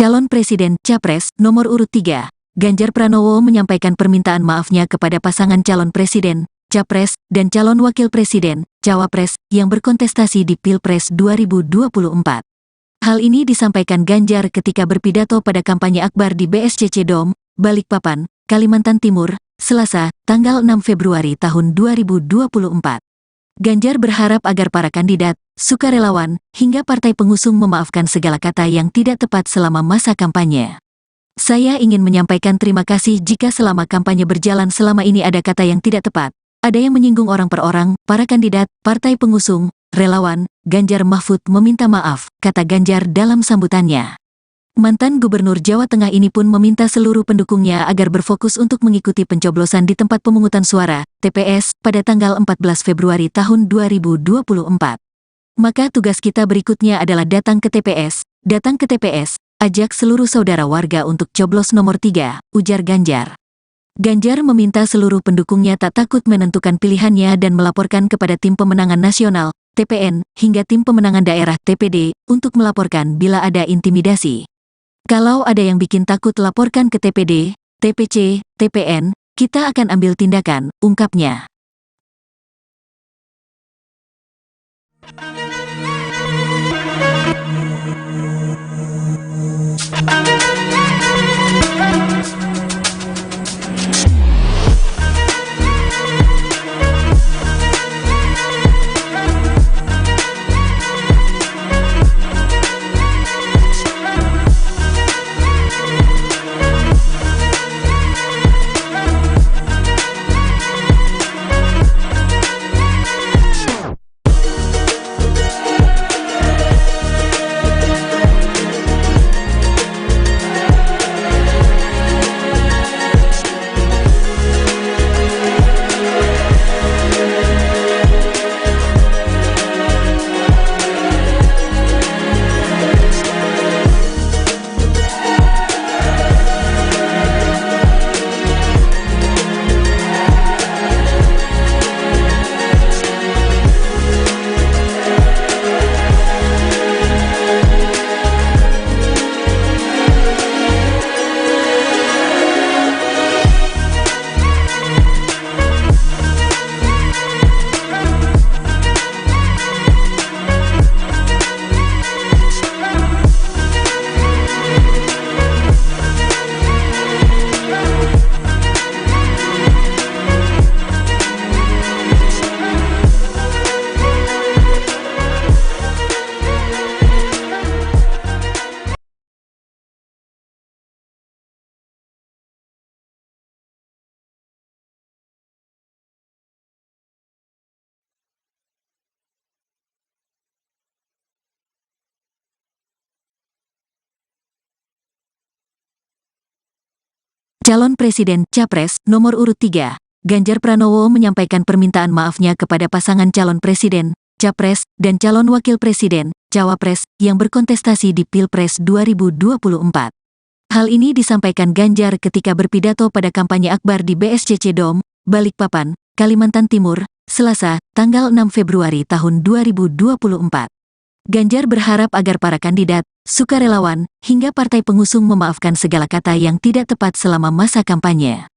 Calon Presiden Capres nomor urut 3, Ganjar Pranowo menyampaikan permintaan maafnya kepada pasangan calon presiden, capres, dan calon wakil presiden, cawapres, yang berkontestasi di Pilpres 2024. Hal ini disampaikan Ganjar ketika berpidato pada kampanye akbar di BSCC Dom, Balikpapan, Kalimantan Timur, Selasa, tanggal 6 Februari tahun 2024. Ganjar berharap agar para kandidat, sukarelawan, hingga partai pengusung memaafkan segala kata yang tidak tepat selama masa kampanye. Saya ingin menyampaikan terima kasih jika selama kampanye berjalan selama ini ada kata yang tidak tepat, ada yang menyinggung orang per orang, para kandidat, partai pengusung, relawan. Ganjar Mahfud meminta maaf, kata Ganjar dalam sambutannya. Mantan Gubernur Jawa Tengah ini pun meminta seluruh pendukungnya agar berfokus untuk mengikuti pencoblosan di tempat pemungutan suara, TPS, pada tanggal 14 Februari tahun 2024. Maka tugas kita berikutnya adalah datang ke TPS, ajak seluruh saudara warga untuk coblos nomor 3, ujar Ganjar. Ganjar meminta seluruh pendukungnya tak takut menentukan pilihannya dan melaporkan kepada Tim Pemenangan Nasional, TPN, hingga Tim Pemenangan Daerah, TPD, untuk melaporkan bila ada intimidasi. Kalau ada yang bikin takut laporkan ke TPD, TPC, TPN, kita akan ambil tindakan, ungkapnya. Calon Presiden Capres nomor urut 3, Ganjar Pranowo menyampaikan permintaan maafnya kepada pasangan calon presiden, capres, dan calon wakil presiden, cawapres, yang berkontestasi di Pilpres 2024. Hal ini disampaikan Ganjar ketika berpidato pada kampanye akbar di BSCC Dom, Balikpapan, Kalimantan Timur, Selasa, tanggal 6 Februari tahun 2024. Ganjar berharap agar para kandidat, sukarelawan, hingga partai pengusung memaafkan segala kata yang tidak tepat selama masa kampanye.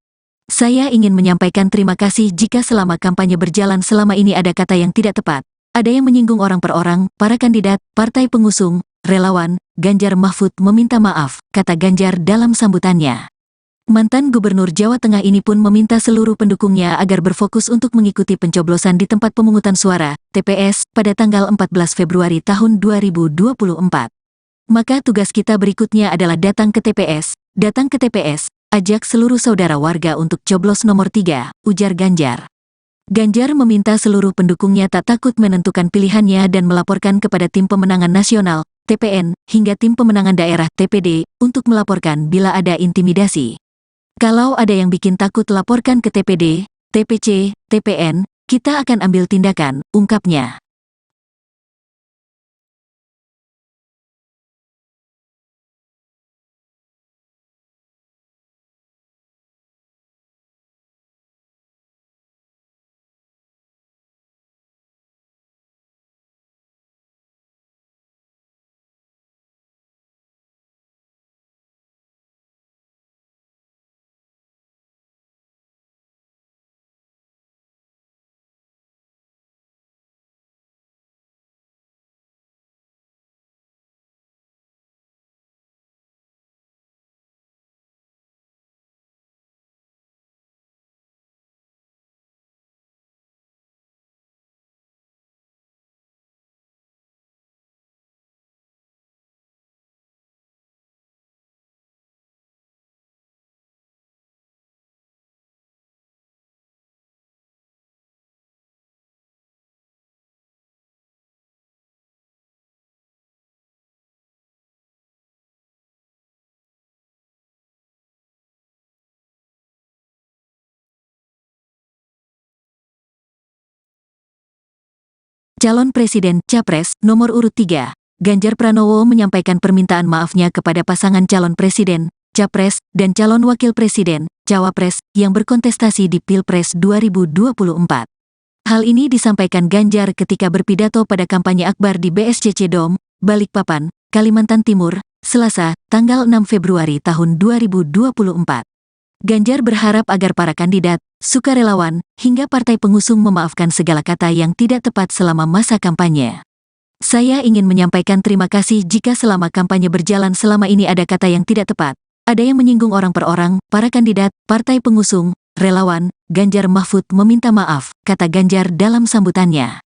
Saya ingin menyampaikan terima kasih jika selama kampanye berjalan selama ini ada kata yang tidak tepat, ada yang menyinggung orang per orang, para kandidat, partai pengusung, relawan. Ganjar Mahfud meminta maaf, kata Ganjar dalam sambutannya. Mantan Gubernur Jawa Tengah ini pun meminta seluruh pendukungnya agar berfokus untuk mengikuti pencoblosan di tempat pemungutan suara, TPS, pada tanggal 14 Februari tahun 2024. Maka tugas kita berikutnya adalah datang ke TPS, ajak seluruh saudara warga untuk coblos nomor 3, ujar Ganjar. Ganjar meminta seluruh pendukungnya tak takut menentukan pilihannya dan melaporkan kepada Tim Pemenangan Nasional, TPN, hingga Tim Pemenangan Daerah, TPD, untuk melaporkan bila ada intimidasi. Kalau ada yang bikin takut laporkan ke TPD, TPC, TPN, kita akan ambil tindakan, ungkapnya. Calon Presiden Capres nomor urut 3, Ganjar Pranowo menyampaikan permintaan maafnya kepada pasangan calon presiden, capres, dan calon wakil presiden, cawapres, yang berkontestasi di Pilpres 2024. Hal ini disampaikan Ganjar ketika berpidato pada kampanye akbar di BSCC Dom, Balikpapan, Kalimantan Timur, Selasa, tanggal 6 Februari tahun 2024. Ganjar berharap agar para kandidat, sukarelawan, hingga partai pengusung memaafkan segala kata yang tidak tepat selama masa kampanye. Saya ingin menyampaikan terima kasih jika selama kampanye berjalan selama ini ada kata yang tidak tepat, ada yang menyinggung orang per orang, para kandidat, partai pengusung, relawan. Ganjar Mahfud meminta maaf, kata Ganjar dalam sambutannya.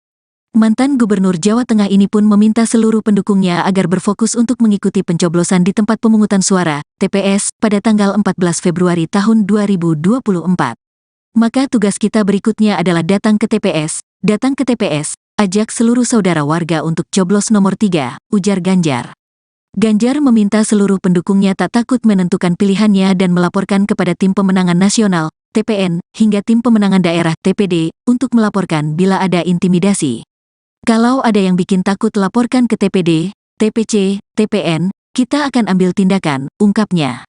Mantan Gubernur Jawa Tengah ini pun meminta seluruh pendukungnya agar berfokus untuk mengikuti pencoblosan di tempat pemungutan suara, TPS, pada tanggal 14 Februari tahun 2024. Maka tugas kita berikutnya adalah datang ke TPS, ajak seluruh saudara warga untuk coblos nomor 3, ujar Ganjar. Ganjar meminta seluruh pendukungnya tak takut menentukan pilihannya dan melaporkan kepada Tim Pemenangan Nasional, TPN, hingga Tim Pemenangan Daerah, TPD, untuk melaporkan bila ada intimidasi. Kalau ada yang bikin takut laporkan ke TPD, TPC, TPN, kita akan ambil tindakan, ungkapnya.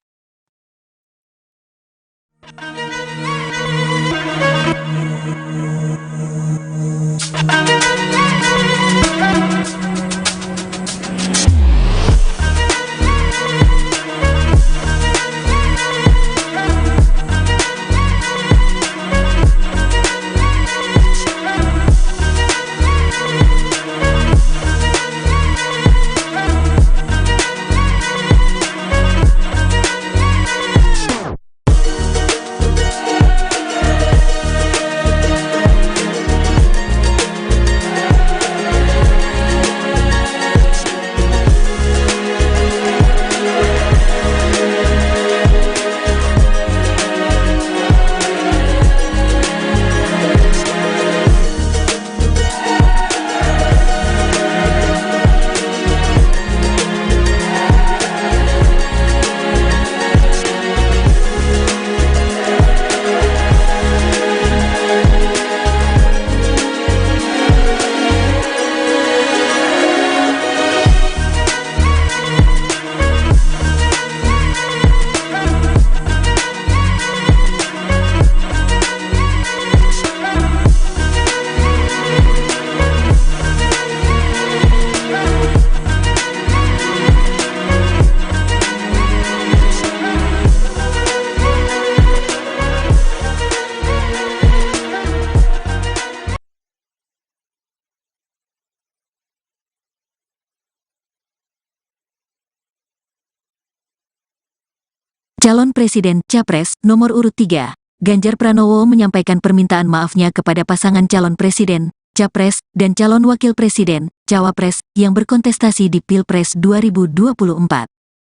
Calon Presiden Capres nomor urut 3, Ganjar Pranowo menyampaikan permintaan maafnya kepada pasangan calon presiden, capres, dan calon wakil presiden, cawapres, yang berkontestasi di Pilpres 2024.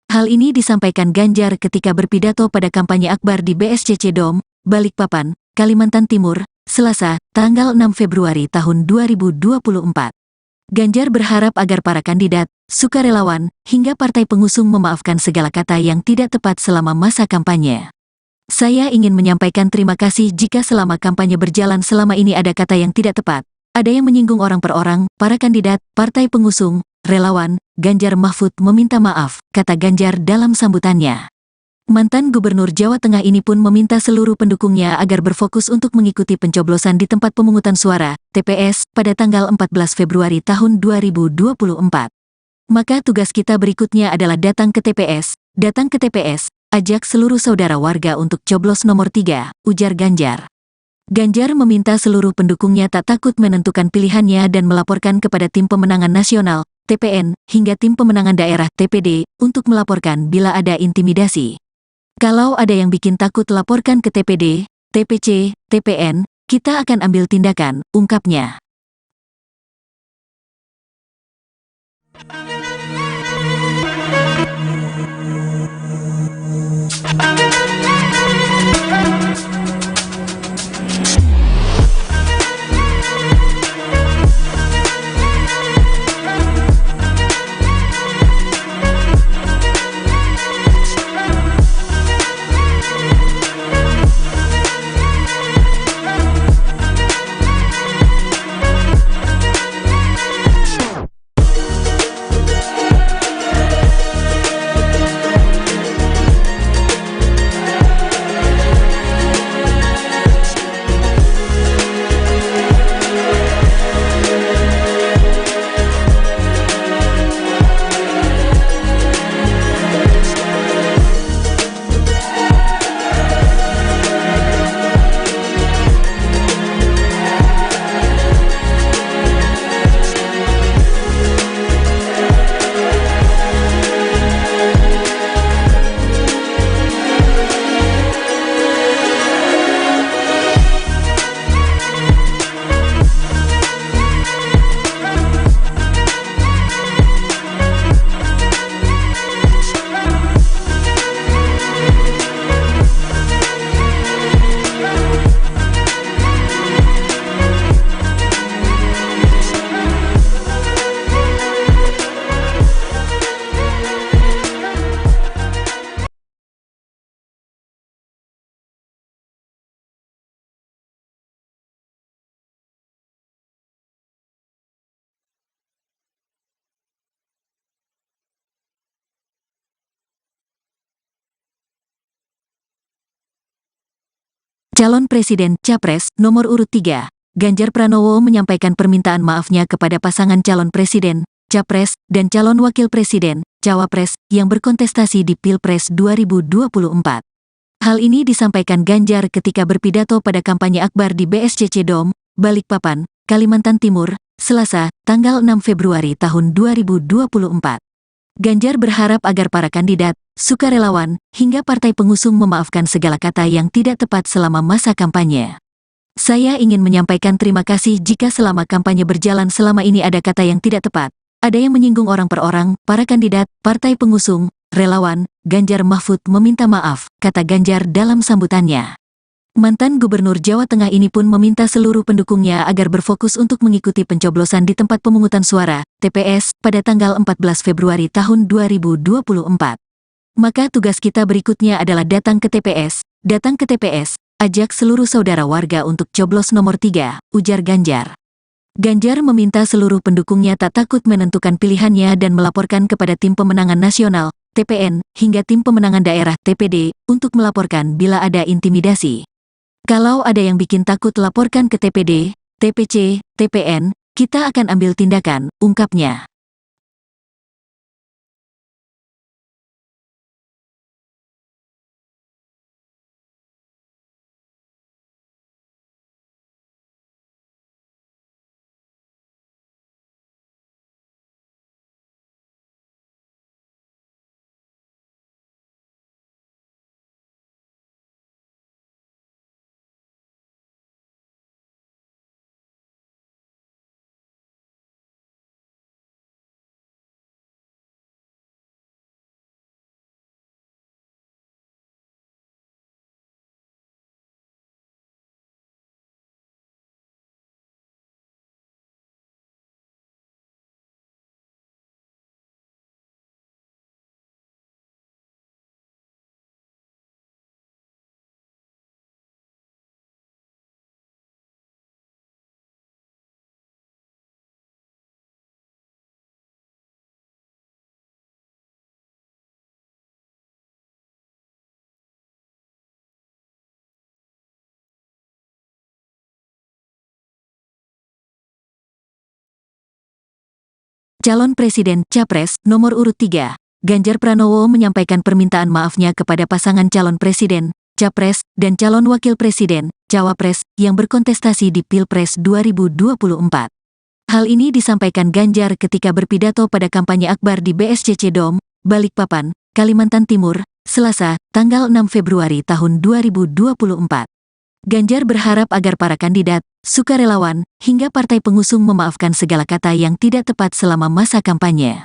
Hal ini disampaikan Ganjar ketika berpidato pada kampanye akbar di BSCC Dom, Balikpapan, Kalimantan Timur, Selasa, tanggal 6 Februari tahun 2024. Ganjar berharap agar para kandidat, sukarelawan, hingga partai pengusung memaafkan segala kata yang tidak tepat selama masa kampanye. Saya ingin menyampaikan terima kasih jika selama kampanye berjalan selama ini ada kata yang tidak tepat, ada yang menyinggung orang per orang, para kandidat, partai pengusung, relawan. Ganjar Mahfud meminta maaf, kata Ganjar dalam sambutannya. Mantan Gubernur Jawa Tengah ini pun meminta seluruh pendukungnya agar berfokus untuk mengikuti pencoblosan di tempat pemungutan suara, TPS, pada tanggal 14 Februari tahun 2024. Maka tugas kita berikutnya adalah datang ke TPS, ajak seluruh saudara warga untuk coblos nomor 3, ujar Ganjar. Ganjar meminta seluruh pendukungnya tak takut menentukan pilihannya dan melaporkan kepada Tim Pemenangan Nasional, TPN, hingga Tim Pemenangan Daerah, TPD, untuk melaporkan bila ada intimidasi. Kalau ada yang bikin takut laporkan ke TPD, TPC, TPN, kita akan ambil tindakan, ungkapnya. Calon Presiden Capres nomor urut 3, Ganjar Pranowo menyampaikan permintaan maafnya kepada pasangan calon presiden, capres, dan calon wakil presiden, cawapres, yang berkontestasi di Pilpres 2024. Hal ini disampaikan Ganjar ketika berpidato pada kampanye akbar di BSCC Dom, Balikpapan, Kalimantan Timur, Selasa, tanggal 6 Februari tahun 2024. Ganjar berharap agar para kandidat, sukarelawan, hingga partai pengusung memaafkan segala kata yang tidak tepat selama masa kampanye. Saya ingin menyampaikan terima kasih jika selama kampanye berjalan selama ini ada kata yang tidak tepat, ada yang menyinggung orang per orang, para kandidat, partai pengusung, relawan. Ganjar Mahfud meminta maaf, kata Ganjar dalam sambutannya. Mantan Gubernur Jawa Tengah ini pun meminta seluruh pendukungnya agar berfokus untuk mengikuti pencoblosan di tempat pemungutan suara, TPS, pada tanggal 14 Februari tahun 2024. Maka tugas kita berikutnya adalah datang ke TPS, ajak seluruh saudara warga untuk coblos nomor 3, ujar Ganjar. Ganjar meminta seluruh pendukungnya tak takut menentukan pilihannya dan melaporkan kepada Tim Pemenangan Nasional, TPN, hingga Tim Pemenangan Daerah, TPD, untuk melaporkan bila ada intimidasi. Kalau ada yang bikin takut laporkan ke TPD, TPC, TPN, kita akan ambil tindakan, ungkapnya. Calon Presiden Capres nomor urut 3, Ganjar Pranowo menyampaikan permintaan maafnya kepada pasangan calon presiden, capres, dan calon wakil presiden, cawapres, yang berkontestasi di Pilpres 2024. Hal ini disampaikan Ganjar ketika berpidato pada kampanye akbar di BSCC Dom, Balikpapan, Kalimantan Timur, Selasa, tanggal 6 Februari tahun 2024. Ganjar berharap agar para kandidat, sukarelawan, hingga partai pengusung memaafkan segala kata yang tidak tepat selama masa kampanye.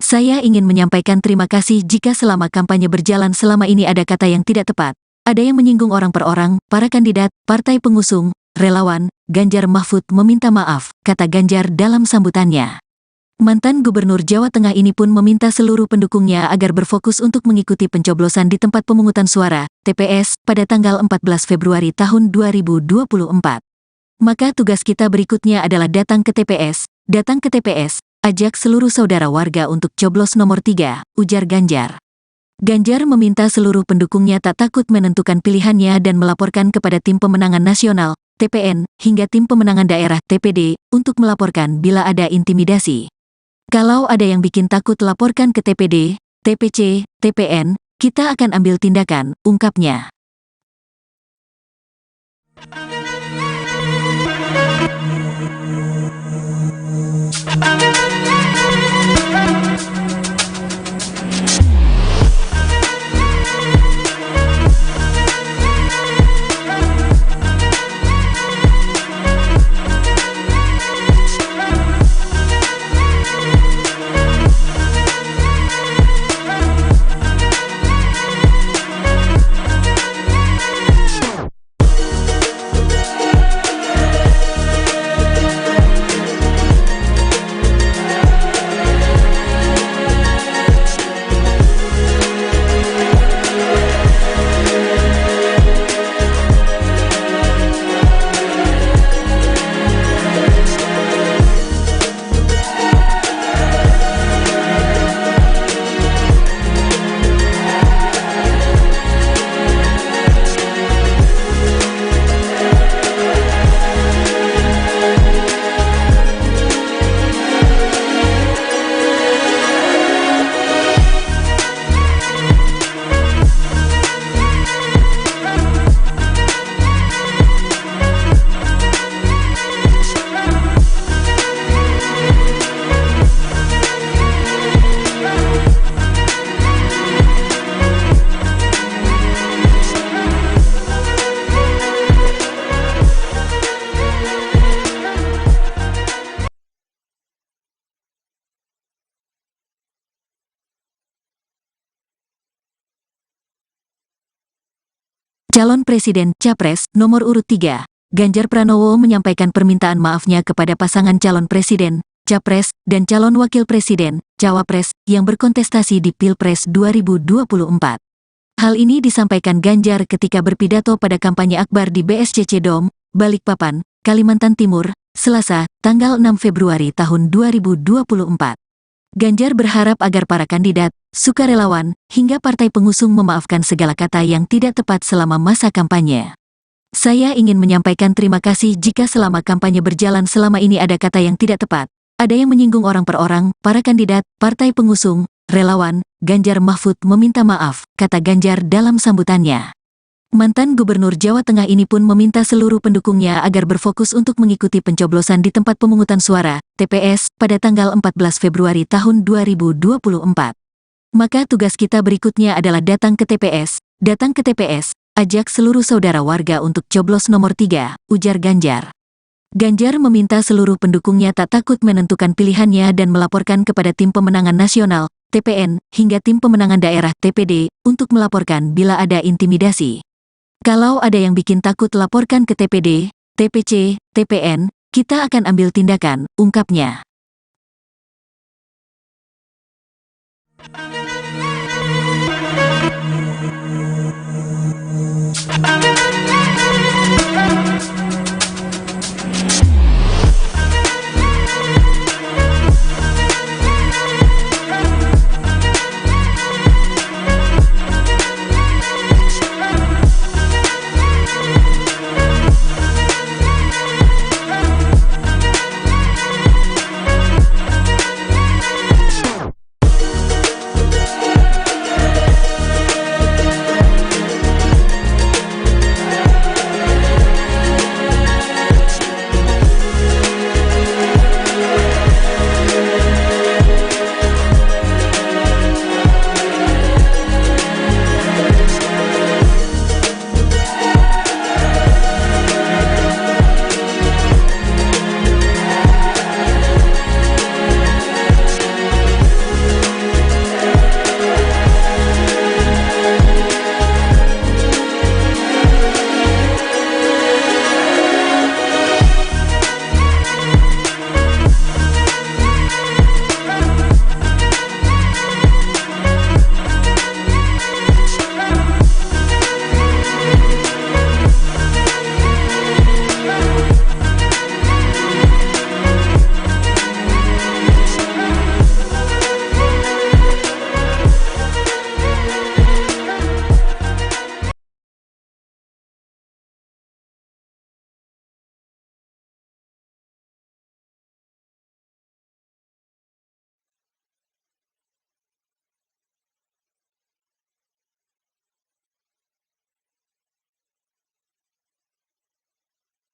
Saya ingin menyampaikan terima kasih jika selama kampanye berjalan selama ini ada kata yang tidak tepat, ada yang menyinggung orang per orang, para kandidat, partai pengusung, relawan. Ganjar Mahfud meminta maaf, kata Ganjar dalam sambutannya. Mantan Gubernur Jawa Tengah ini pun meminta seluruh pendukungnya agar berfokus untuk mengikuti pencoblosan di tempat pemungutan suara, TPS, pada tanggal 14 Februari tahun 2024. Maka tugas kita berikutnya adalah datang ke TPS, ajak seluruh saudara warga untuk coblos nomor 3, ujar Ganjar. Ganjar meminta seluruh pendukungnya tak takut menentukan pilihannya dan melaporkan kepada Tim Pemenangan Nasional, TPN, hingga Tim Pemenangan Daerah, TPD, untuk melaporkan bila ada intimidasi. Kalau ada yang bikin takut laporkan ke TPD, TPC, TPN, kita akan ambil tindakan, ungkapnya. Calon Presiden Capres nomor urut 3, Ganjar Pranowo menyampaikan permintaan maafnya kepada pasangan calon presiden, capres, dan calon wakil presiden, cawapres, yang berkontestasi di Pilpres 2024. Hal ini disampaikan Ganjar ketika berpidato pada kampanye akbar di BSCC Dom, Balikpapan, Kalimantan Timur, Selasa, tanggal 6 Februari tahun 2024. Ganjar berharap agar para kandidat, sukarelawan, hingga partai pengusung memaafkan segala kata yang tidak tepat selama masa kampanye. Saya ingin menyampaikan terima kasih jika selama kampanye berjalan selama ini ada kata yang tidak tepat, ada yang menyinggung orang per orang, para kandidat, partai pengusung, relawan. Ganjar Mahfud meminta maaf, kata Ganjar dalam sambutannya. Mantan Gubernur Jawa Tengah ini pun meminta seluruh pendukungnya agar berfokus untuk mengikuti pencoblosan di tempat pemungutan suara, TPS, pada tanggal 14 Februari tahun 2024. Maka tugas kita berikutnya adalah datang ke TPS, ajak seluruh saudara warga untuk coblos nomor 3, ujar Ganjar. Ganjar meminta seluruh pendukungnya tak takut menentukan pilihannya dan melaporkan kepada Tim Pemenangan Nasional, TPN, hingga Tim Pemenangan Daerah, TPD, untuk melaporkan bila ada intimidasi. Kalau ada yang bikin takut laporkan ke TPD, TPC, TPN, kita akan ambil tindakan, ungkapnya.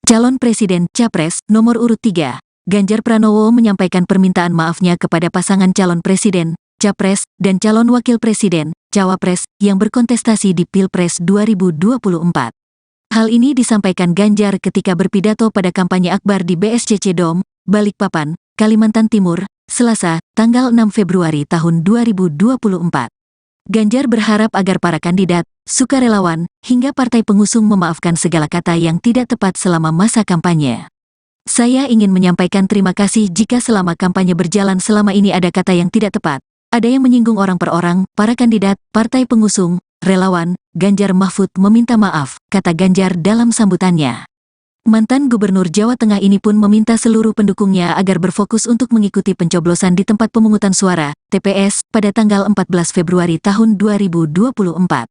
Calon Presiden Capres nomor urut 3, Ganjar Pranowo menyampaikan permintaan maafnya kepada pasangan calon presiden, capres, dan calon wakil presiden, cawapres, yang berkontestasi di Pilpres 2024. Hal ini disampaikan Ganjar ketika berpidato pada kampanye akbar di BSCC Dom, Balikpapan, Kalimantan Timur, Selasa, tanggal 6 Februari tahun 2024. Ganjar berharap agar para kandidat, sukarelawan, hingga partai pengusung memaafkan segala kata yang tidak tepat selama masa kampanye. Saya ingin menyampaikan terima kasih jika selama kampanye berjalan selama ini ada kata yang tidak tepat, ada yang menyinggung orang per orang, para kandidat, partai pengusung, relawan. Ganjar Mahfud meminta maaf, kata Ganjar dalam sambutannya. Mantan Gubernur Jawa Tengah ini pun meminta seluruh pendukungnya agar berfokus untuk mengikuti pencoblosan di tempat pemungutan suara, TPS, pada tanggal 14 Februari tahun 2024.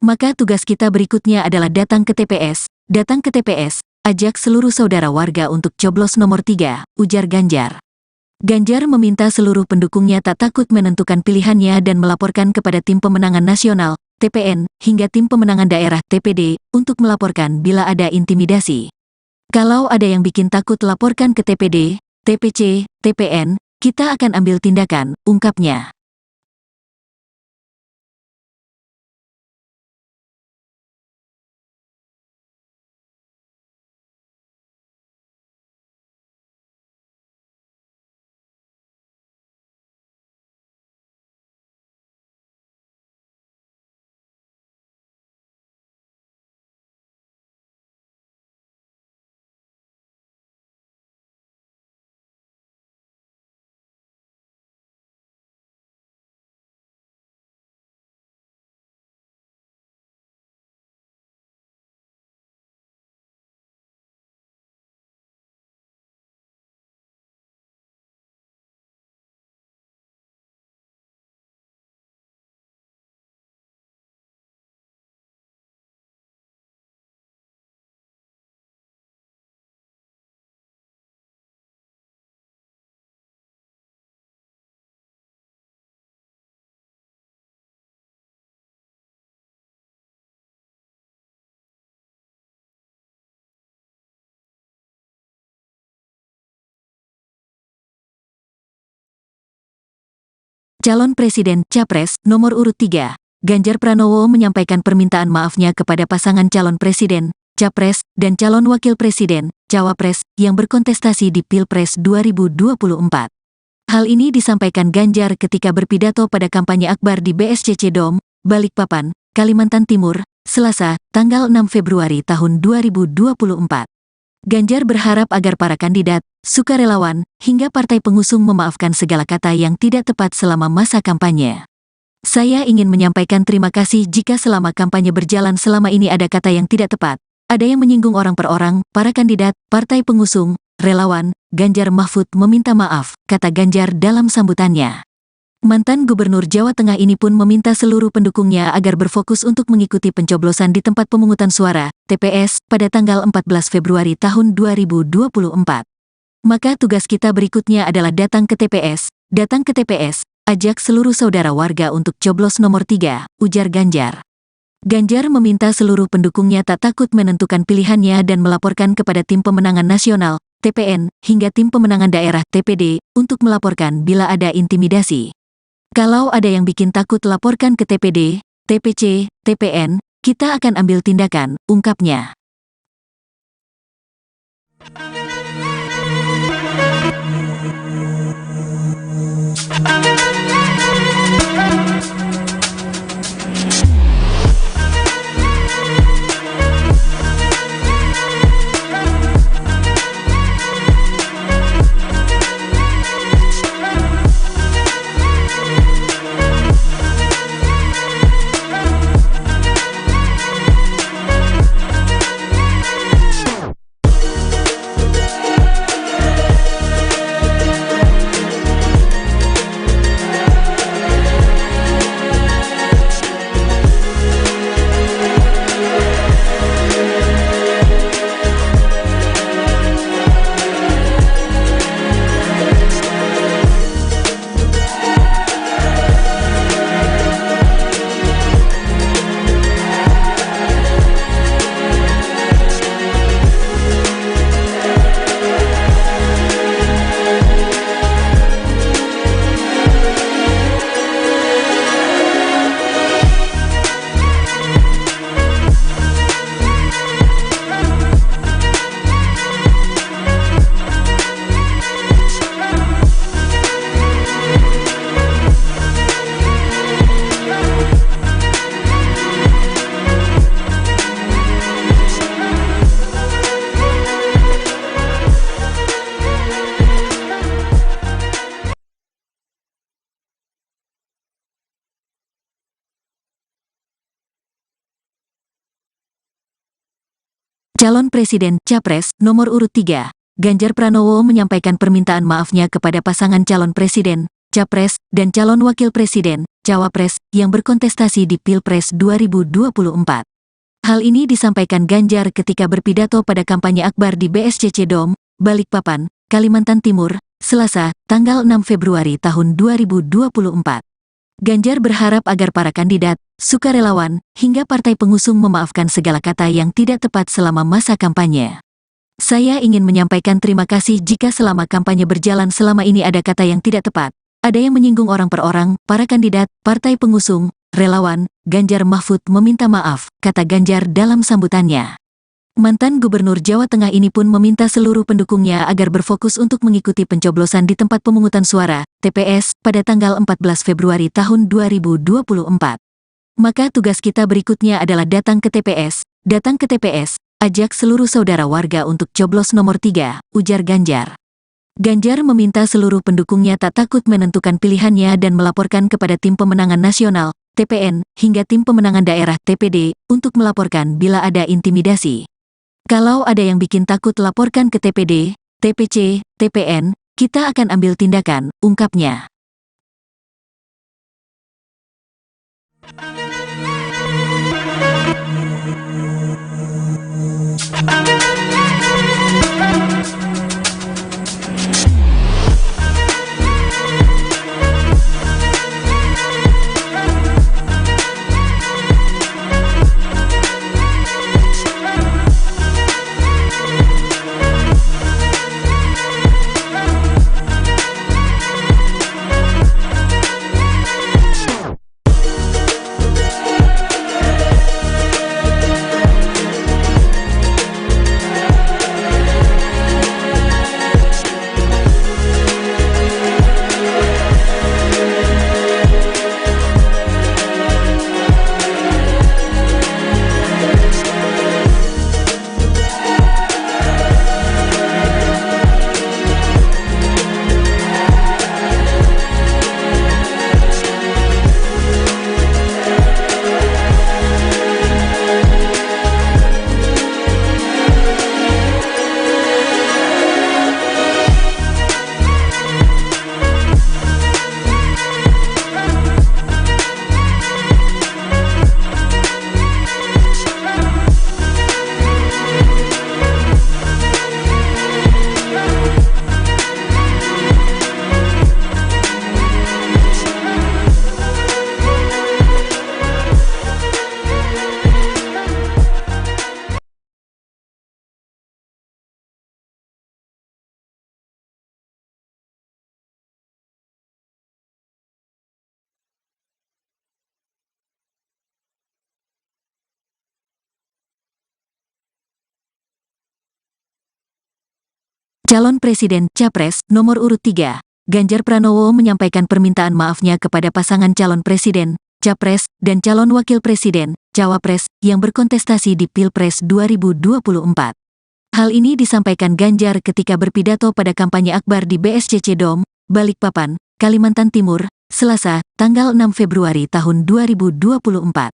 Maka tugas kita berikutnya adalah datang ke TPS, ajak seluruh saudara warga untuk coblos nomor 3, ujar Ganjar. Ganjar meminta seluruh pendukungnya tak takut menentukan pilihannya dan melaporkan kepada Tim Pemenangan Nasional, TPN, hingga Tim Pemenangan Daerah, TPD, untuk melaporkan bila ada intimidasi. Kalau ada yang bikin takut laporkan ke TPD, TPC, TPN, kita akan ambil tindakan, ungkapnya. Calon Presiden Capres nomor urut 3, Ganjar Pranowo menyampaikan permintaan maafnya kepada pasangan calon presiden, capres, dan calon wakil presiden, cawapres, yang berkontestasi di Pilpres 2024. Hal ini disampaikan Ganjar ketika berpidato pada kampanye akbar di BSCC Dome, Balikpapan, Kalimantan Timur, Selasa, tanggal 6 Februari tahun 2024. Ganjar berharap agar para kandidat, sukarelawan, hingga partai pengusung memaafkan segala kata yang tidak tepat selama masa kampanye. Saya ingin menyampaikan terima kasih jika selama kampanye berjalan selama ini ada kata yang tidak tepat, ada yang menyinggung orang per orang, para kandidat, partai pengusung, relawan. Ganjar Mahfud meminta maaf, kata Ganjar dalam sambutannya. Mantan Gubernur Jawa Tengah ini pun meminta seluruh pendukungnya agar berfokus untuk mengikuti pencoblosan di tempat pemungutan suara, TPS, pada tanggal 14 Februari tahun 2024. Maka tugas kita berikutnya adalah datang ke TPS, ajak seluruh saudara warga untuk coblos nomor 3, ujar Ganjar. Ganjar meminta seluruh pendukungnya tak takut menentukan pilihannya dan melaporkan kepada Tim Pemenangan Nasional, TPN, hingga Tim Pemenangan Daerah, TPD, untuk melaporkan bila ada intimidasi. Kalau ada yang bikin takut laporkan ke TPD, TPC, TPN, kita akan ambil tindakan, ungkapnya. Calon Presiden Capres nomor urut 3, Ganjar Pranowo menyampaikan permintaan maafnya kepada pasangan calon presiden, capres, dan calon wakil presiden, cawapres, yang berkontestasi di Pilpres 2024. Hal ini disampaikan Ganjar ketika berpidato pada kampanye akbar di BSCC Dome, Balikpapan, Kalimantan Timur, Selasa, tanggal 6 Februari tahun 2024. Ganjar berharap agar para kandidat, sukarelawan, hingga partai pengusung memaafkan segala kata yang tidak tepat selama masa kampanye. Saya ingin menyampaikan terima kasih jika selama kampanye berjalan selama ini ada kata yang tidak tepat, ada yang menyinggung orang per orang, para kandidat, partai pengusung, relawan. Ganjar Mahfud meminta maaf, kata Ganjar dalam sambutannya. Mantan Gubernur Jawa Tengah ini pun meminta seluruh pendukungnya agar berfokus untuk mengikuti pencoblosan di tempat pemungutan suara, TPS, pada tanggal 14 Februari tahun 2024. Maka tugas kita berikutnya adalah datang ke TPS, ajak seluruh saudara warga untuk coblos nomor 3, ujar Ganjar. Ganjar meminta seluruh pendukungnya tak takut menentukan pilihannya dan melaporkan kepada Tim Pemenangan Nasional, TPN, hingga Tim Pemenangan Daerah, TPD, untuk melaporkan bila ada intimidasi. Kalau ada yang bikin takut laporkan ke TPD, TPC, TPN, kita akan ambil tindakan, ungkapnya. Calon Presiden Capres nomor urut 3, Ganjar Pranowo menyampaikan permintaan maafnya kepada pasangan calon presiden, capres, dan calon wakil presiden, cawapres, yang berkontestasi di Pilpres 2024. Hal ini disampaikan Ganjar ketika berpidato pada kampanye akbar di BSCC Dom, Balikpapan, Kalimantan Timur, Selasa, tanggal 6 Februari tahun 2024.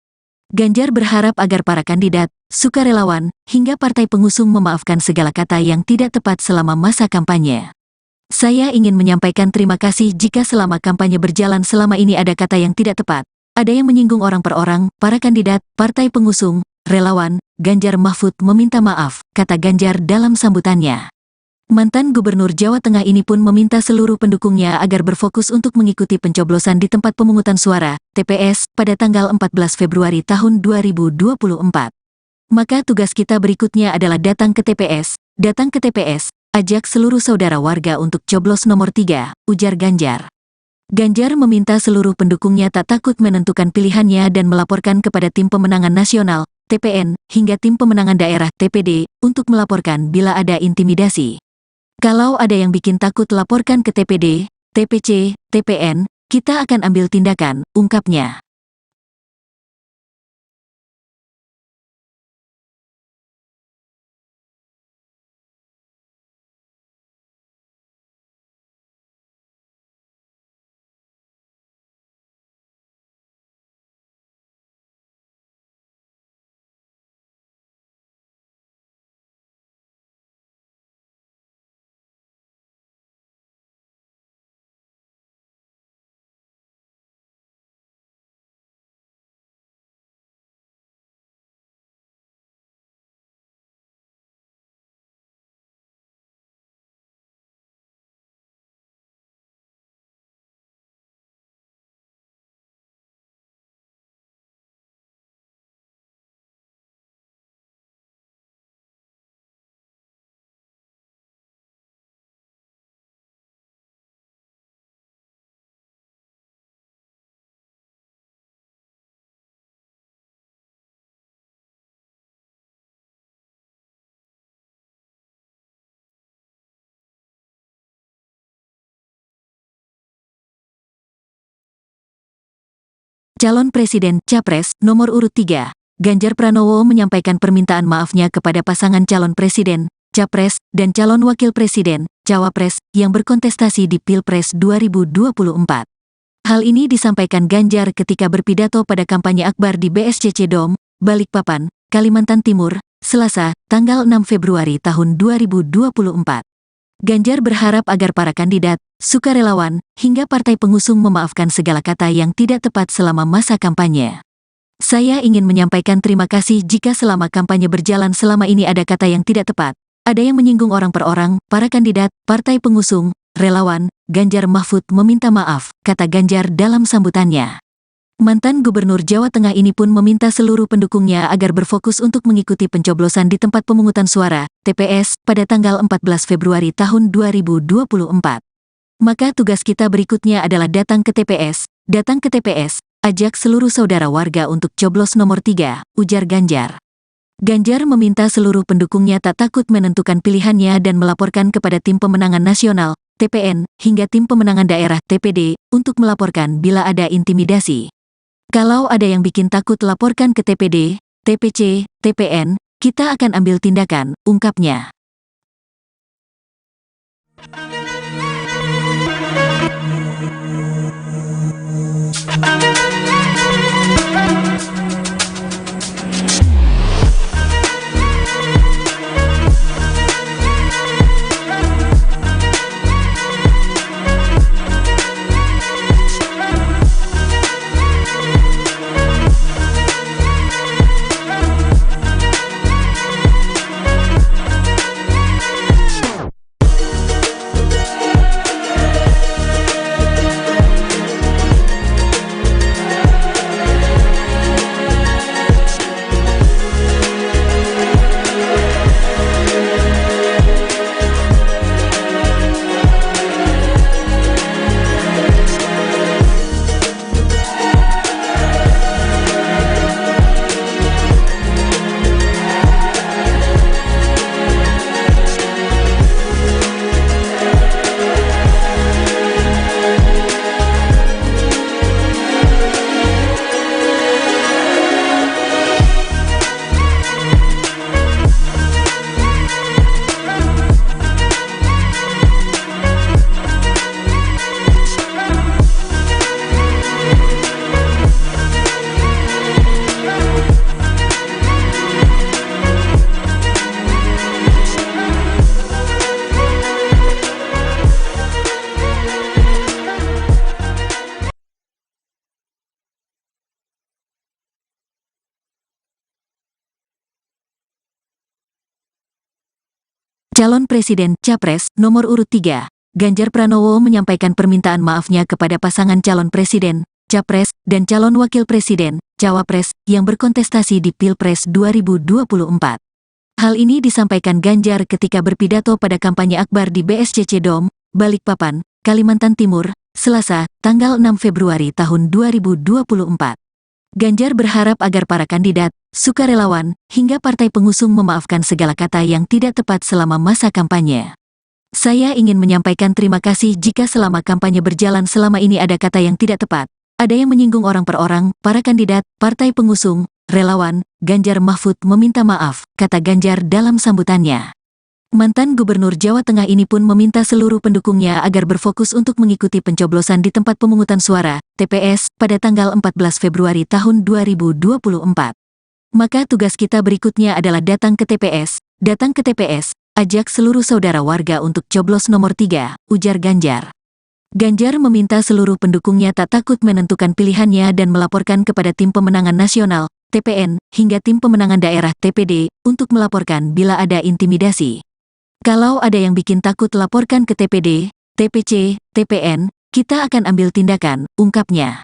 Ganjar berharap agar para kandidat, sukarelawan, hingga partai pengusung memaafkan segala kata yang tidak tepat selama masa kampanye. Saya ingin menyampaikan terima kasih jika selama kampanye berjalan selama ini ada kata yang tidak tepat, ada yang menyinggung orang per orang, para kandidat, partai pengusung, relawan. Ganjar Mahfud meminta maaf, kata Ganjar dalam sambutannya. Mantan Gubernur Jawa Tengah ini pun meminta seluruh pendukungnya agar berfokus untuk mengikuti pencoblosan di tempat pemungutan suara, TPS, pada tanggal 14 Februari tahun 2024. Maka tugas kita berikutnya adalah datang ke TPS, ajak seluruh saudara warga untuk coblos nomor 3, ujar Ganjar. Ganjar meminta seluruh pendukungnya tak takut menentukan pilihannya dan melaporkan kepada Tim Pemenangan Nasional, TPN, hingga Tim Pemenangan Daerah, TPD, untuk melaporkan bila ada intimidasi. Kalau ada yang bikin takut laporkan ke TPD, TPC, TPN, kita akan ambil tindakan, ungkapnya. Calon Presiden Capres nomor urut 3, Ganjar Pranowo menyampaikan permintaan maafnya kepada pasangan calon presiden, capres, dan calon wakil presiden, cawapres, yang berkontestasi di Pilpres 2024. Hal ini disampaikan Ganjar ketika berpidato pada kampanye akbar di BSCC Dom, Balikpapan, Kalimantan Timur, Selasa, tanggal 6 Februari tahun 2024. Ganjar berharap agar para kandidat, sukarelawan, hingga partai pengusung memaafkan segala kata yang tidak tepat selama masa kampanye. Saya ingin menyampaikan terima kasih jika selama kampanye berjalan selama ini ada kata yang tidak tepat, ada yang menyinggung orang per orang, para kandidat, partai pengusung, relawan. Ganjar Mahfud meminta maaf, kata Ganjar dalam sambutannya. Mantan Gubernur Jawa Tengah ini pun meminta seluruh pendukungnya agar berfokus untuk mengikuti pencoblosan di tempat pemungutan suara, TPS, pada tanggal 14 Februari tahun 2024. Maka tugas kita berikutnya adalah datang ke TPS, ajak seluruh saudara warga untuk coblos nomor 3, ujar Ganjar. Ganjar meminta seluruh pendukungnya tak takut menentukan pilihannya dan melaporkan kepada Tim Pemenangan Nasional, TPN, hingga Tim Pemenangan Daerah, TPD, untuk melaporkan bila ada intimidasi. Kalau ada yang bikin takut laporkan ke TPD, TPC, TPN, kita akan ambil tindakan, ungkapnya. Calon Presiden Capres nomor urut 3, Ganjar Pranowo menyampaikan permintaan maafnya kepada pasangan calon presiden, capres, dan calon wakil presiden, cawapres, yang berkontestasi di Pilpres 2024. Hal ini disampaikan Ganjar ketika berpidato pada kampanye akbar di BSCC Dom, Balikpapan, Kalimantan Timur, Selasa, tanggal 6 Februari tahun 2024. Ganjar berharap agar para kandidat, sukarelawan, hingga partai pengusung memaafkan segala kata yang tidak tepat selama masa kampanye. Saya ingin menyampaikan terima kasih jika selama kampanye berjalan selama ini ada kata yang tidak tepat, ada yang menyinggung orang per orang, para kandidat, partai pengusung, relawan. Ganjar Mahfud meminta maaf, kata Ganjar dalam sambutannya. Mantan Gubernur Jawa Tengah ini pun meminta seluruh pendukungnya agar berfokus untuk mengikuti pencoblosan di tempat pemungutan suara, TPS, pada tanggal 14 Februari tahun 2024. Maka tugas kita berikutnya adalah datang ke TPS, ajak seluruh saudara warga untuk coblos nomor 3, ujar Ganjar. Ganjar meminta seluruh pendukungnya tak takut menentukan pilihannya dan melaporkan kepada Tim Pemenangan Nasional, TPN, hingga Tim Pemenangan Daerah, TPD, untuk melaporkan bila ada intimidasi. Kalau ada yang bikin takut laporkan ke TPD, TPC, TPN, kita akan ambil tindakan, ungkapnya.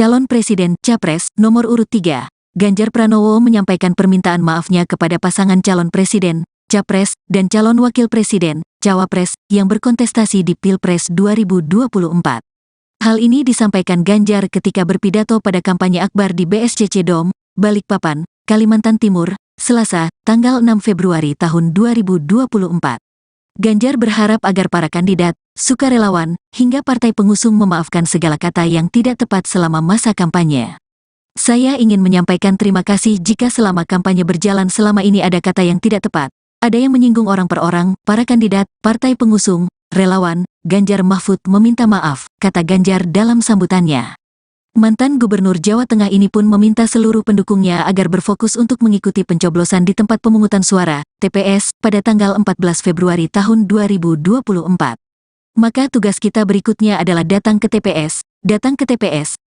Calon Presiden Capres nomor urut 3, Ganjar Pranowo menyampaikan permintaan maafnya kepada pasangan calon presiden, capres, dan calon wakil presiden, cawapres, yang berkontestasi di Pilpres 2024. Hal ini disampaikan Ganjar ketika berpidato pada kampanye akbar di BSCC Dom, Balikpapan, Kalimantan Timur, Selasa, tanggal 6 Februari tahun 2024. Ganjar berharap agar para kandidat, sukarelawan, hingga partai pengusung memaafkan segala kata yang tidak tepat selama masa kampanye. Saya ingin menyampaikan terima kasih jika selama kampanye berjalan selama ini ada kata yang tidak tepat, ada yang menyinggung orang per orang, para kandidat, partai pengusung, relawan. Ganjar Mahfud meminta maaf, kata Ganjar dalam sambutannya. Mantan Gubernur Jawa Tengah ini pun meminta seluruh pendukungnya agar berfokus untuk mengikuti pencoblosan di tempat pemungutan suara, TPS, pada tanggal 14 Februari tahun 2024. Maka tugas kita berikutnya adalah datang ke TPS,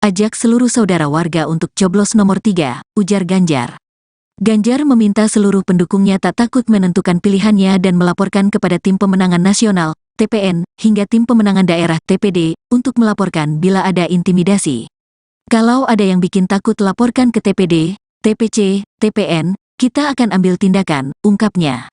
ajak seluruh saudara warga untuk coblos nomor 3, ujar Ganjar. Ganjar meminta seluruh pendukungnya tak takut menentukan pilihannya dan melaporkan kepada Tim Pemenangan Nasional, TPN, hingga Tim Pemenangan Daerah, TPD, untuk melaporkan bila ada intimidasi. Kalau ada yang bikin takut laporkan ke TPD, TPC, TPN, kita akan ambil tindakan, ungkapnya.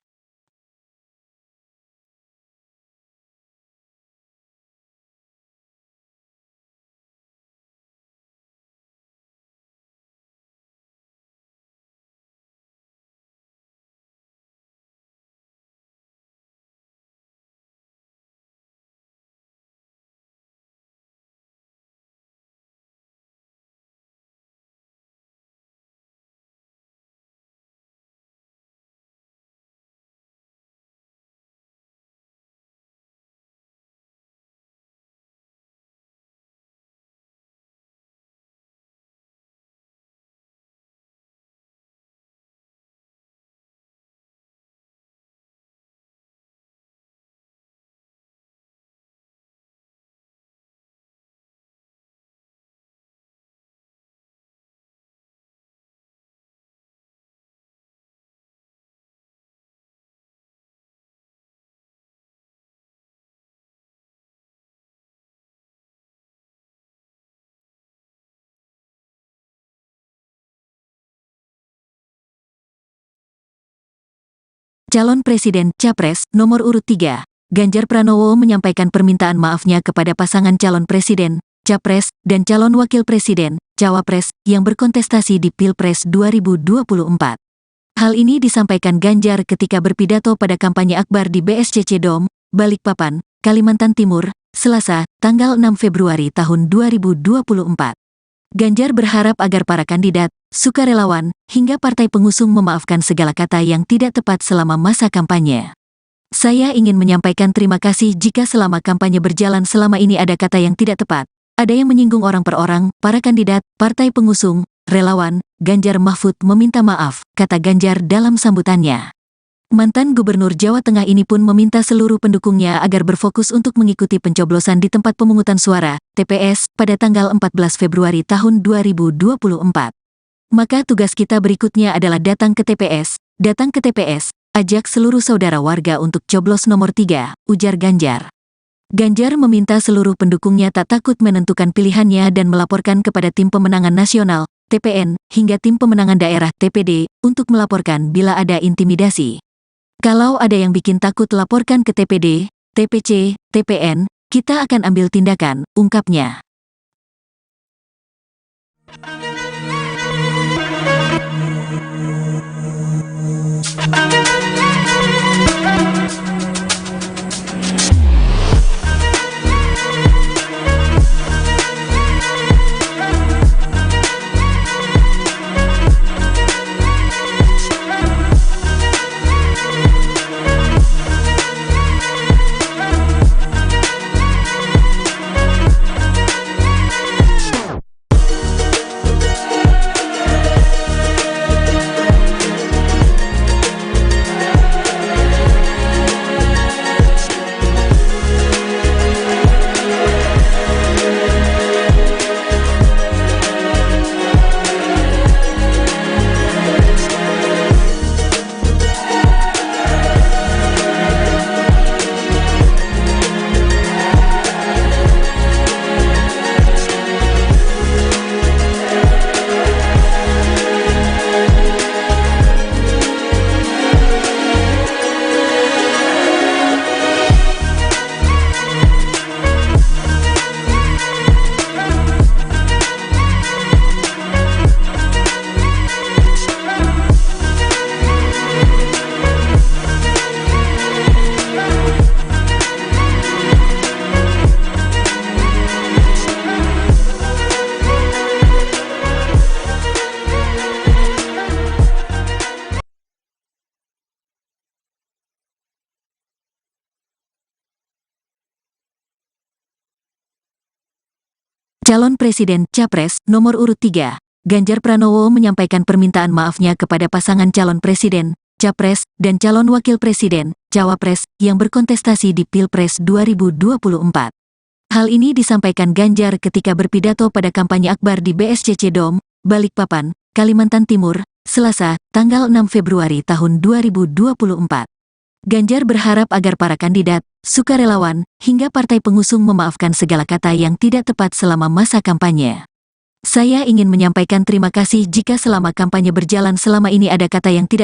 Calon Presiden Capres nomor urut 3, Ganjar Pranowo menyampaikan permintaan maafnya kepada pasangan calon presiden, capres, dan calon wakil presiden, cawapres, yang berkontestasi di Pilpres 2024. Hal ini disampaikan Ganjar ketika berpidato pada kampanye akbar di BSCC Dome, Balikpapan, Kalimantan Timur, Selasa, tanggal 6 Februari tahun 2024. Ganjar berharap agar para kandidat, sukarelawan, hingga partai pengusung memaafkan segala kata yang tidak tepat selama masa kampanye. Saya ingin menyampaikan terima kasih jika selama kampanye berjalan selama ini ada kata yang tidak tepat, ada yang menyinggung orang per orang, para kandidat, partai pengusung, relawan. Ganjar Mahfud meminta maaf, kata Ganjar dalam sambutannya. Mantan Gubernur Jawa Tengah ini pun meminta seluruh pendukungnya agar berfokus untuk mengikuti pencoblosan di tempat pemungutan suara, TPS, pada tanggal 14 Februari tahun 2024. Maka tugas kita berikutnya adalah datang ke TPS, ajak seluruh saudara warga untuk coblos nomor 3, ujar Ganjar. Ganjar meminta seluruh pendukungnya tak takut menentukan pilihannya dan melaporkan kepada Tim Pemenangan Nasional, TPN, hingga Tim Pemenangan Daerah, TPD, untuk melaporkan bila ada intimidasi. Kalau ada yang bikin takut laporkan ke TPD, TPC, TPN, kita akan ambil tindakan, ungkapnya. Calon Presiden Capres nomor urut 3, Ganjar Pranowo menyampaikan permintaan maafnya kepada pasangan calon presiden, capres, dan calon wakil presiden, cawapres, yang berkontestasi di Pilpres 2024. Hal ini disampaikan Ganjar ketika berpidato pada kampanye akbar di BSCC Dome, Balikpapan, Kalimantan Timur, Selasa, tanggal 6 Februari tahun 2024. Ganjar berharap agar para kandidat, sukarelawan, hingga partai pengusung memaafkan segala kata yang tidak tepat selama masa kampanye. Saya ingin menyampaikan terima kasih jika selama kampanye berjalan selama ini ada kata yang tidak